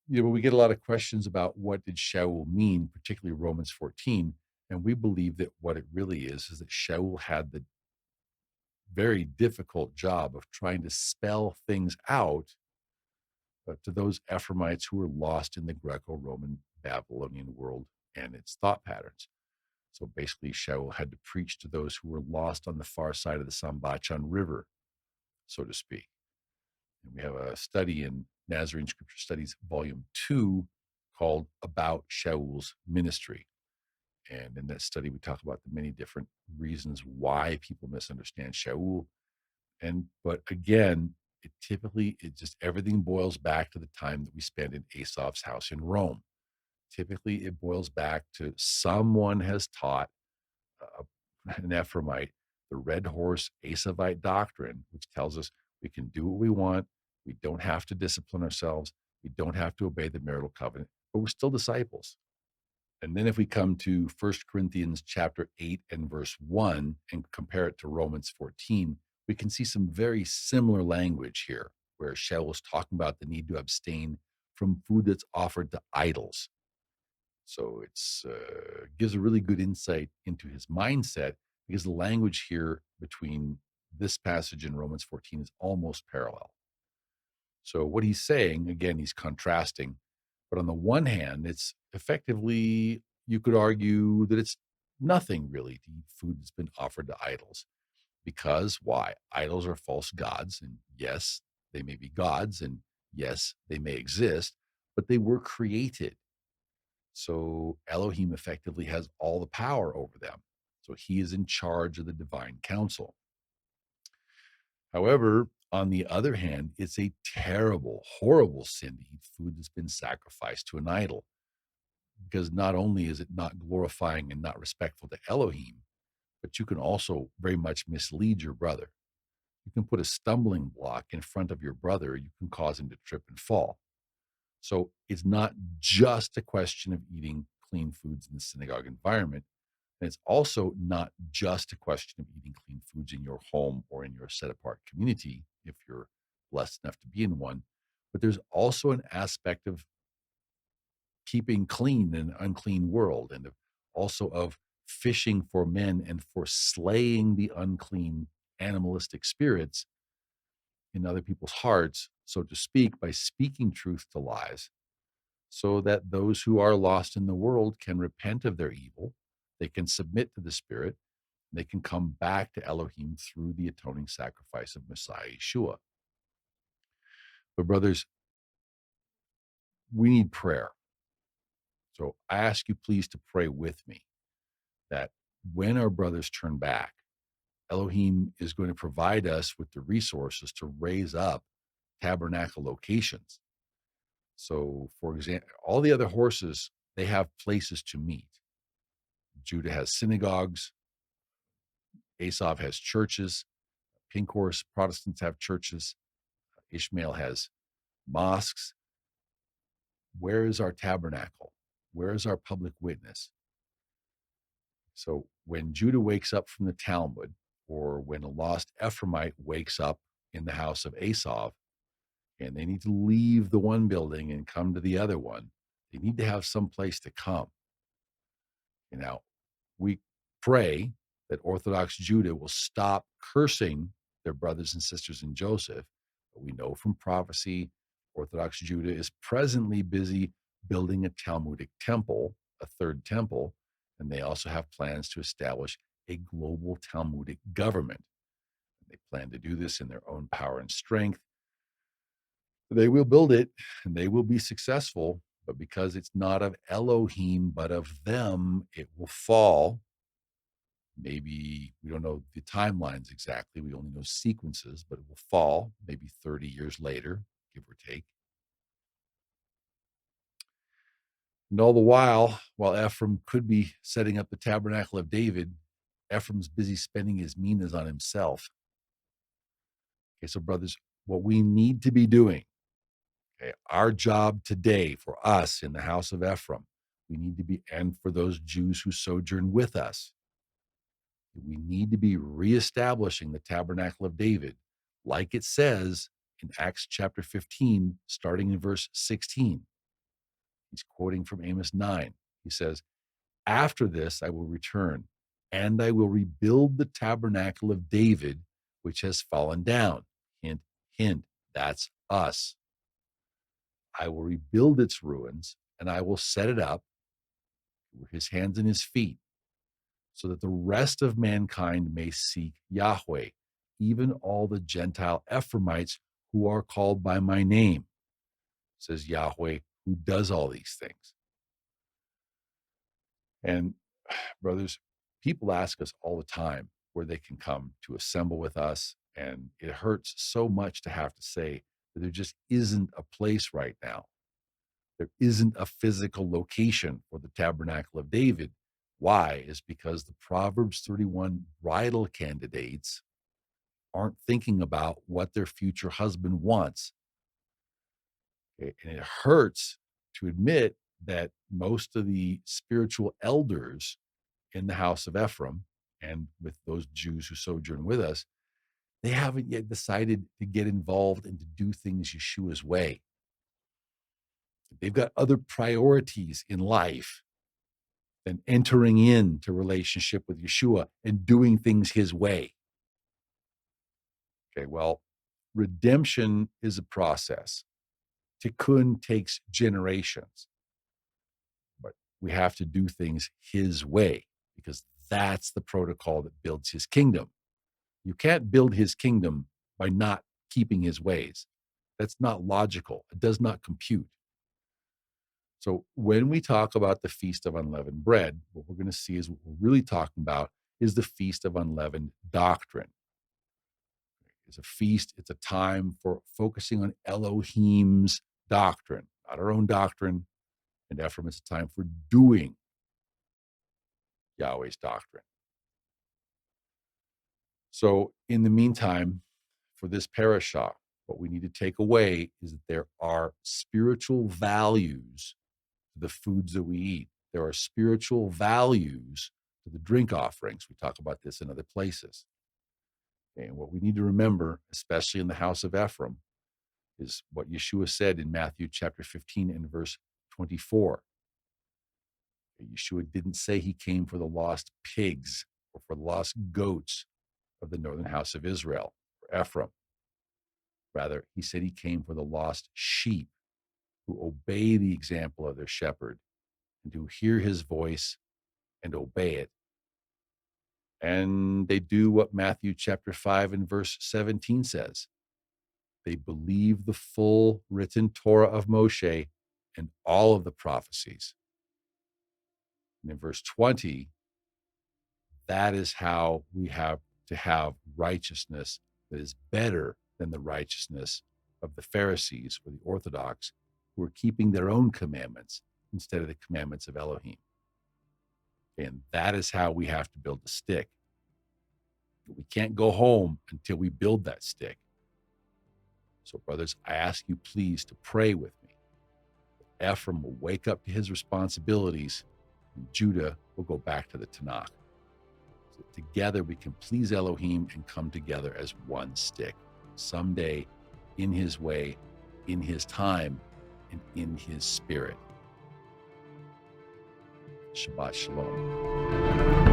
we get a lot of questions about what did Shaul mean, particularly Romans 14. And we believe that what it really is that Shaul had the very difficult job of trying to spell things out to those Ephraimites who were lost in the Greco-Roman Babylonian world and its thought patterns. So basically, Shaul had to preach to those who were lost on the far side of the Sambachan River, so to speak. And we have a study in Nazarene Scripture Studies, Volume 2, called About Shaul's Ministry. And in that study, we talk about the many different reasons why people misunderstand Shaul. But again, it just everything boils back to the time that we spend in Esav's house in Rome. Typically, it boils back to someone has taught uh, an Ephraimite the red horse Esavite doctrine, which tells us we can do what we want, We don't have to discipline ourselves. We don't have to obey the marital covenant, but we're still disciples. And then if we come to 1 Corinthians chapter 8 and verse 1 and compare it to Romans 14, we can see some very similar language here, where Shaul is talking about the need to abstain from food that's offered to idols. So it's gives a really good insight into his mindset, because the language here between this passage and Romans 14 is almost parallel. So what he's saying, again, he's contrasting, but on the one hand, it's effectively, you could argue that it's nothing really to eat food that's been offered to idols. Because why? Idols are false gods. And yes, they may be gods. And yes, they may exist, but they were created. So Elohim effectively has all the power over them. So he is in charge of the divine council. However, on the other hand, it's a terrible, horrible sin to eat food that's been sacrificed to an idol, because not only is it not glorifying and not respectful to Elohim, but you can also very much mislead your brother. You can put a stumbling block in front of your brother. You can cause him to trip and fall. So it's not just a question of eating clean foods in the synagogue environment. And it's also not just a question of eating clean foods in your home or in your set apart community, if you're blessed enough to be in one, but there's also an aspect of keeping clean an unclean world, and also of fishing for men and for slaying the unclean animalistic spirits in other people's hearts, so to speak, by speaking truth to lies, so that those who are lost in the world can repent of their evil, they can submit to the Spirit, they can come back to Elohim through the atoning sacrifice of Messiah Yeshua. But brothers, we need prayer. So I ask you please to pray with me that when our brothers turn back, Elohim is going to provide us with the resources to raise up tabernacle locations. So, for example, all the other horses, they have places to meet. Judah has synagogues, Esav has churches, pink horse Protestants have churches, Ishmael has mosques. Where is our tabernacle? Where is our public witness? So when Judah wakes up from the Talmud, or when a lost Ephraimite wakes up in the house of Esav, and they need to leave the one building and come to the other one, they need to have some place to come. You know, we pray that Orthodox Judah will stop cursing their brothers and sisters in Joseph. But we know from prophecy, Orthodox Judah is presently busy building a Talmudic temple, a third temple, and they also have plans to establish a global Talmudic government. They plan to do this in their own power and strength. They will build it and they will be successful, but because it's not of Elohim, but of them, it will fall. Maybe we don't know the timelines exactly. We only know sequences, but it will fall maybe 30 years later, give or take. And all the while Ephraim could be setting up the Tabernacle of David, Ephraim's busy spending his minas on himself. Okay, so brothers, what we need to be doing, okay, our job today for us in the house of Ephraim, we need to be, and for those Jews who sojourn with us, we need to be reestablishing the Tabernacle of David, like it says in Acts chapter 15, starting in verse 16. He's quoting from Amos 9. He says, "After this I will return, and I will rebuild the Tabernacle of David, which has fallen down." Hint, hint, that's us. "I will rebuild its ruins, and I will set it up with his hands and his feet, so that the rest of mankind may seek Yahweh, even all the Gentile Ephraimites who are called by my name," says Yahweh, who does all these things. And brothers, people ask us all the time where they can come to assemble with us. And it hurts so much to have to say that there just isn't a place right now. There isn't a physical location for the Tabernacle of David. Why? Is because the Proverbs 31 bridal candidates aren't thinking about what their future husband wants. And it hurts to admit that most of the spiritual elders in the house of Ephraim and with those Jews who sojourn with us, they haven't yet decided to get involved and to do things Yeshua's way. They've got other priorities in life than entering into relationship with Yeshua and doing things his way. Okay, well, redemption is a process. Tikkun takes generations, but we have to do things his way because that's the protocol that builds his kingdom. You can't build his kingdom by not keeping his ways. That's not logical. It does not compute. So when we talk about the Feast of Unleavened Bread, what we're going to see is what we're really talking about is the Feast of Unleavened Doctrine. It's a feast. It's a time for focusing on Elohim's doctrine, not our own doctrine. And Ephraim, it's a time for doing Yahweh's doctrine. So in the meantime, for this parasha, what we need to take away is that there are spiritual values to the foods that we eat. There are spiritual values to the drink offerings. We talk about this in other places. And what we need to remember, especially in the house of Ephraim, is what Yeshua said in Matthew chapter 15 and verse 24. Yeshua didn't say he came for the lost pigs or for the lost goats of the northern house of Israel, or Ephraim. Rather, he said he came for the lost sheep who obey the example of their shepherd and who hear his voice and obey it. And they do what Matthew chapter 5 and verse 17 says. They believe the full written Torah of Moshe and all of the prophecies. And in verse 20, that is how we have to have righteousness that is better than the righteousness of the Pharisees or the Orthodox who are keeping their own commandments instead of the commandments of Elohim. And that is how we have to build the stick. We can't go home until we build that stick. So, brothers, I ask you please to pray with me. Ephraim will wake up to his responsibilities, and Judah will go back to the Tanakh. So together we can please Elohim and come together as one stick. Someday, in his way, in his time, and in his spirit. Shabbat Shalom.